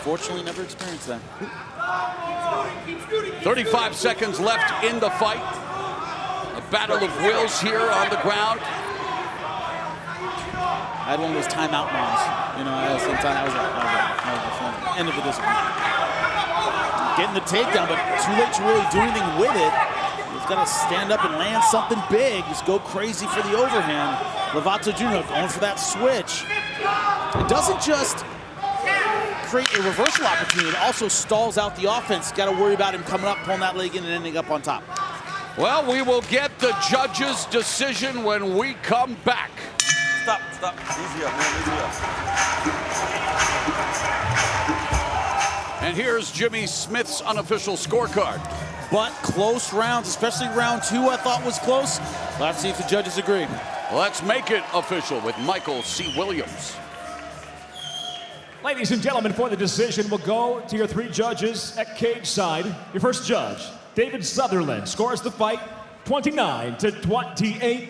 fortunately never experienced that. 35 seconds left in the fight. A battle of wills here on the ground. I had one of those timeout moms. Sometimes that was the end of the discipline. Getting the takedown, but too late to really do anything with it. He's got to stand up and land something big. Just go crazy for the overhand. Lovato Jr. going for that switch. It doesn't just create a reversal opportunity, it also stalls out the offense. Got to worry about him coming up, pulling that leg in, and ending up on top. Well, we will get the judge's decision when we come back. Stop. Easy up, man. Easy up. And here's Jimmy Smith's unofficial scorecard. But close rounds, especially round 2, I thought was close. We'll have to see if the judges agree. Let's make it official with Michael C. Williams. Ladies and gentlemen, for the decision, we'll go to your 3 judges at cage side. Your first judge, David Sutherland, scores the fight 29-28,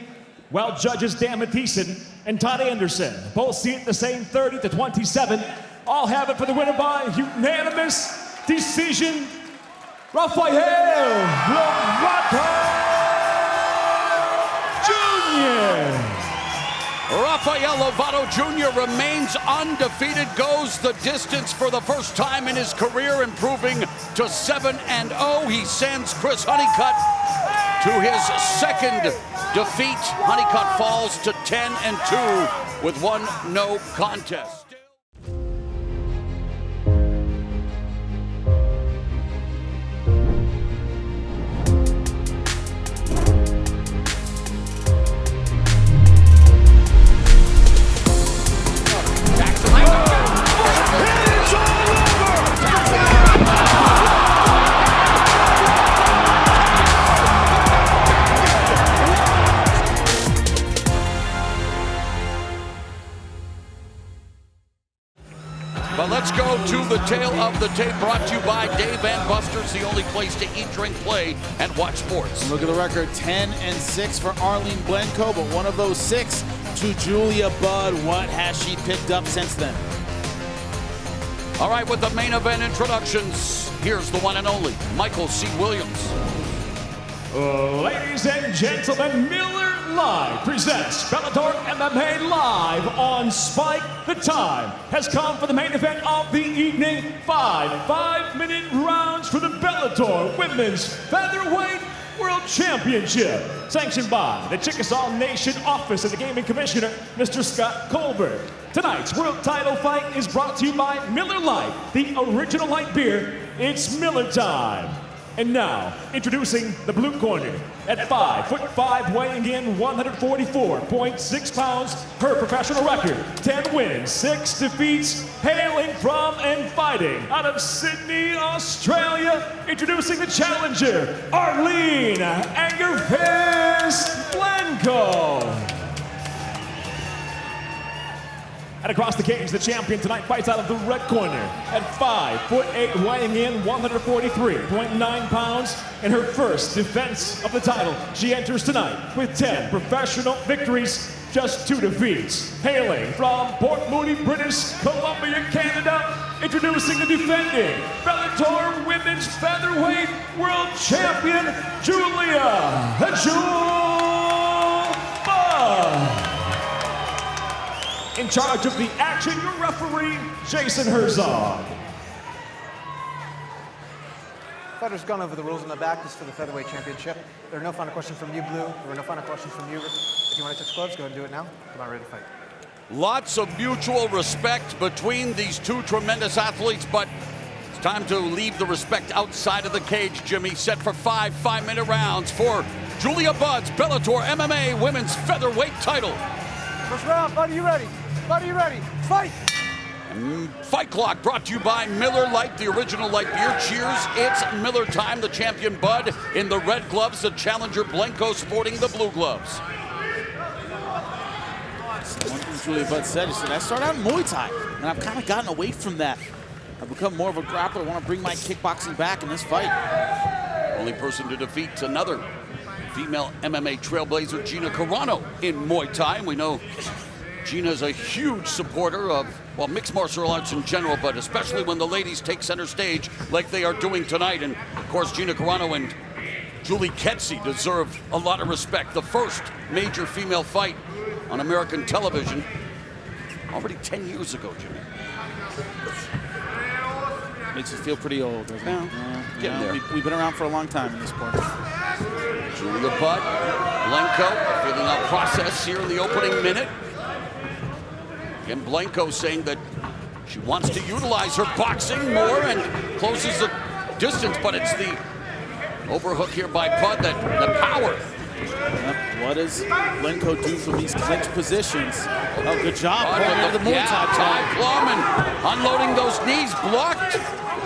while judges Dan Mathieson and Todd Anderson both see it the same 30-27. All have it for the winner by unanimous decision, Rafael Lovato Jr. Rafael Lovato Jr. remains undefeated, goes the distance for the first time in his career, improving to 7-0. He sends Chris Honeycutt to his second defeat. Honeycutt falls to 10-2 with 1 no contest. But let's go to the tail of the tape, brought to you by Dave & Buster's, the only place to eat, drink, play, and watch sports. Look at the record, 10-6 for Arlene Blencowe, but one of those 6 to Julia Budd. What has she picked up since then? All right, with the main event introductions, here's the one and only Michael C. Williams. Ladies and gentlemen, Miller Lite presents Bellator MMA live on Spike. The time has come for the main event of the evening. 5-minute rounds for the Bellator Women's Featherweight World Championship. Sanctioned by the Chickasaw Nation Office of the Gaming Commissioner, Mr. Scott Colbert. Tonight's world title fight is brought to you by Miller Lite, the original light beer. It's Miller time. And now, introducing the blue corner, at 5'5", weighing in 144.6 pounds, her professional record, 10 wins, 6 defeats, hailing from and fighting out of Sydney, Australia, introducing the challenger, Arlene Angerfist Blencowe. And across the cage, the champion tonight fights out of the red corner at 5'8", weighing in 143.9 pounds. In her first defense of the title, she enters tonight with 10 professional victories, just 2 defeats. Hailing from Port Moody, British Columbia, Canada, introducing the defending Bellator Women's Featherweight World Champion, Julia "The Jewel" Budd. In charge of the action, your referee, Jason Herzog. Fighter's gone over the rules on the back. This is for the Featherweight Championship. There are no final questions from you, Blue. There are no final questions from you. If you want to touch gloves, go ahead and do it now. Come on, ready to fight. Lots of mutual respect between these two tremendous athletes, but it's time to leave the respect outside of the cage, Jimmy. Set for 5-minute rounds for Julia Budd's Bellator MMA Women's Featherweight title. First round, Bud, are you ready? Bud, are you ready? Fight! Fight clock brought to you by Miller Lite, the original light beer. Cheers, it's Miller time. The champion Bud in the red gloves, the challenger Blencowe sporting the blue gloves. One thing Julia Budd said, she said, I started out in Muay Thai, and I've kind of gotten away from that. I've become more of a grappler. I want to bring my kickboxing back in this fight. Only person to defeat another female MMA trailblazer, Gina Carano, in Muay Thai. And we know Gina's a huge supporter of, well, mixed martial arts in general, but especially when the ladies take center stage like they are doing tonight. And, of course, Gina Carano and Julie Kedzie deserve a lot of respect. The first major female fight on American television already 10 years ago, Jimmy. Makes you feel pretty old, doesn't it? Getting there. We've been around for a long time in this sport. Julia Budd, Blencowe, feeling out process here in the opening minute. Again, Blencowe saying that she wants to utilize her boxing more and closes the distance, but it's the overhook here by Budd, that the power. Yep. What does Blencowe do from these clinch positions? Oh, good job. Budd with the Thai plum and unloading those knees, blocked,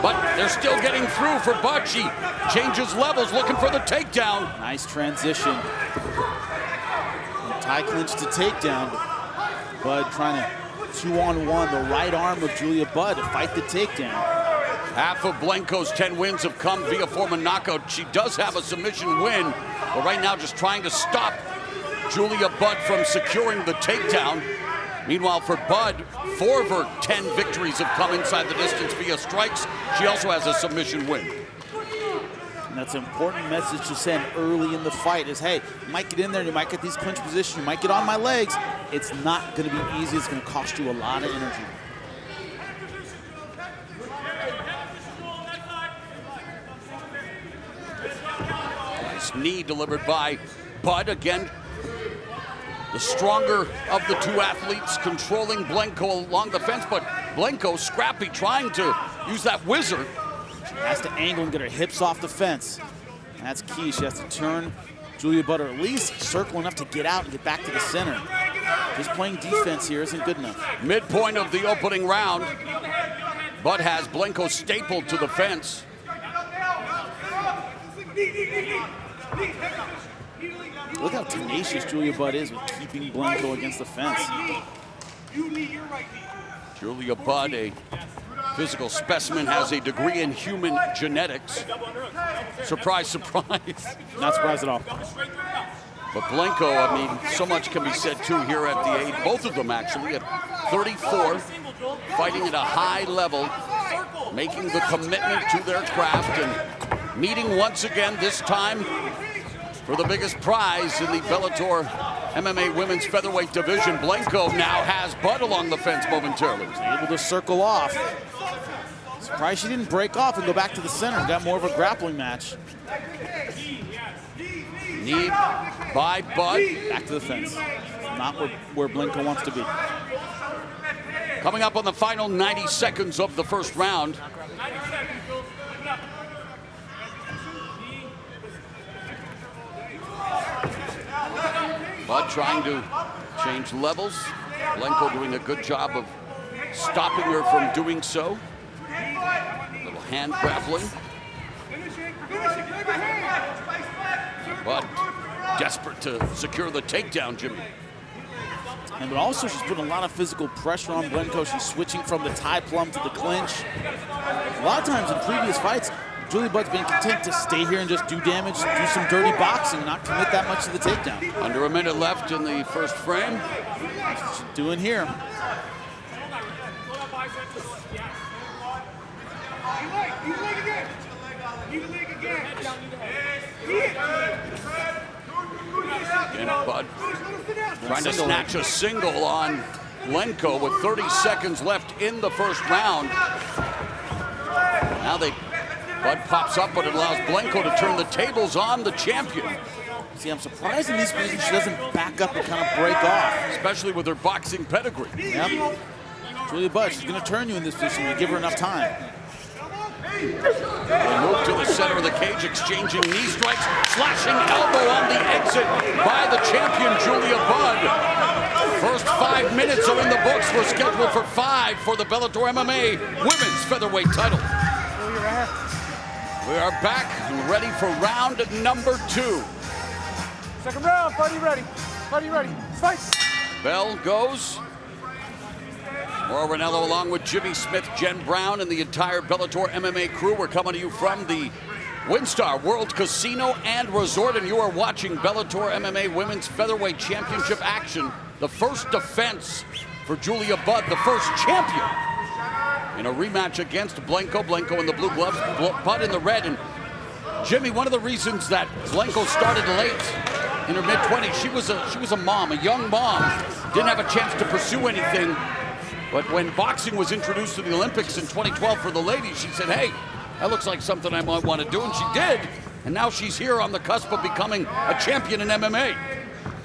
but they're still getting through for Budd. She changes levels, looking for the takedown. Nice transition. From Thai clinch to takedown. Budd trying to 2-on-1 the right arm of Julia Budd to fight the takedown. Half of Blencowe's 10 wins have come via form of knockout. She does have a submission win, but right now just trying to stop Julia Budd from securing the takedown. Meanwhile, for Budd, 4 of her 10 victories have come inside the distance via strikes. She also has a submission win. And that's an important message to send early in the fight is, hey, you might get in there, you might get these clinch positions, you might get on my legs. It's not going to be easy. It's going to cost you a lot of energy. Nice knee delivered by Budd. Again, the stronger of the two athletes controlling Blencowe along the fence, but Blencowe scrappy, trying to use that whizzer. She has to angle and get her hips off the fence. That's key. She has to turn Julia Budd, or at least circle enough to get out and get back to the center. Just playing defense here isn't good enough. Midpoint of the opening round, Budd has Blencowe stapled to the fence. Look how tenacious Julia Budd is with keeping Blencowe against the fence. Julia Budd, a Physical specimen has a degree in human genetics. Surprise, surprise. Not surprised at all. But Blencowe, I mean, so much can be said too here at the age, both of them actually, at 34, fighting at a high level, making the commitment to their craft and meeting once again, this time for the biggest prize in the Bellator MMA women's featherweight division. Blencowe now has Bud along the fence momentarily. Able to circle off. Surprised she didn't break off and go back to the center. Got more of a grappling match. Knee by Bud. Back to the fence. Not where Blencowe wants to be. Coming up on the final 90 seconds of the first round. Bud trying to change levels. Blencowe doing a good job of stopping her from doing so. Little hand grappling. Bud desperate to secure the takedown, Jimmy. And but also she's putting a lot of physical pressure on Blencowe. She's switching from the tie plum to the clinch. A lot of times in previous fights, Julia Budd's been content to stay here and just do damage, do some dirty boxing, not commit that much to the takedown. Under a minute left in the first frame. That's what she's doing here. And Bud trying to snatch a single on Blencowe with 30 seconds left in the first round. Now Bud pops up, but it allows Blencowe to turn the tables on the champion. See, I'm surprised in these positions she doesn't back up and kind of break off. Especially with her boxing pedigree. Yep. Julia Budd, she's going to turn you in this position when you give her enough time. They move to the center of the cage, exchanging knee strikes, slashing elbow on the exit by the champion, Julia Budd. First 5 minutes are in the books. We're scheduled for 5 for the Bellator MMA women's featherweight title. We are back and ready for round number 2. Second round, Buddy ready. Buddy ready. Fight. Bell goes. Mauro Ranallo along with Jimmy Smith, Jen Brown, and the entire Bellator MMA crew. We're coming to you from the WinStar World Casino and Resort, and you are watching Bellator MMA Women's Featherweight Championship action. The first defense for Julia Budd, the first champion, in a rematch against Blencowe. Blencowe in the blue gloves, Budd in the red. And Jimmy, one of the reasons that Blencowe started late in her mid-20s, she was a mom, a young mom, didn't have a chance to pursue anything. But when boxing was introduced to the Olympics in 2012 for the ladies, she said, hey, that looks like something I might want to do, and she did. And now she's here on the cusp of becoming a champion in MMA.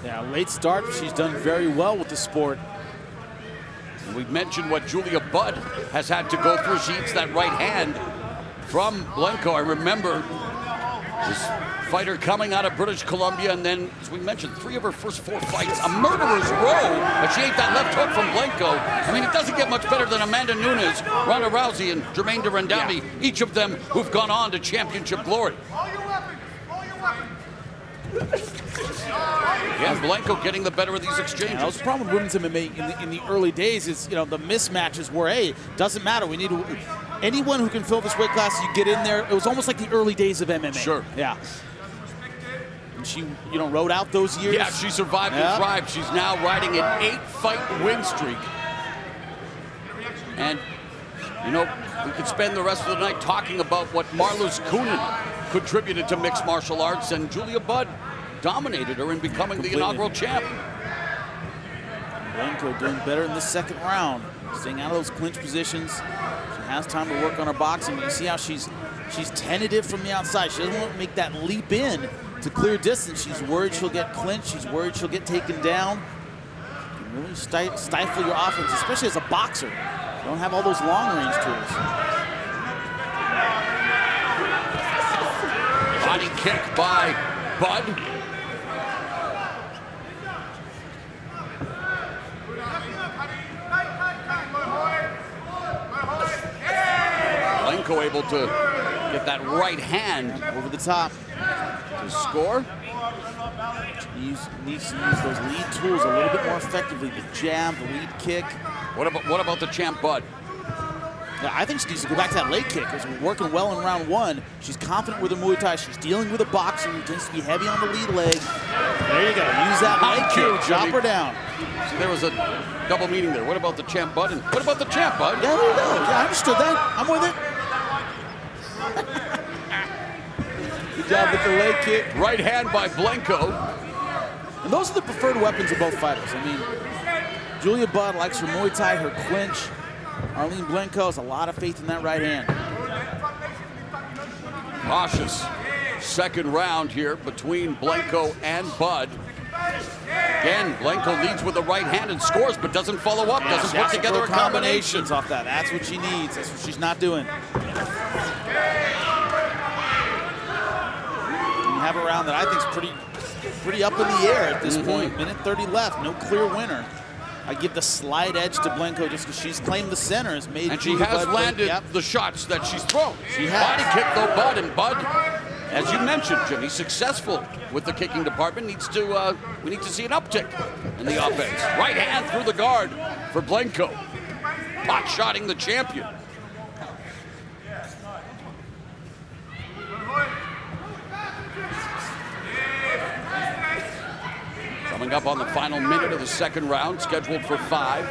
Yeah, late start, but she's done very well with the sport. And we've mentioned what Julia Budd has had to go through. She eats that right hand from Blencowe. I remember this fighter coming out of British Columbia, and then, as we mentioned, 3 of her first 4 fights, a murderer's row, but she ate that left hook from Blencowe. I mean, it doesn't get much better than Amanda Nunes, Ronda Rousey, and Germaine de Randamie, each of them who've gone on to championship glory. Again, Blencowe getting the better of these exchanges. That was the problem with women's MMA in the early days is, you know, the mismatches were, hey, doesn't matter. We need to, anyone who can fill this weight class, you get in there. It was almost like the early days of MMA. Sure. Yeah. And she, you know, rode out those years. Yeah, she survived and thrived. She's now riding an 8-fight win streak. And, you know, we could spend the rest of the night talking about what Marloes Kunin contributed to mixed martial arts, and Julia Budd dominated her in becoming the inaugural champ. Blencowe doing better in the second round, staying out of those clinch positions. She has time to work on her boxing. You see how she's tentative from the outside. She doesn't want to make that leap in to clear distance. She's worried she'll get clinched. She's worried she'll get taken down. You can really stifle your offense, especially as a boxer. You don't have all those long-range tools. Body kick by Budd. Blencowe able to get that right hand over the top to score. Needs to use those lead tools a little bit more effectively. The jab, the lead kick. What about the champ Budd? Yeah, I think she needs to go back to that leg kick. Because we're working well in round 1. She's confident with her Muay Thai. She's dealing with a boxer who tends to be heavy on the lead leg. There you go. Use that leg kick. Drop her down. See, there was a double meaning there. What about the champ, Bud? And what about the champ, Bud? Yeah, there you go. Yeah, I understood that. I'm with it. Good job with the leg kick. Right hand by Blencowe. And those are the preferred weapons of both fighters. I mean, Julia Budd likes her Muay Thai, her clinch. Arlene Blencowe has a lot of faith in that right hand. Cautious second round here between Blencowe and Budd. Again, Blencowe leads with the right hand and scores, but doesn't follow up, doesn't put together a combination. Off that. That's what she needs. That's what she's not doing. You have a round that I think is pretty up in the air at this point. Minute 30 left, no clear winner. I give the slight edge to Blencowe just because she's claimed the center, has made. And she has landed the shots that she's thrown. She has. Body kick though, Bud, and Bud, as you mentioned, Jimmy, successful with the kicking department. We need to see an uptick in the offense. Right hand through the guard for Blencowe. Pot-shotting the champion. Coming up on the final minute of the second round, scheduled for 5.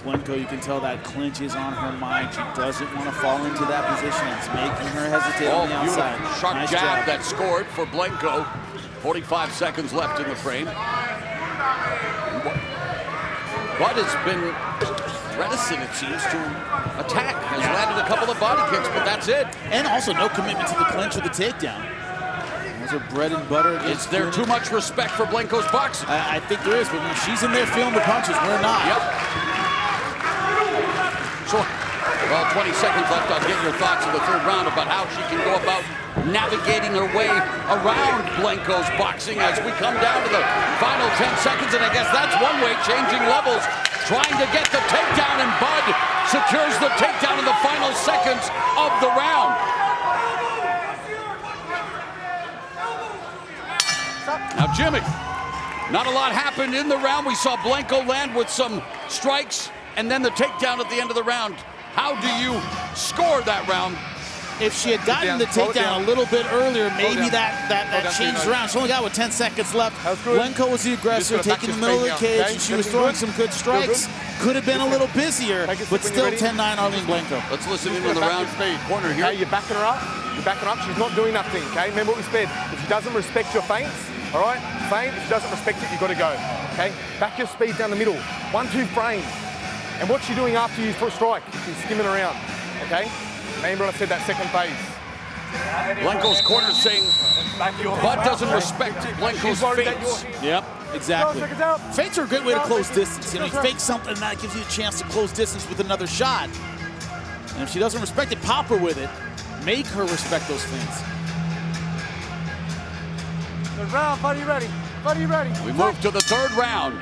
Blencowe, you can tell that clinch is on her mind. She doesn't want to fall into that position. It's making her hesitate on the outside. Sharp Nice jab job. that scored for Blencowe. 45 seconds left in the frame. Bud has been reticent, it seems, to attack. Has landed a couple of body kicks, but that's it. And also no commitment to the clinch or the takedown. Those are bread and butter. Is there too much respect for Blencowe's boxing? I think there is, but when she's in there feeling the punches, we're not. Yep. So, well, 20 seconds left. I'll get your thoughts in the third round about how she can go about navigating her way around Blencowe's boxing as we come down to the final 10 seconds. And I guess that's one way, changing levels, trying to get the takedown, and Bud secures the takedown in the final seconds of the round. Now, Jimmy, not a lot happened in the round. We saw Blencowe land with some strikes and then the takedown at the end of the round. How do you score that round? If she had gotten the takedown a little bit earlier, maybe that changed around. She only got with 10 seconds left. Blencowe was the aggressor, taking the middle of the cage, and she was throwing some good strikes. Could have been a little busier, but still 10-9 Arlene Blencowe. Let's listen in on the round corner here. Okay, you're backing her up. You're backing her up. She's not doing nothing, okay? Remember what we said. If she doesn't respect your feints, all right? Feint, if she doesn't respect it, you've got to go, okay? Back your speed down the middle. 1-2 frames. And what's she doing after you strike? She's skimming around, okay? Remember what I said, that second phase. Blencowe's corner saying Bud doesn't respect Blencowe's feints. Yep, exactly. Feints are a great way to close distance. You know, you fake something, and that gives you a chance to close distance with another shot. And if she doesn't respect it, pop her with it. Make her respect those feints. Third round, Buddy, ready? Buddy, ready? We move to the third round.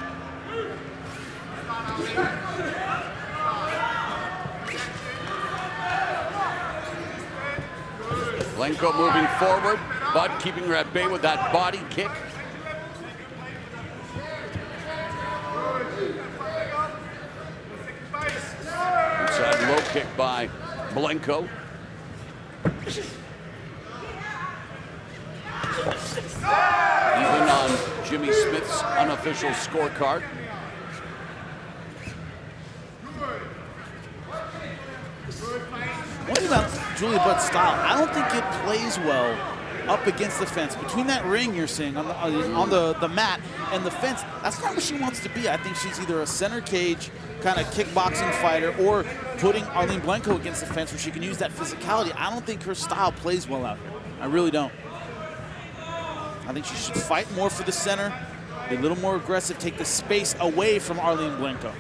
Blencowe moving forward, Bud keeping her at bay with that body kick. Inside low kick by Blencowe. Even on Jimmy Smith's unofficial scorecard. One thing about Julia Budd's style, I don't think it plays well up against the fence. Between that ring you're seeing on the mat and the fence, that's not where she wants to be. I think she's either a center cage kind of kickboxing fighter or putting Arlene Blencowe against the fence where she can use that physicality. I don't think her style plays well out here. I really don't. I think she should fight more for the center, be a little more aggressive, take the space away from Arlene Blencowe.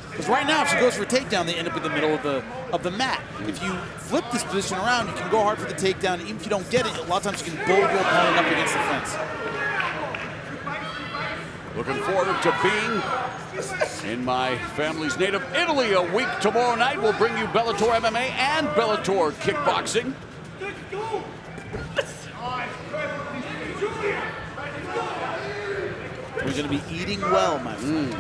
Because right now, if she goes for a takedown, they end up in the middle of the mat. If you flip this position around, you can go hard for the takedown. Even if you don't get it, a lot of times you can bull your opponent up against the fence. Looking forward to being in my family's native Italy a week tomorrow night. We'll bring you Bellator MMA and Bellator kickboxing. We You're going to be eating well, my friend.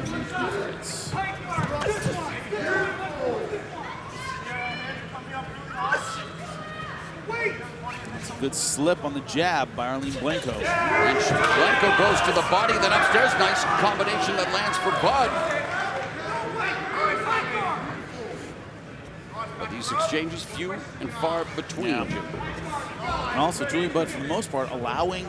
That's a good slip on the jab by Arlene Blencowe. And Blencowe goes to the body, then upstairs. Nice combination that lands for Bud. But these exchanges, few and far between. And also, Julia Budd, for the most part, allowing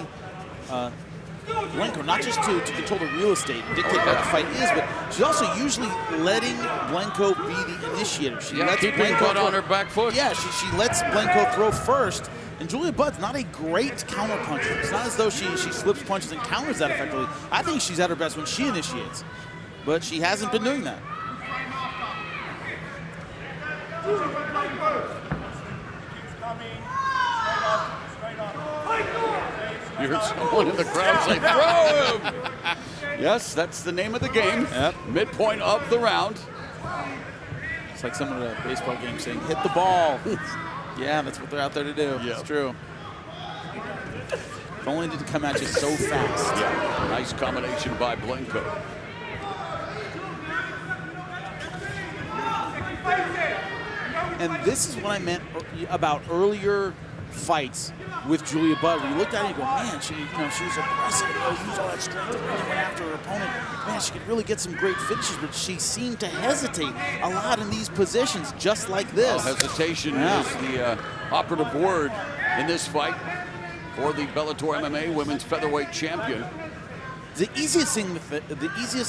Blencowe not just to control the real estate and dictate what the fight is, but she's also usually letting Blencowe be the initiator. She lets Bud on her back foot. Yeah, she lets Blencowe throw first. And Julia Budd's not a great counter puncher. It's not as though she slips punches and counters that effectively. I think she's at her best when she initiates, but she hasn't been doing that. You heard someone in the crowd say, throw him! Yes, that's the name of the game. Yep. Midpoint of the round. It's like someone at a baseball game saying, hit the ball. Yeah, that's what they're out there to do. Yep. It's true. If only did it come at you so fast. Yeah, nice combination by Blencowe. And this is what I meant about earlier fights with Julia Budd. When you looked at it and you go, man, she was aggressive, used all that strength and really went after her opponent. Man, she could really get some great finishes, but she seemed to hesitate a lot in these positions, just like this. Well, hesitation is the operative word in this fight for the Bellator MMA Women's Featherweight Champion. The easiest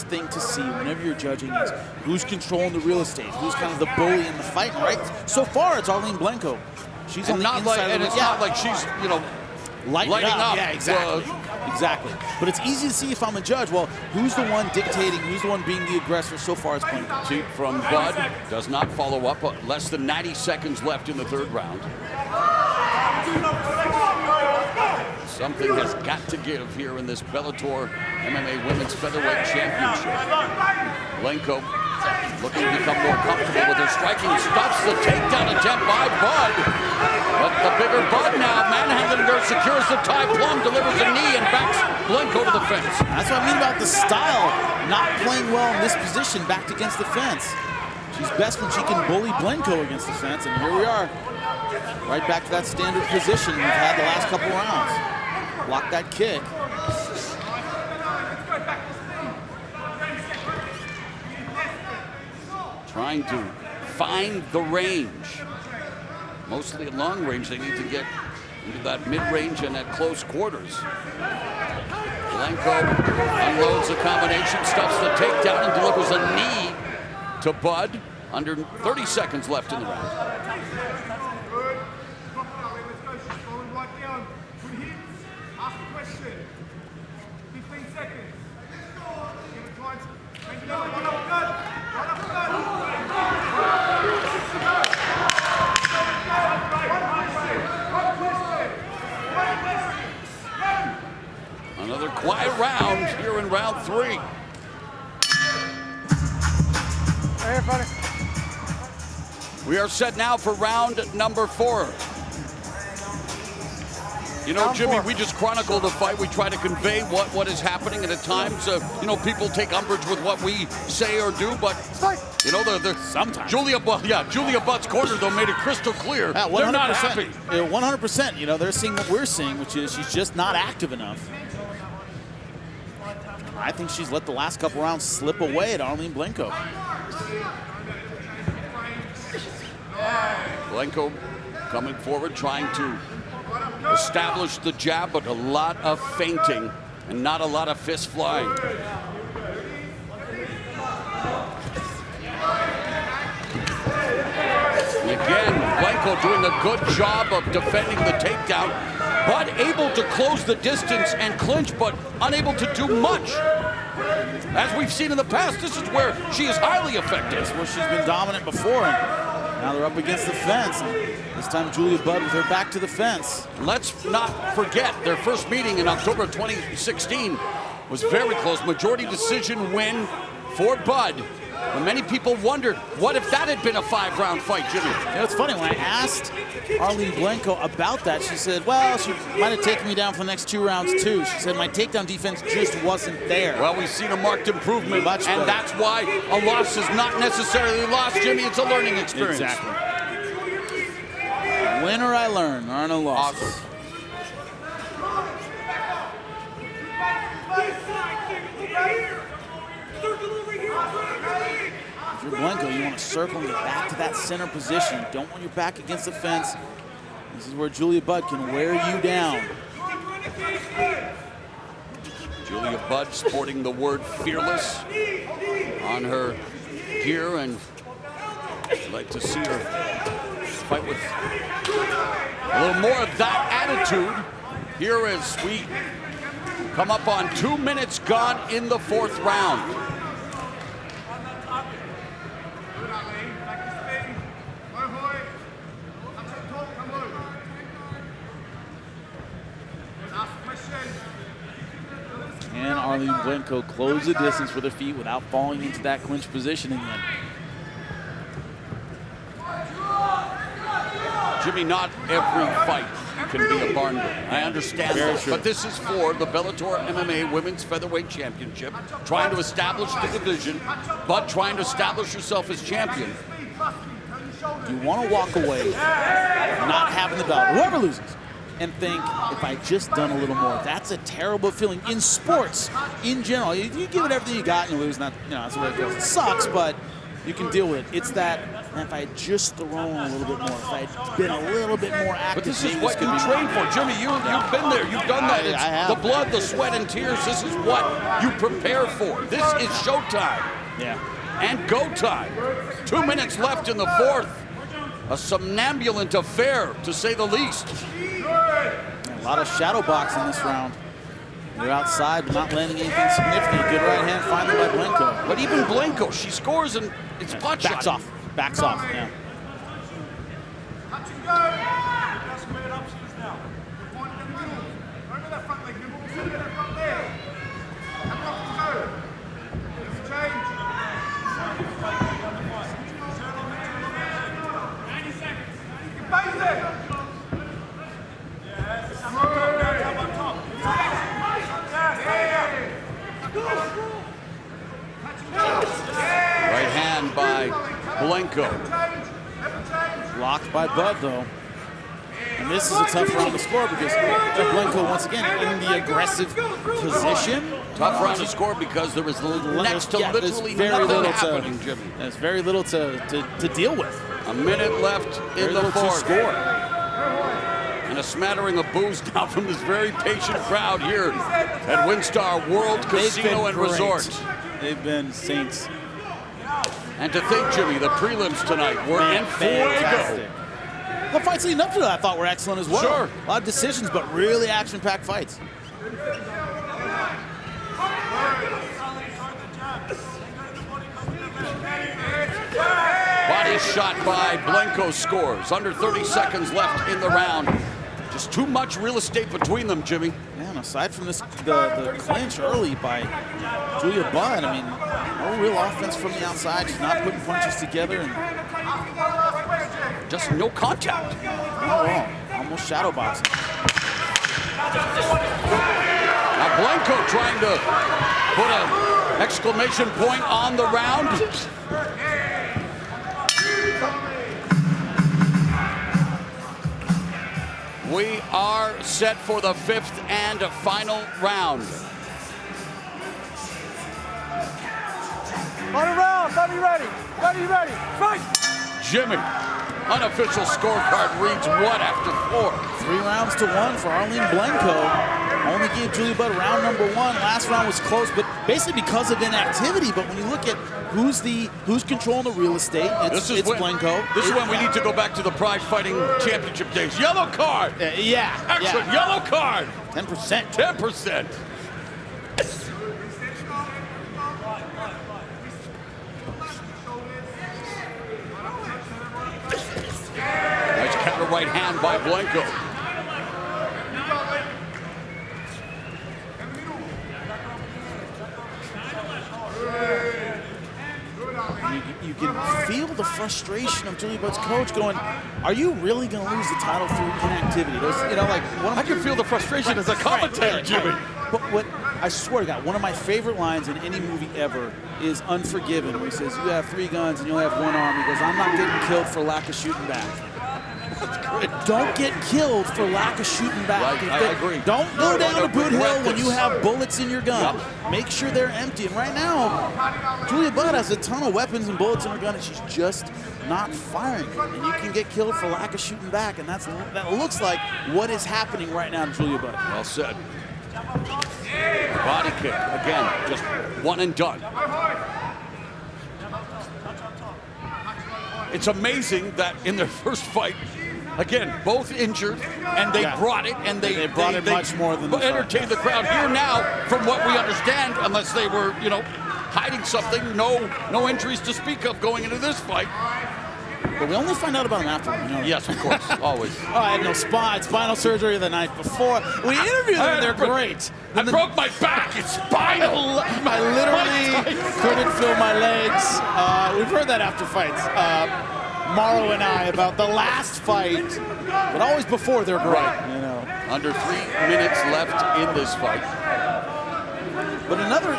thing to see whenever you're judging is who's controlling the real estate, who's kind of the bully in the fight, right? So far, it's Arlene Blencowe. She's on the inside of the not like she's, lighting up. Yeah, exactly. But it's easy to see if I'm a judge. Well, who's the one dictating? Who's the one being the aggressor? So far, it's Blencowe. Cheap from Bud does not follow up. Less than 90 seconds left in the third round. Something has got to give here in this Bellator MMA Women's Featherweight Championship. Blencowe looking to become more comfortable with her striking. Stops the takedown attempt by Bud. But the bigger Bud now, manhandling her, secures the tie plumb, delivers a knee, and backs Blencowe to the fence. That's what I mean about the style. Not playing well in this position, backed against the fence. She's best when she can bully Blencowe against the fence, and here we are. Right back to that standard position we've had the last couple rounds. Block that kick. Trying to find the range. Mostly at long range, they need to get into that mid-range and at close quarters. Blencowe unloads the combination, stuffs the takedown, and delivers a knee to Bud. Under 30 seconds left in the round. Another quiet round here in round 3. We are set now for round number 4. You know, Jimmy, we just chronicled the fight. We try to convey what is happening, and at times, people take umbrage with what we say or do, but, sometimes. Julia Budd's corner, though, made it crystal clear. They're not happy. 100%. They're seeing what we're seeing, which is she's just not active enough. I think she's let the last couple rounds slip away at Arlene Blencowe. Blencowe coming forward, trying to establish the jab, but a lot of feinting and not a lot of fist flying. And again, Blencowe doing a good job of defending the takedown, but able to close the distance and clinch, but unable to do much. As we've seen in the past, this is where she is highly effective. That's where she's been dominant before. And now they're up against the fence. This time Julia Budd with her back to the fence. Let's not forget their first meeting in October of 2016 was very close. Majority decision win for Budd. But many people wondered, what if that had been a 5-round fight, Jimmy? You know, it's funny, when I asked Arlene Blencowe about that, she said, well, she might have taken me down for the next 2 rounds too. She said my takedown defense just wasn't there. Well, we've seen a marked improvement, Much better. and that's why a loss is not necessarily a loss, Jimmy. It's a learning experience. Exactly. Winner I learn, there are no losses. Awesome. If you're Blencowe, you want to circle and get back to that center position. You don't want your back against the fence. This is where Julia Budd can wear you down. Julia Budd sporting the word fearless on her gear, and I'd like to see her fight with a little more of that attitude here as we come up on 2 minutes gone in the 4th round. Can Arlene Blencowe close the distance with her feet without falling into that clinch position again? Jimmy, not every fight can be a barn burner. I understand that, but this is for the Bellator MMA Women's Featherweight Championship, trying to establish the division, but trying to establish yourself as champion. You want to walk away not having the belt, whoever loses, and think, if I just done a little more. That's a terrible feeling in sports in general. You give it everything you got and you lose. Not, you know, that's the way it goes. It sucks, but you can deal with it. It's that, if I had just thrown a little bit more, if I had been a little bit more active. But this is what you train for, Jimmy. You've been there. You've done that. I have. The blood, the sweat, and tears. This is what you prepare for. This is showtime. Yeah. And go time. 2 minutes left in the 4th. A somnambulant affair, to say the least. A lot of shadow boxing this round. They're outside, but not landing anything significant. Good right hand finally by Blencowe. But even Blencowe, she scores and it's pot shot. Backs off. Backs off. Yeah. Right hand by Blencowe. Blocked by Budd, though. And this is a tough round to score because Blencowe, once again, in the aggressive position. Tough round to score because there was next to literally nothing happening, Jimmy. There's very little to deal with. A minute left in the 4th. Score. And a smattering of boos now from this very patient crowd here at WinStar World Casino and Resort. They've been saints. And to think, Jimmy, the prelims tonight were in fuego. The fights leading up to that I thought were excellent as well. Sure. A lot of decisions, but really action-packed fights. Body shot by Blencowe scores. Under 30 seconds left in the round. Just too much real estate between them, Jimmy. Yeah, and aside from this, the clinch early by Julia Budd, I mean, no real offense from the outside. She's not putting punches together. And just no contact. Not wrong. Almost shadow boxing. Now Blencowe trying to put an exclamation point on the round. We are set for the 5th and final round. On a round, gotta be ready. Gotta be ready. Fight! Jimmy, unofficial scorecard reads 1 after 4. 3 rounds to 1 for Arlene Blencowe. Only gave Julia Budd round number 1. Last round was close, but basically because of inactivity. But when you look at who's controlling the real estate, it's Blencowe. This is when we need to go back to the Pride Fighting Championship days. Yellow card. Yeah. Excellent. Yellow card. 10%. 10%. Nice counter right hand by Blencowe. you can feel the frustration of Julia Budd's coach going, are you really going to lose the title through inactivity? Those, you know, like I can feel the frustration as a commentator, Jimmy. But what I swear to God, one of my favorite lines in any movie ever is Unforgiven, where he says, you have 3 guns and you only have 1 arm. He goes, I'm not getting killed for lack of shooting back. Don't get killed for lack of shooting back. Right, I agree. Don't go down a boot hill when you this. have bullets in your gun. Yep. Make sure they're empty. And right now, Julia Budd has a ton of weapons and bullets in her gun, and she's just not firing. And you can get killed for lack of shooting back, and that looks like what is happening right now to Julia Budd. Well said. Body kick, again, just one and done. It's amazing that in their first fight, again, both injured, and they brought it, and they brought it much more than the entertained the crowd. Here now, from what we understand, unless they were, you know, hiding something, no injuries to speak of going into this fight. But we only find out about him after. You know? Yes, of course, always. Oh, I had no spinal surgery the night before. We interviewed them, and they're great. I broke my back, it's spinal. I literally couldn't feel my legs. We've heard that after fights. Morrow and I about the last fight, but always before they're great. Right. You know. Under 3 minutes left in this fight. But another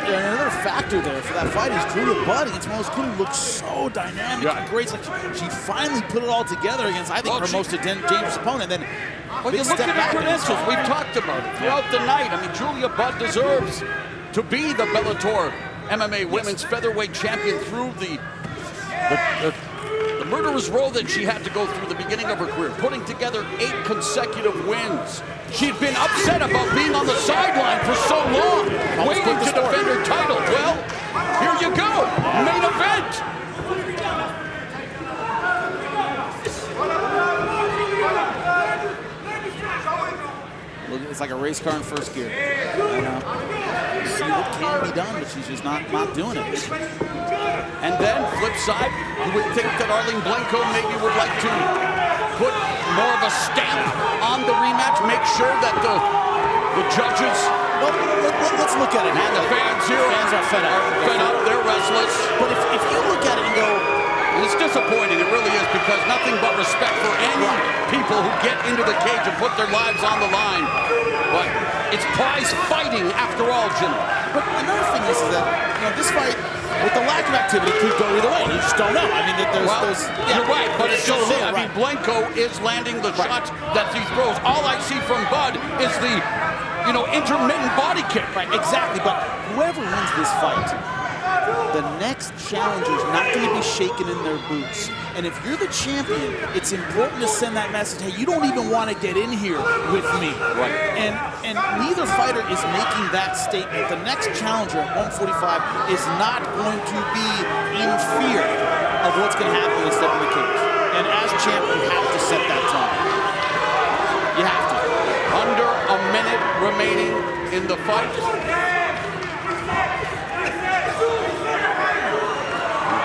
factor there for that fight is Julia Budd against Rose Cooney looks so dynamic and great. Like she finally put it all together against, I think, her most dangerous opponent. Then well, you look at her credentials. We've talked about it throughout the night. I mean, Julia Budd deserves to be the Bellator MMA Women's Featherweight Champion through the murderous road that she had to go through the beginning of her career, putting together 8 consecutive wins. She'd been upset about being on the sideline for so long, waiting to defend her title. Well, here you go, main event. It's like a race car in first gear. You see what can be done, but she's just not doing it. And then, flip side, you would think that Arlene Blencowe maybe would like to put more of a stamp on the rematch, make sure that the judges... Well, let's look at it. And the fans here are fed up. They're restless. But if you look at it and go... It's disappointing, it really is, because nothing but respect for any people who get into the cage and put their lives on the line. But it's prize fighting after all, Jimmy. But another thing is that, you know, this fight, with the lack of activity, could go either way. You just don't know. I mean, you're right, but it's still I mean, Blencowe is landing the shots that he throws. All I see from Bud is the, you know, intermittent body kick. Right, exactly. But whoever wins this fight, the next challenger is not going to be shaken in their boots. And if you're the champion, it's important to send that message, hey, you don't even want to get in here with me. Right. And neither fighter is making that statement. The next challenger at 145 is not going to be in fear of what's going to happen when they step in the cage. And as champ, you have to set that tone. You have to. Under a minute remaining in the fight.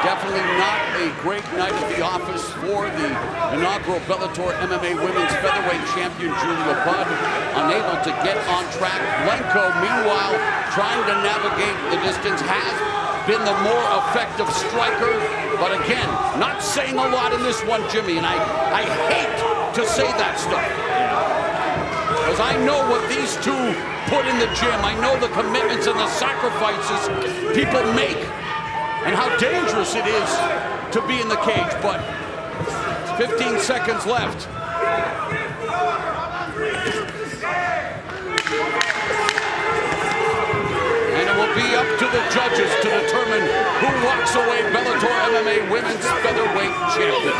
Definitely not a great night at the office for the inaugural Bellator MMA Women's Featherweight Champion Julia Budd. Unable to get on track. Blencowe, meanwhile, trying to navigate the distance, has been the more effective striker. But again, not saying a lot in this one, Jimmy, and I hate to say that stuff. Because I know what these two put in the gym. I know the commitments and the sacrifices people make, and how dangerous it is to be in the cage, but 15 seconds left. And it will be up to the judges to determine who walks away Bellator MMA Women's Featherweight Champion.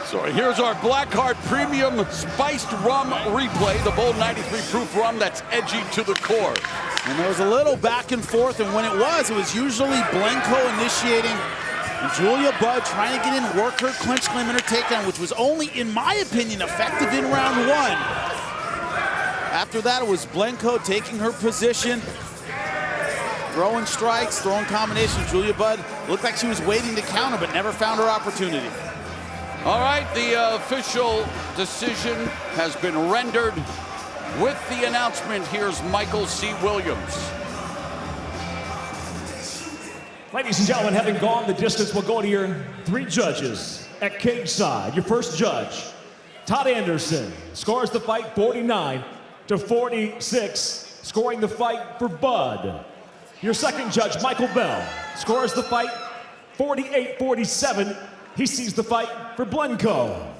So here's our Blackheart Premium Spiced Rum Replay, the bold 93 proof rum that's edgy to the core. And there was a little back and forth, and when it was usually Blencowe initiating and Julia Budd trying to get in, work her clinch claim and her takedown, which was only, in my opinion, effective in round 1. After that, it was Blencowe taking her position, throwing strikes, throwing combinations. Julia Budd looked like she was waiting to counter, but never found her opportunity. All right, the official decision has been rendered. With the announcement, here's Michael C. Williams. Ladies and gentlemen, having gone the distance, we'll go to your 3 judges at cage side. Your first judge, Todd Anderson, scores the fight 49-46, scoring the fight for Bud. Your second judge, Michael Bell, scores the fight 48-47. He sees the fight for Blencowe.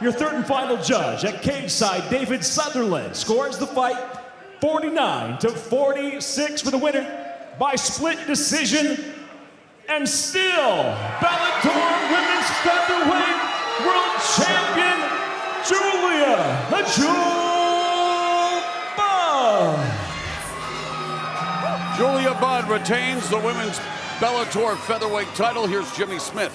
Your third and final judge at cage side, David Sutherland, scores the fight 49-46 for the winner by split decision. And still, Bellator Women's Featherweight World Champion, Julia the Jewel Budd. Julia Budd retains the women's Bellator featherweight title. Here's Jimmy Smith.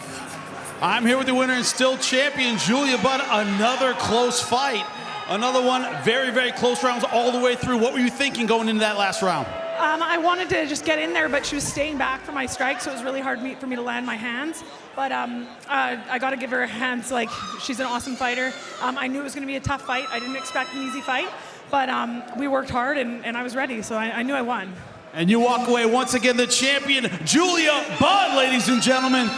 I'm here with the winner and still champion, Julia Budd. Another close fight. Another one, very, very close rounds all the way through. What were you thinking going into that last round? I wanted to just get in there, but she was staying back for my strike, so it was really hard for me to land my hands. But I got to give her hands. Like, she's an awesome fighter. I knew it was going to be a tough fight. I didn't expect an easy fight, but we worked hard, and I was ready, so I knew I won. And you walk away once again the champion, Julia Budd, ladies and gentlemen.